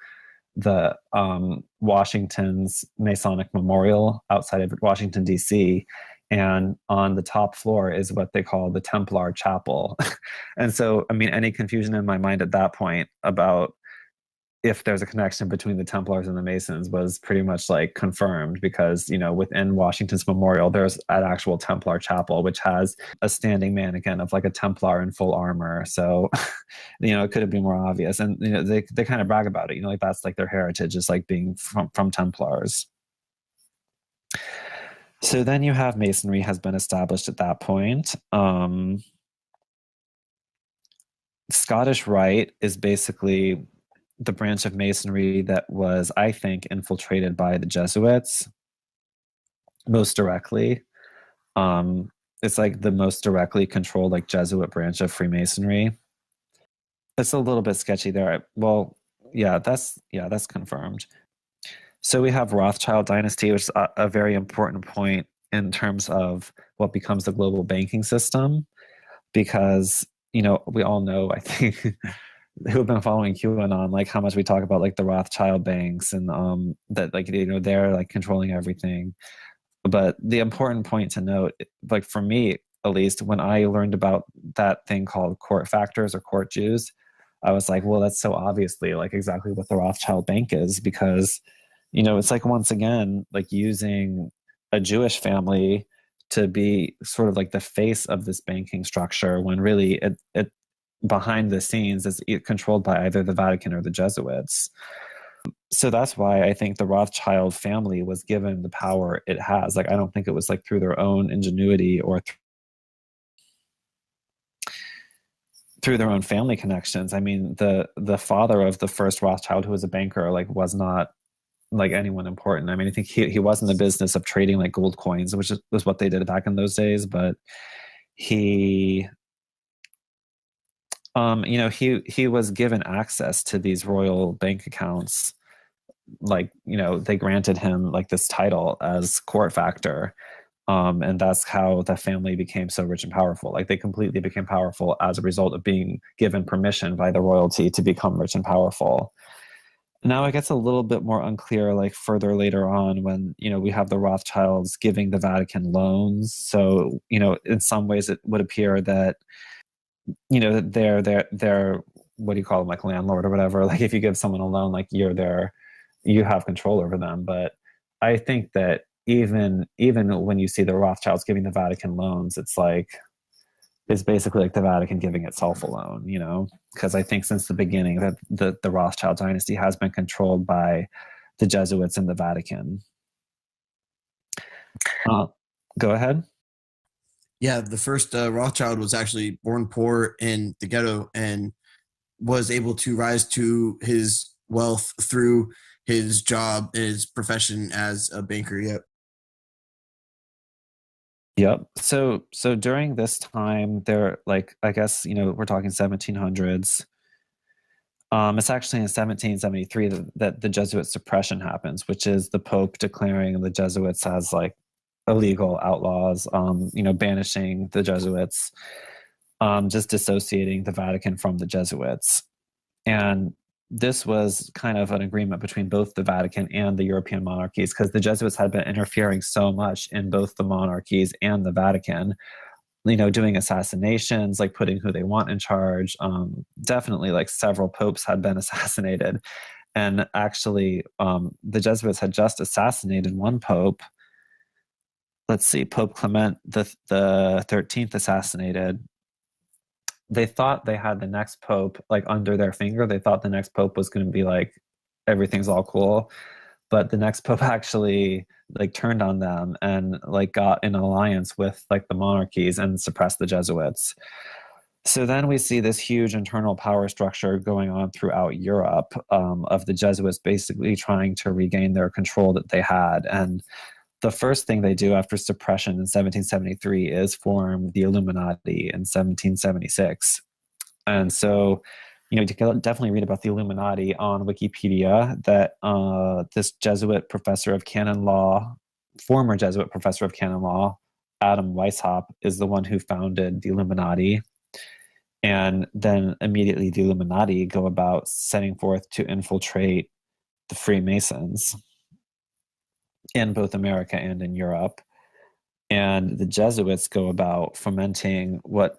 the Washington's Masonic Memorial outside of Washington, D.C., and on the top floor is what they call the Templar Chapel. And so, I mean, any confusion in my mind at that point about if there's a connection between the Templars and the Masons was pretty much like confirmed, because, you know, within Washington's memorial, there's an actual Templar chapel, which has a standing mannequin of like a Templar in full armor. So, you know, it could have been more obvious. And, you know, they kind of brag about it, you know, like that's like their heritage is like being from Templars. So then you have Masonry has been established at that point. Scottish Rite is basically the branch of Masonry that was, I think, infiltrated by the Jesuits most directly. It's like the most directly controlled like Jesuit branch of Freemasonry. It's a little bit sketchy there. Well, yeah, that's confirmed. So we have Rothschild dynasty, which is a very important point in terms of what becomes the global banking system, because, you know, we all know, I think, who have been following QAnon, like how much we talk about like the Rothschild banks and that, like, you know, they're like controlling everything. But the important point to note, like for me at least, when I learned about that thing called court factors or court Jews, I was like, well, that's so obviously like exactly what the Rothschild bank is, because, you know, it's like, once again, like using a Jewish family to be sort of like the face of this banking structure, when really it behind the scenes is controlled by either the Vatican or the Jesuits. So that's why I think the Rothschild family was given the power it has. Like, I don't think it was like through their own ingenuity or through their own family connections. I mean, the father of the first Rothschild, who was a banker, like was not like anyone important. I mean, I think he was in the business of trading like gold coins, which was what they did back in those days. But he, you know, he was given access to these royal bank accounts. Like, you know, they granted him like this title as court factor. And that's how the family became so rich and powerful. Like, they completely became powerful as a result of being given permission by the royalty to become rich and powerful. Now it gets a little bit more unclear, like further later on, when, you know, we have the Rothschilds giving the Vatican loans. So, you know, in some ways it would appear that, you know, they're what do you call them, like landlord or whatever. Like, if you give someone a loan, like you have control over them. But I think that even when you see the Rothschilds giving the Vatican loans, it's basically like the Vatican giving itself a loan, you know, because I think since the beginning that the Rothschild dynasty has been controlled by the Jesuits and the Vatican. Go ahead. Yeah, the first Rothschild was actually born poor in the ghetto and was able to rise to his wealth through his job, his profession as a banker. Yep. Yep. So during this time, they're like, I guess, you know, we're talking 1700s. It's actually in 1773 that the Jesuit suppression happens, which is the Pope declaring the Jesuits as like illegal outlaws, you know, banishing the Jesuits, just dissociating the Vatican from the Jesuits. And this was kind of an agreement between both the Vatican and the European monarchies, because the Jesuits had been interfering so much in both the monarchies and the Vatican, you know, doing assassinations, like putting who they want in charge. Definitely, like several popes had been assassinated. And actually, the Jesuits had just assassinated one pope. Let's see, Pope Clement the 13th assassinated. They thought they had the next pope like under their finger. They thought the next pope was going to be like, everything's all cool. But the next pope actually like turned on them and like got in alliance with like the monarchies and suppressed the Jesuits. So then we see this huge internal power structure going on throughout Europe, of the Jesuits basically trying to regain their control that they had. And the first thing they do after suppression in 1773 is form the Illuminati in 1776. And so, you know, you can definitely read about the Illuminati on Wikipedia, that this Jesuit professor of canon law, former Jesuit professor of canon law, Adam Weishaupt, is the one who founded the Illuminati. And then immediately the Illuminati go about setting forth to infiltrate the Freemasons in both America and in Europe. And the Jesuits go about fomenting what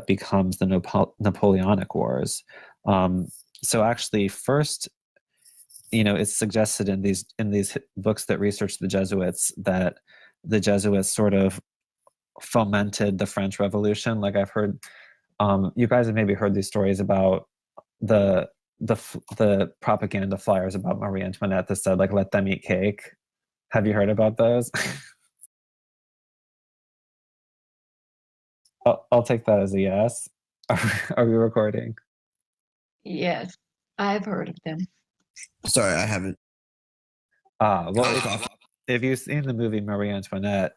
becomes the Napoleonic Wars. So actually, first it's suggested in these books that research the Jesuits that the Jesuits sort of fomented the French Revolution. Like I've heard, you guys have maybe heard these stories about the propaganda flyers about Marie Antoinette that said like "Let them eat cake." Have you heard about those? I'll take that as a yes. Are we recording? Yes, I've heard of them. Sorry, I haven't. Well, if you've seen the movie Marie Antoinette,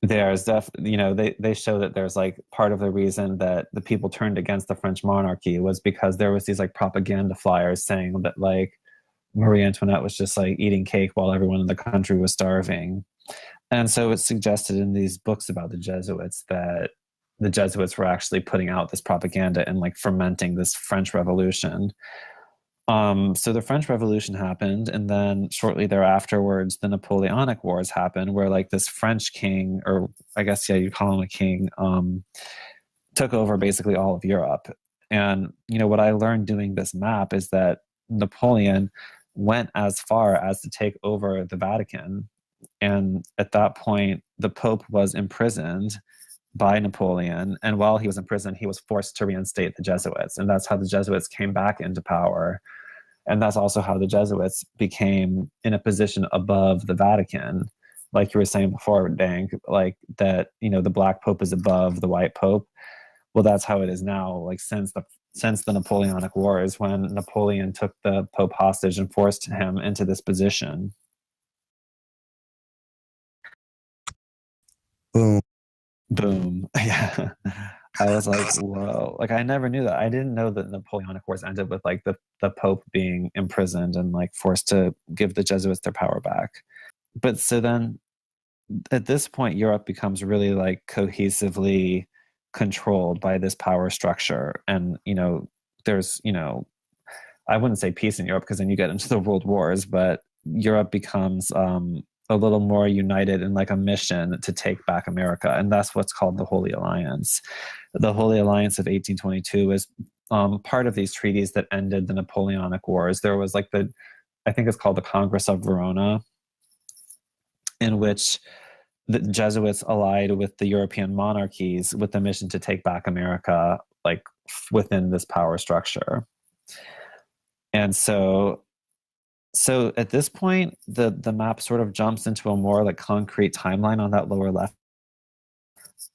there's they show that there's like part of the reason that the people turned against the French monarchy was because there was these like propaganda flyers saying that like Marie Antoinette was just like eating cake while everyone in the country was starving. And so it's suggested in these books about the Jesuits that the Jesuits were actually putting out this propaganda and like fermenting this French Revolution. So the French Revolution happened, and then shortly thereafterwards, the Napoleonic Wars happened, where like this French king, or I guess you call him a king, took over basically all of Europe. And what I learned doing this map is that Napoleon went as far as to take over the Vatican, and at that point, the Pope was imprisoned by Napoleon, and while he was in prison, he was forced to reinstate the Jesuits, and that's how the Jesuits came back into power. And that's also how the Jesuits became in a position above the Vatican. Like you were saying before, Dank, like that, the Black Pope is above the White Pope. Well, that's how it is now. Like since the Napoleonic Wars, when Napoleon took the Pope hostage and forced him into this position. Boom. Yeah. I was like, whoa. Like I never knew that. I didn't know that Napoleonic Wars ended with like the Pope being imprisoned and like forced to give the Jesuits their power back. But so then at this point, Europe becomes really like cohesively controlled by this power structure. And, there's, I wouldn't say peace in Europe because then you get into the world wars, but Europe becomes a little more united in like a mission to take back America. And that's what's called the Holy Alliance. The Holy Alliance of 1822 is part of these treaties that ended the Napoleonic Wars. There was like I think it's called the Congress of Verona, in which the Jesuits allied with the European monarchies with the mission to take back America, like within this power structure. And so at this point, the map sort of jumps into a more like concrete timeline on that lower left.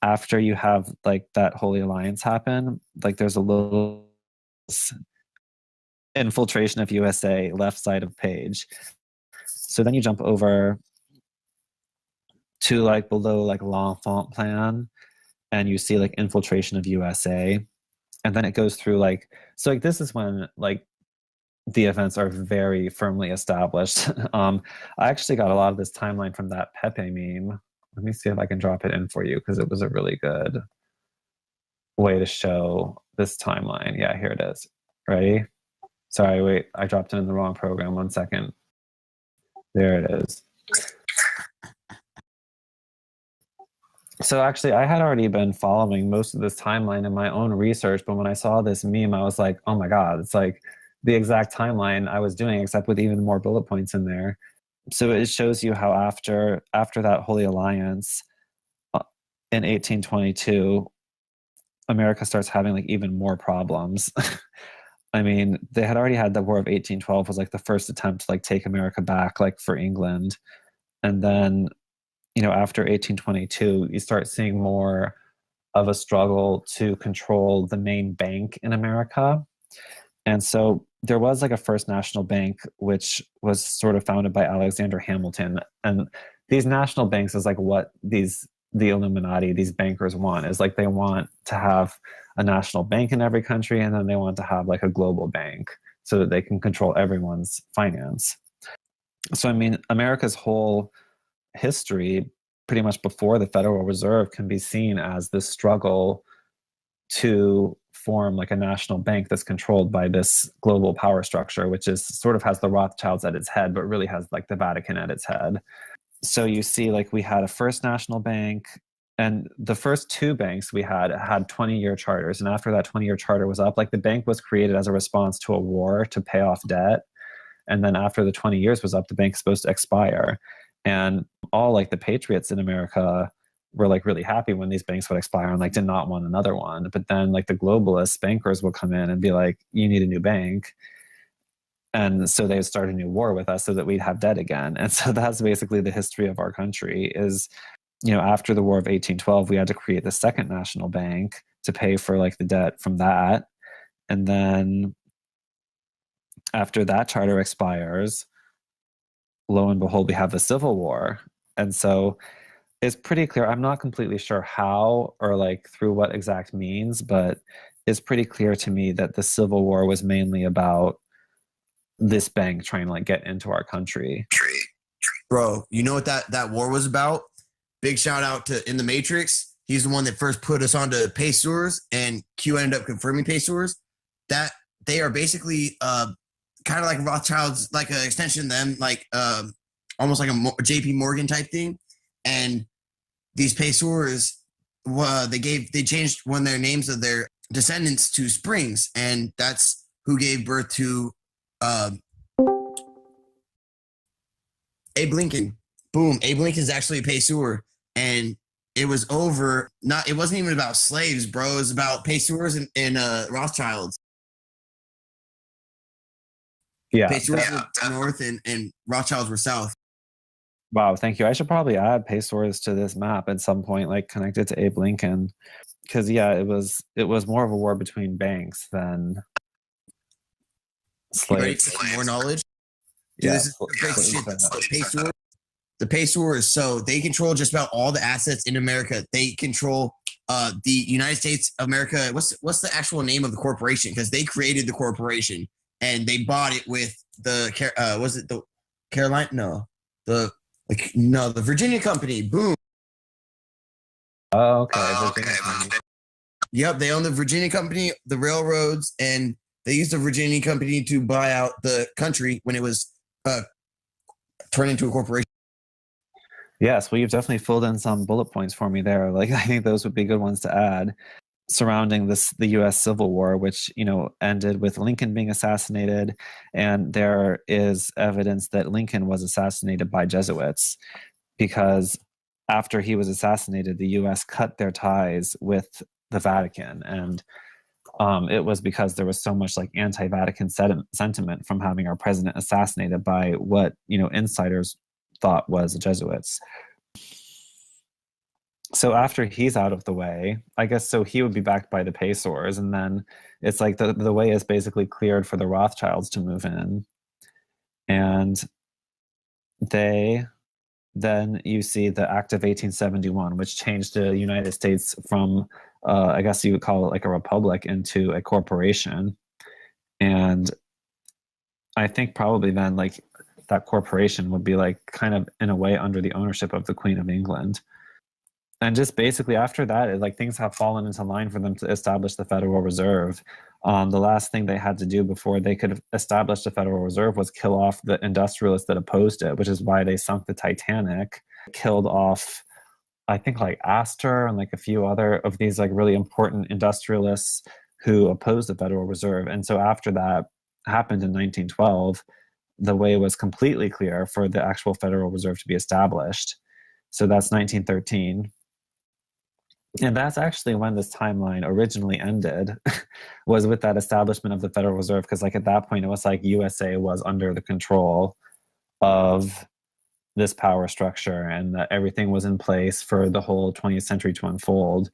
After you have like that Holy Alliance happen, like there's a little infiltration of USA left side of page. So then you jump over to like below like L'Enfant Plan, and you see like infiltration of USA. And then it goes through like, so like this is when like the events are very firmly established. I actually got a lot of this timeline from that Pepe meme. Let me see if I can drop it in for you because it was a really good way to show this timeline. Yeah, here it is. Ready? Sorry, wait, I dropped it in the wrong program. 1 second. There it is. So actually, I had already been following most of this timeline in my own research, but when I saw this meme, I was like, oh my God, it's like the exact timeline I was doing, except with even more bullet points in there. So it shows you how after that Holy Alliance in 1822, America starts having like even more problems. I mean, they had already had the War of 1812 was like the first attempt to like take America back, like for England. And then, after 1822, you start seeing more of a struggle to control the main bank in America. And so there was like a first national bank, which was sort of founded by Alexander Hamilton. And these national banks is like what the Illuminati, these bankers want, is like they want to have a national bank in every country, and then they want to have like a global bank so that they can control everyone's finance. So, I mean, America's whole history, pretty much before the Federal Reserve, can be seen as this struggle to form like a national bank that's controlled by this global power structure, which is sort of has the Rothschilds at its head, but really has like the Vatican at its head. So you see like we had a first national bank, And the first two banks we had 20-year charters. And after that 20-year charter was up, like the bank was created as a response to a war to pay off debt. And then after the 20 years was up, the bank's supposed to expire. And all like the patriots in America were like really happy when these banks would expire and like did not want another one. But then like the globalist bankers would come in and be like, you need a new bank. And so they would start a new war with us so that we'd have debt again. And so that's basically the history of our country is, you know, after the War of 1812, we had to create the second national bank to pay for like the debt from that. And then after that charter expires, lo and behold, we have the Civil War. And so it's pretty clear. I'm not completely sure how or like through what exact means, but it's pretty clear to me that the Civil War was mainly about this bank trying to like get into our country. Bro, you know what that war was about? Big shout out to In the Matrix. He's the one that first put us onto Pacers, and Q ended up confirming Pacers. That they are basically kind of like Rothschilds, like an extension of them, like almost like a JP Morgan type thing. And these Pacers, they changed one of their names of their descendants to Springs, and that's who gave birth to Abe Lincoln. Boom, Abe Lincoln's actually a Pacer, and it was over. It wasn't even about slaves, bro. It was about Pacers and Rothschilds. Yeah, Pacers were north and Rothschilds were south. Wow, thank you. I should probably add Pacers to this map at some point, like connected to Abe Lincoln, because yeah, it was more of a war between banks than slaves. Ready for some more knowledge? Dude, Yeah, this is great shit. The Pacers, so they control just about all the assets in America. They control the United States of America. What's the actual name of the corporation? Because they created the corporation and they bought it with the was it the Carolina? No, the Virginia Company. Boom. Oh, okay. Yep, they own the Virginia Company, the railroads, and they used the Virginia Company to buy out the country when it was turned into a corporation. Yes, well, you've definitely filled in some bullet points for me there. Like, I think those would be good ones to add surrounding the U.S. Civil War, which, you know, ended with Lincoln being assassinated. And there is evidence that Lincoln was assassinated by Jesuits because after he was assassinated, the U.S. cut their ties with the Vatican. And it was because there was so much like anti-Vatican sentiment from having our president assassinated by what, you know, insiders thought was the Jesuits. So after he's out of the way, I guess, so he would be backed by the Pacers, and then it's like the way is basically cleared for the Rothschilds to move in. And then you see the Act of 1871, which changed the United States from, I guess you would call it like a republic, into a corporation. And I think probably then like that corporation would be like kind of in a way under the ownership of the Queen of England. And just basically after that, like things have fallen into line for them to establish the Federal Reserve. The last thing they had to do before they could establish the Federal Reserve was kill off the industrialists that opposed it, which is why they sunk the Titanic, killed off, I think, like Astor and like a few other of these like really important industrialists who opposed the Federal Reserve. And so after that happened in 1912, the way was completely clear for the actual Federal Reserve to be established. So that's 1913. And that's actually when this timeline originally ended, was with that establishment of the Federal Reserve. Because like at that point, it was like USA was under the control of this power structure and that everything was in place for the whole 20th century to unfold.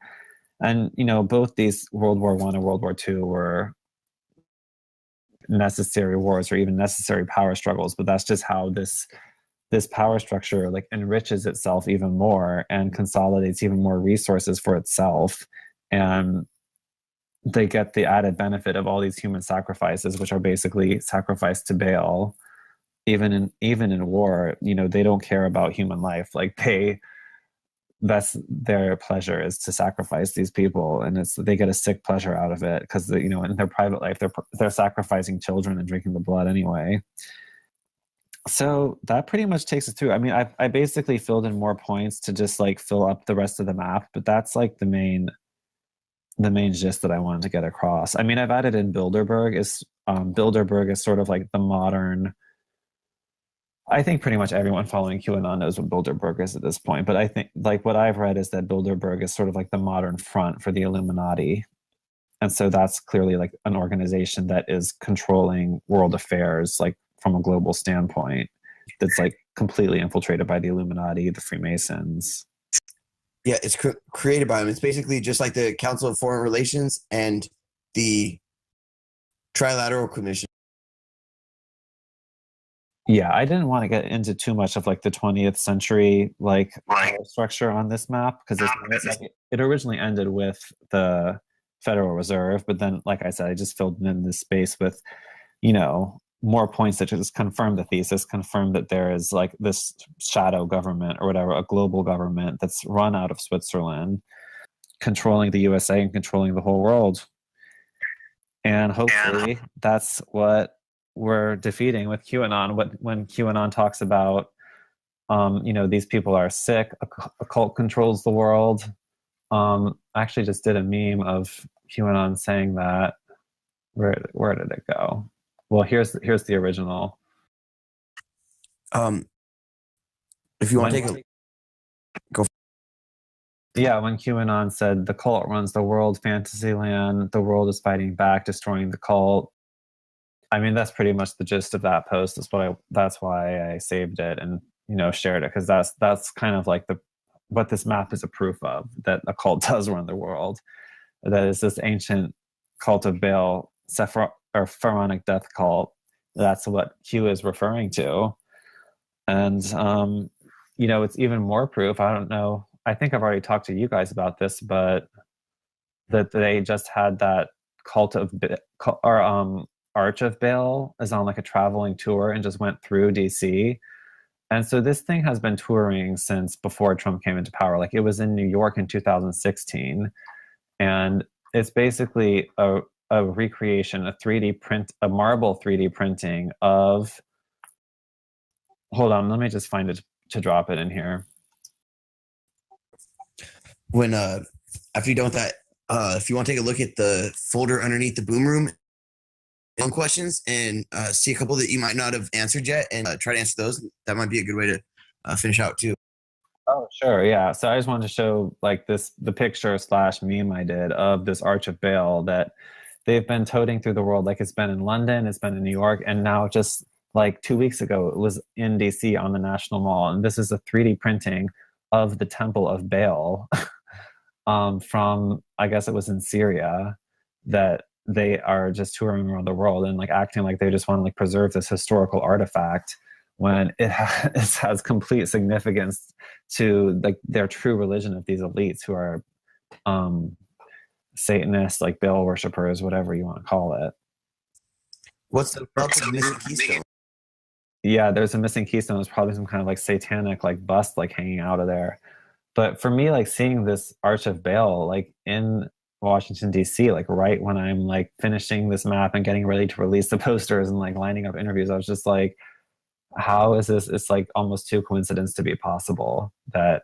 And, you know, both these World War I and World War II were necessary wars or even necessary power struggles, but that's just how this power structure like enriches itself even more and consolidates even more resources for itself. And they get the added benefit of all these human sacrifices, which are basically sacrificed to Baal. Even in war, you know, they don't care about human life. Like that's their pleasure is to sacrifice these people, and they get a sick pleasure out of it because, you know, in their private life they're sacrificing children and drinking the blood anyway. So that pretty much takes us through. I mean, I basically filled in more points to just like fill up the rest of the map, but that's like the main gist that I wanted to get across. I mean, I've added in Bilderberg. Bilderberg is sort of like the modern. I think pretty much everyone following QAnon knows what Bilderberg is at this point, but I think like what I've read is that Bilderberg is sort of like the modern front for the Illuminati. And so that's clearly like an organization that is controlling world affairs, like from a global standpoint, that's like completely infiltrated by the Illuminati, the Freemasons. Yeah, it's created by them. It's basically just like the Council of Foreign Relations and the Trilateral Commission. Yeah, I didn't want to get into too much of like the 20th century like power structure on this map because it originally ended with the Federal Reserve, but then, like I said, I just filled in this space with, more points that just confirm the thesis, confirm that there is like this shadow government or whatever, a global government that's run out of Switzerland, controlling the USA and controlling the whole world. And hopefully that's what we're defeating with QAnon. When QAnon talks about, these people are sick, a cult controls the world. I actually just did a meme of QAnon saying that. Where did it go? Well, here's the original. If you want to take a go. Yeah, when QAnon said the cult runs the world, Fantasyland, the world is fighting back, destroying the cult. I mean, that's pretty much the gist of that post. That's why I saved it and shared it, because that's kind of like what this map is a proof of, that a cult does run the world. That is this ancient cult of Baal, or pharaonic death cult. That's what Q is referring to, and it's even more proof. I don't know. I think I've already talked to you guys about this, but that they just had that cult of Arch of Baal is on like a traveling tour and just went through DC. And so this thing has been touring since before Trump came into power. Like it was in New York in 2016. And it's basically a recreation, a marble 3D printing of, hold on, let me just find it to drop it in here. When, after you're done with that, if you want to take a look at the folder underneath the boom room, questions and see a couple that you might not have answered yet and try to answer those. That might be a good way to finish out too. Oh, sure. Yeah. So I just wanted to show like the picture / meme I did of this Arch of Baal that they've been toting through the world. Like it's been in London, it's been in New York, and now just like 2 weeks ago, it was in DC on the National Mall. And this is a 3D printing of the Temple of Baal from, I guess it was in Syria, that they are just touring around the world and like acting like they just want to like preserve this historical artifact when it has complete significance to like their true religion of these elites who are Satanists, like Baal worshippers, whatever you want to call it. What's the missing keystone? Yeah, there's a missing keystone. There's probably some kind of like satanic like bust like hanging out of there. But for me, like seeing this Arch of Baal like in Washington DC, like right when I'm like finishing this map and getting ready to release the posters and like lining up interviews, I was just like, how is this? It's like almost too coincidence to be possible that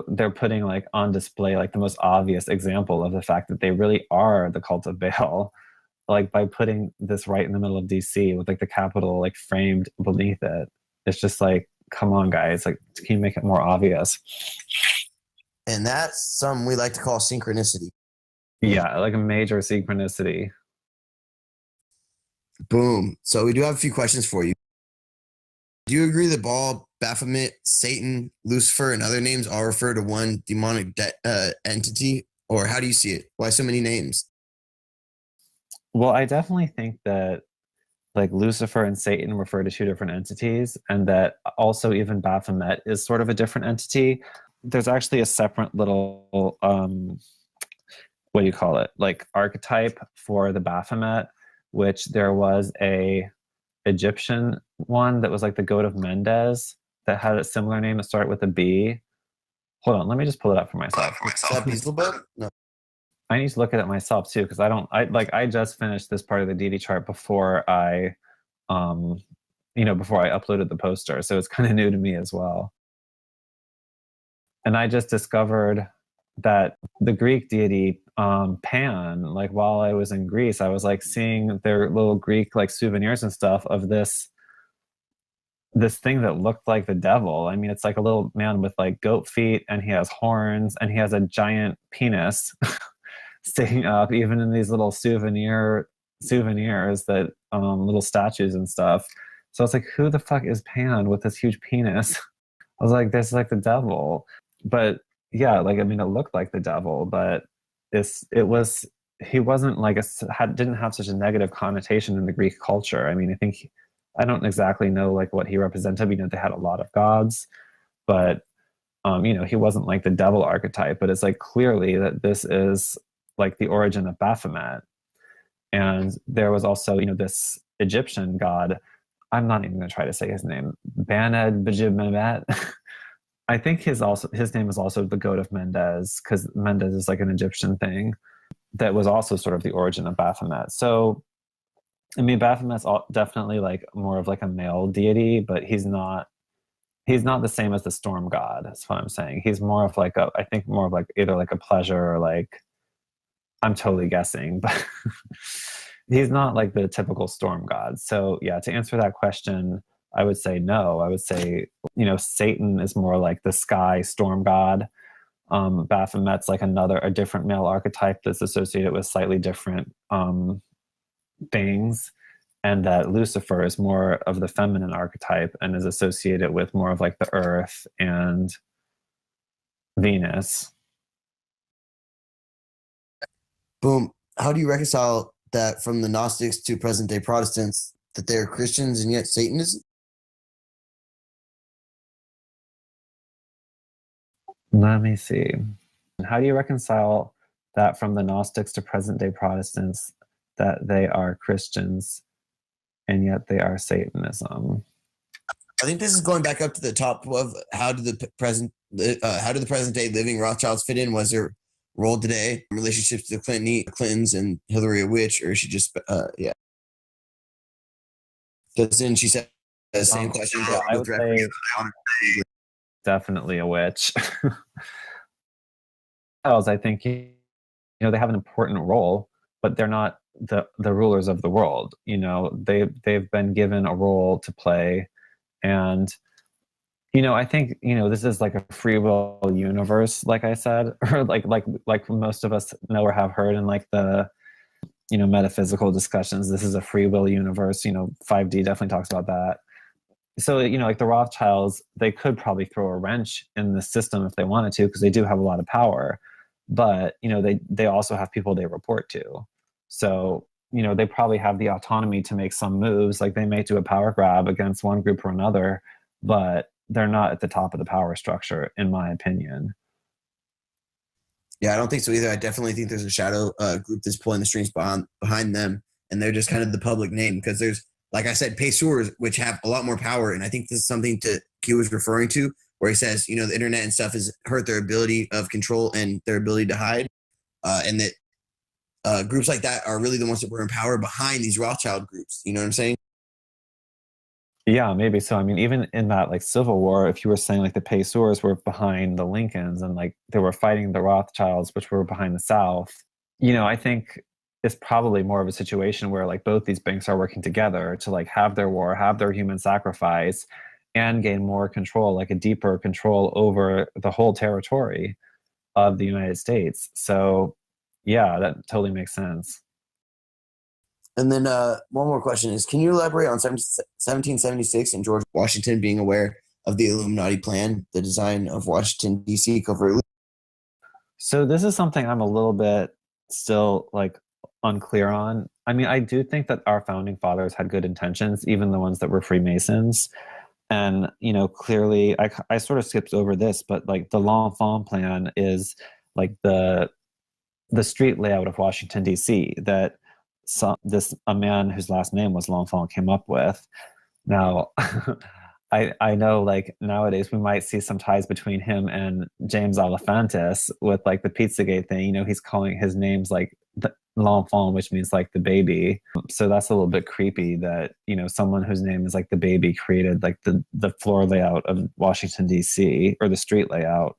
they're putting like on display like the most obvious example of the fact that they really are the cult of Baal, like by putting this right in the middle of DC with like the Capitol like framed beneath it. It's just like, come on guys, like can you make it more obvious? And that's something we like to call synchronicity. Yeah, like a major synchronicity. Boom. So we do have a few questions for you. Do you agree that Baal, Baphomet, Satan, Lucifer, and other names all refer to one demonic entity? Or how do you see it? Why so many names? Well, I definitely think that like Lucifer and Satan refer to two different entities, and that also even Baphomet is sort of a different entity. There's actually a separate little what do you call it, like archetype for the Baphomet, which there was a Egyptian one that was like the goat of Mendes that had a similar name that started with a B. Hold on, let me just pull it up for myself. No. I need to look at it myself too, because I just finished this part of the DD chart before I before I uploaded the poster. So it's kind of new to me as well. And I just discovered that the Greek deity Pan, like while I was in Greece, I was like seeing their little Greek like souvenirs and stuff of this thing that looked like the devil. I mean, it's like a little man with like goat feet, and he has horns, and he has a giant penis sticking up, even in these little souvenirs that little statues and stuff. So I was like, who the fuck is Pan with this huge penis? I was like, this is like the devil. But yeah, like, I mean, it looked like the devil, but he wasn't like didn't have such a negative connotation in the Greek culture. I mean, I don't exactly know like what he represented. They had a lot of gods, but he wasn't like the devil archetype. But it's like clearly that this is like the origin of Baphomet. And there was also, this Egyptian god. I'm not even going to try to say his name. Baned B'Jibmet. I think his name is also the goat of Mendes, because Mendes is like an Egyptian thing that was also sort of the origin of Baphomet. So, I mean, Baphomet's definitely like more of like a male deity, but he's not the same as the storm god. That's what I'm saying. He's more of like I think more of like either like a pleasure or like, I'm totally guessing, but he's not like the typical storm god. So yeah, to answer that question, I would say no. I would say, Satan is more like the sky storm god. Baphomet's like a different male archetype that's associated with slightly different things. And that Lucifer is more of the feminine archetype and is associated with more of like the earth and Venus. Boom. How do you reconcile that from the Gnostics to present day Protestants, that they're Christians and yet Satanists? Let me see. How do you reconcile that from the Gnostics to present day Protestants, that they are Christians and yet they are Satanism? I think this is going back up to the top of how do the present day living Rothschilds fit in? Was their role today relationships to the Clintons and Hillary a witch, or is she just because then she said the same question. I would say definitely a witch. I think they have an important role, but they're not the rulers of the world. They've been given a role to play, and I think this is like a free will universe, like I said, or like most of us know or have heard in like the metaphysical discussions. This is a free will universe. 5D definitely talks about that. So like the Rothschilds, they could probably throw a wrench in the system if they wanted to, because they do have a lot of power. But they also have people they report to. So they probably have the autonomy to make some moves. Like they may do a power grab against one group or another, but they're not at the top of the power structure, in my opinion. Yeah, I don't think so either. I definitely think there's a shadow group that's pulling the strings behind them, and they're just kind of the public name, because there's, like I said, Pesurs, which have a lot more power. And I think this is something Q was referring to, where he says, the internet and stuff has hurt their ability of control and their ability to hide. And that groups like that are really the ones that were in power behind these Rothschild groups. You know what I'm saying? Yeah, maybe so. I mean, even in that like Civil War, if you were saying like the Pesurs were behind the Lincolns and like they were fighting the Rothschilds, which were behind the South, I think it's probably more of a situation where like both these banks are working together to like have their war, have their human sacrifice, and gain more control, like a deeper control over the whole territory of the United States. So yeah, that totally makes sense. And then one more question is, can you elaborate on 1776 and George Washington being aware of the Illuminati plan, the design of Washington, D.C. covertly? So this is something I'm a little bit still like unclear on. I mean, I do think that our founding fathers had good intentions, even the ones that were Freemasons. And, clearly I sort of skipped over this, but like the L'Enfant plan is like the street layout of Washington, D.C. that a man whose last name was L'Enfant came up with. Now, I know like nowadays we might see some ties between him and James Alefantis with like the Pizzagate thing. He's calling his names like l'enfant, which means like the baby. So that's a little bit creepy that, you know, someone whose name is like the baby created like the floor layout of Washington, D.C., or the street layout.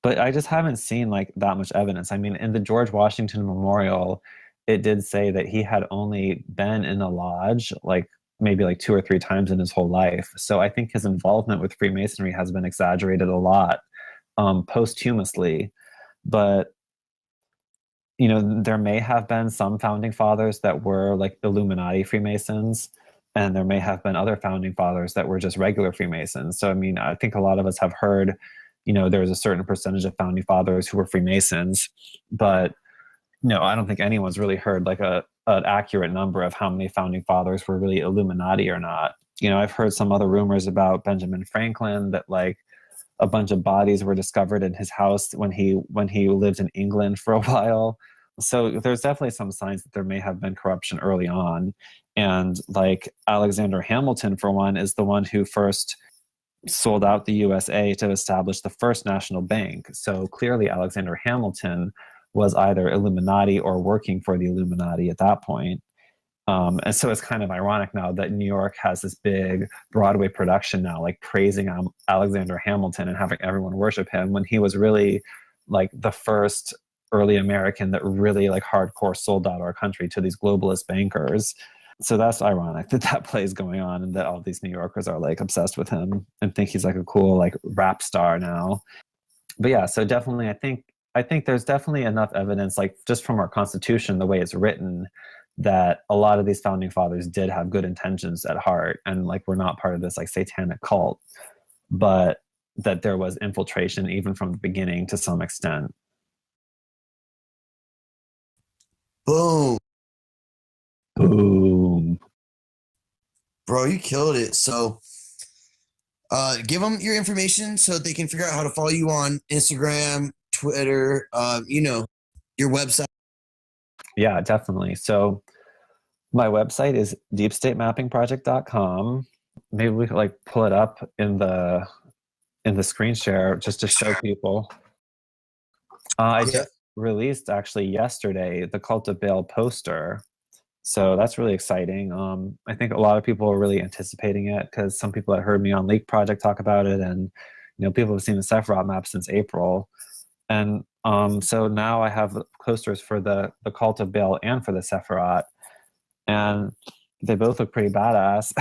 But I just haven't seen like that much evidence. I mean, in the George Washington Memorial, it did say that he had only been in a lodge like maybe like 2 or 3 times in his whole life. So I think his involvement with Freemasonry has been exaggerated a lot posthumously. But you know, there may have been some founding fathers that were like Illuminati Freemasons, and there may have been other founding fathers that were just regular Freemasons. So, I mean, I think a lot of us have heard, you know, there was a certain percentage of founding fathers who were Freemasons, but no, I don't think anyone's really heard like an accurate number of how many founding fathers were really Illuminati or not. You know, I've heard some other rumors about Benjamin Franklin that like a bunch of bodies were discovered in his house when he lived in England for a while. So there's definitely some signs that there may have been corruption early on. And like Alexander Hamilton, for one, is the one who first sold out the USA to establish the first national bank. So clearly Alexander Hamilton was either Illuminati or working for the Illuminati at that point. And so it's kind of ironic now that New York has this big Broadway production now, like praising Alexander Hamilton and having everyone worship him, when he was really like the first early American that really like hardcore sold out our country to these globalist bankers. So that's ironic that that play is going on and that all these New Yorkers are like obsessed with him and think he's like a cool like rap star now. But yeah, so definitely I think there's definitely enough evidence, like just from our Constitution, the way it's written, that a lot of these founding fathers did have good intentions at heart and like we're not part of this like satanic cult, but that there was infiltration even from the beginning to some extent. Boom. Boom. Bro, you killed it. So give them your information so they can figure out how to follow you on Instagram, Twitter, you know, your website. Yeah, definitely. So my website is deepstatemappingproject.com. Maybe we could like pull it up in the screen share just to show people. I just released actually yesterday the Cult of Baal poster. So that's really exciting. I think a lot of people are really anticipating it because some people had heard me on Leak Project talk about it, and you know, people have seen the Sephiroth map since April. And so now I have posters for the Cult of Baal and for the Sephiroth, and they both look pretty badass.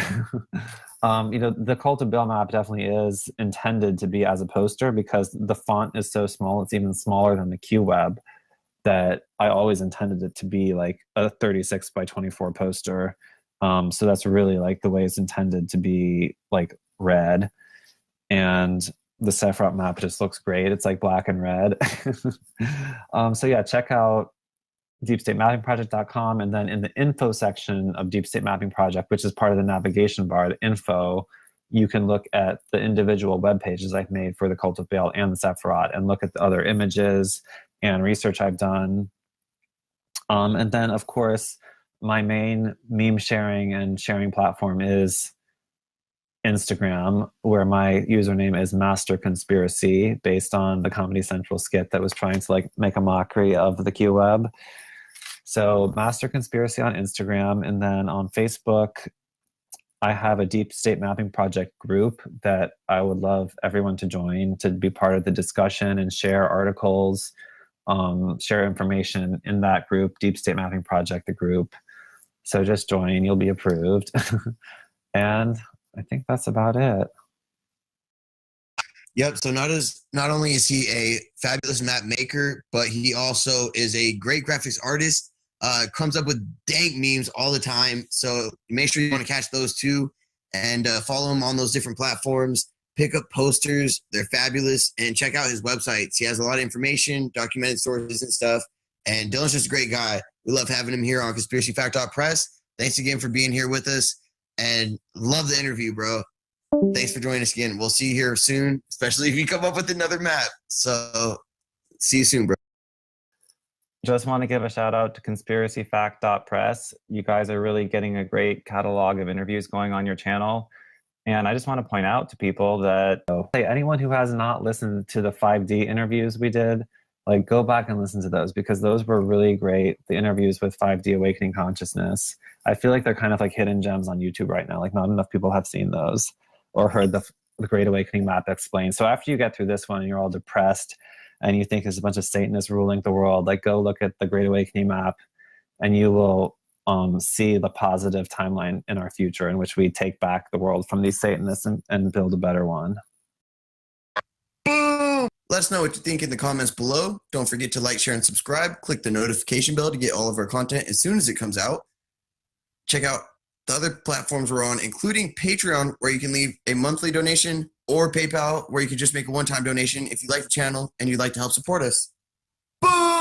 You know, the Cult of Baal map definitely is intended to be as a poster because the font is so small, it's even smaller than the QWeb, that I always intended it to be like a 36 by 24 poster. So that's really like the way it's intended to be like read. And the Sephiroth map just looks great. It's like black and red. So yeah, check out deepstatemappingproject.com, and then in the info section of Deep State Mapping Project, which is part of the navigation bar, the info, you can look at the individual web pages I've made for the Cult of Baal and the Sephiroth and look at the other images and research I've done. And then of course, my main meme sharing and sharing platform is Instagram, where my username is Master Conspiracy, based on the Comedy Central skit that was trying to like make a mockery of the QWeb. So Master Conspiracy on Instagram, and then on Facebook, I have a Deep State Mapping Project group that I would love everyone to join to be part of the discussion and share articles, share information in that group, Deep State Mapping Project, the group. So just join, you'll be approved. And I think that's about it. Yep. So not only is he a fabulous map maker, but he also is a great graphics artist. Comes up with dank memes all the time. So make sure you want to catch those too, and follow him on those different platforms. Pick up posters; they're fabulous, and check out his websites. He has a lot of information, documented sources, and stuff. And Dylan's just a great guy. We love having him here on ConspiracyFact.press. Thanks again for being here with us, and love the interview, bro. Thanks for joining us again. We'll see you here soon, especially if you come up with another map. So see you soon, bro. Just want to give a shout out to conspiracyfact.press. You guys are really getting a great catalog of interviews going on your channel. And I just want to point out to people that anyone who has not listened to the 5D interviews we did, like go back and listen to those, because those were really great. The interviews with 5D Awakening Consciousness, I feel like they're kind of like hidden gems on YouTube right now. Like not enough people have seen those or heard the Great Awakening map explained. So after you get through this one and you're all depressed and you think there's a bunch of Satanists ruling the world, like go look at the Great Awakening map and you will see the positive timeline in our future in which we take back the world from these Satanists and build a better one. Let us know what you think in the comments below. Don't forget to like, share, and subscribe. Click the notification bell to get all of our content as soon as it comes out. Check out the other platforms we're on, including Patreon, where you can leave a monthly donation, or PayPal, where you can just make a one-time donation if you like the channel and you'd like to help support us. Boom!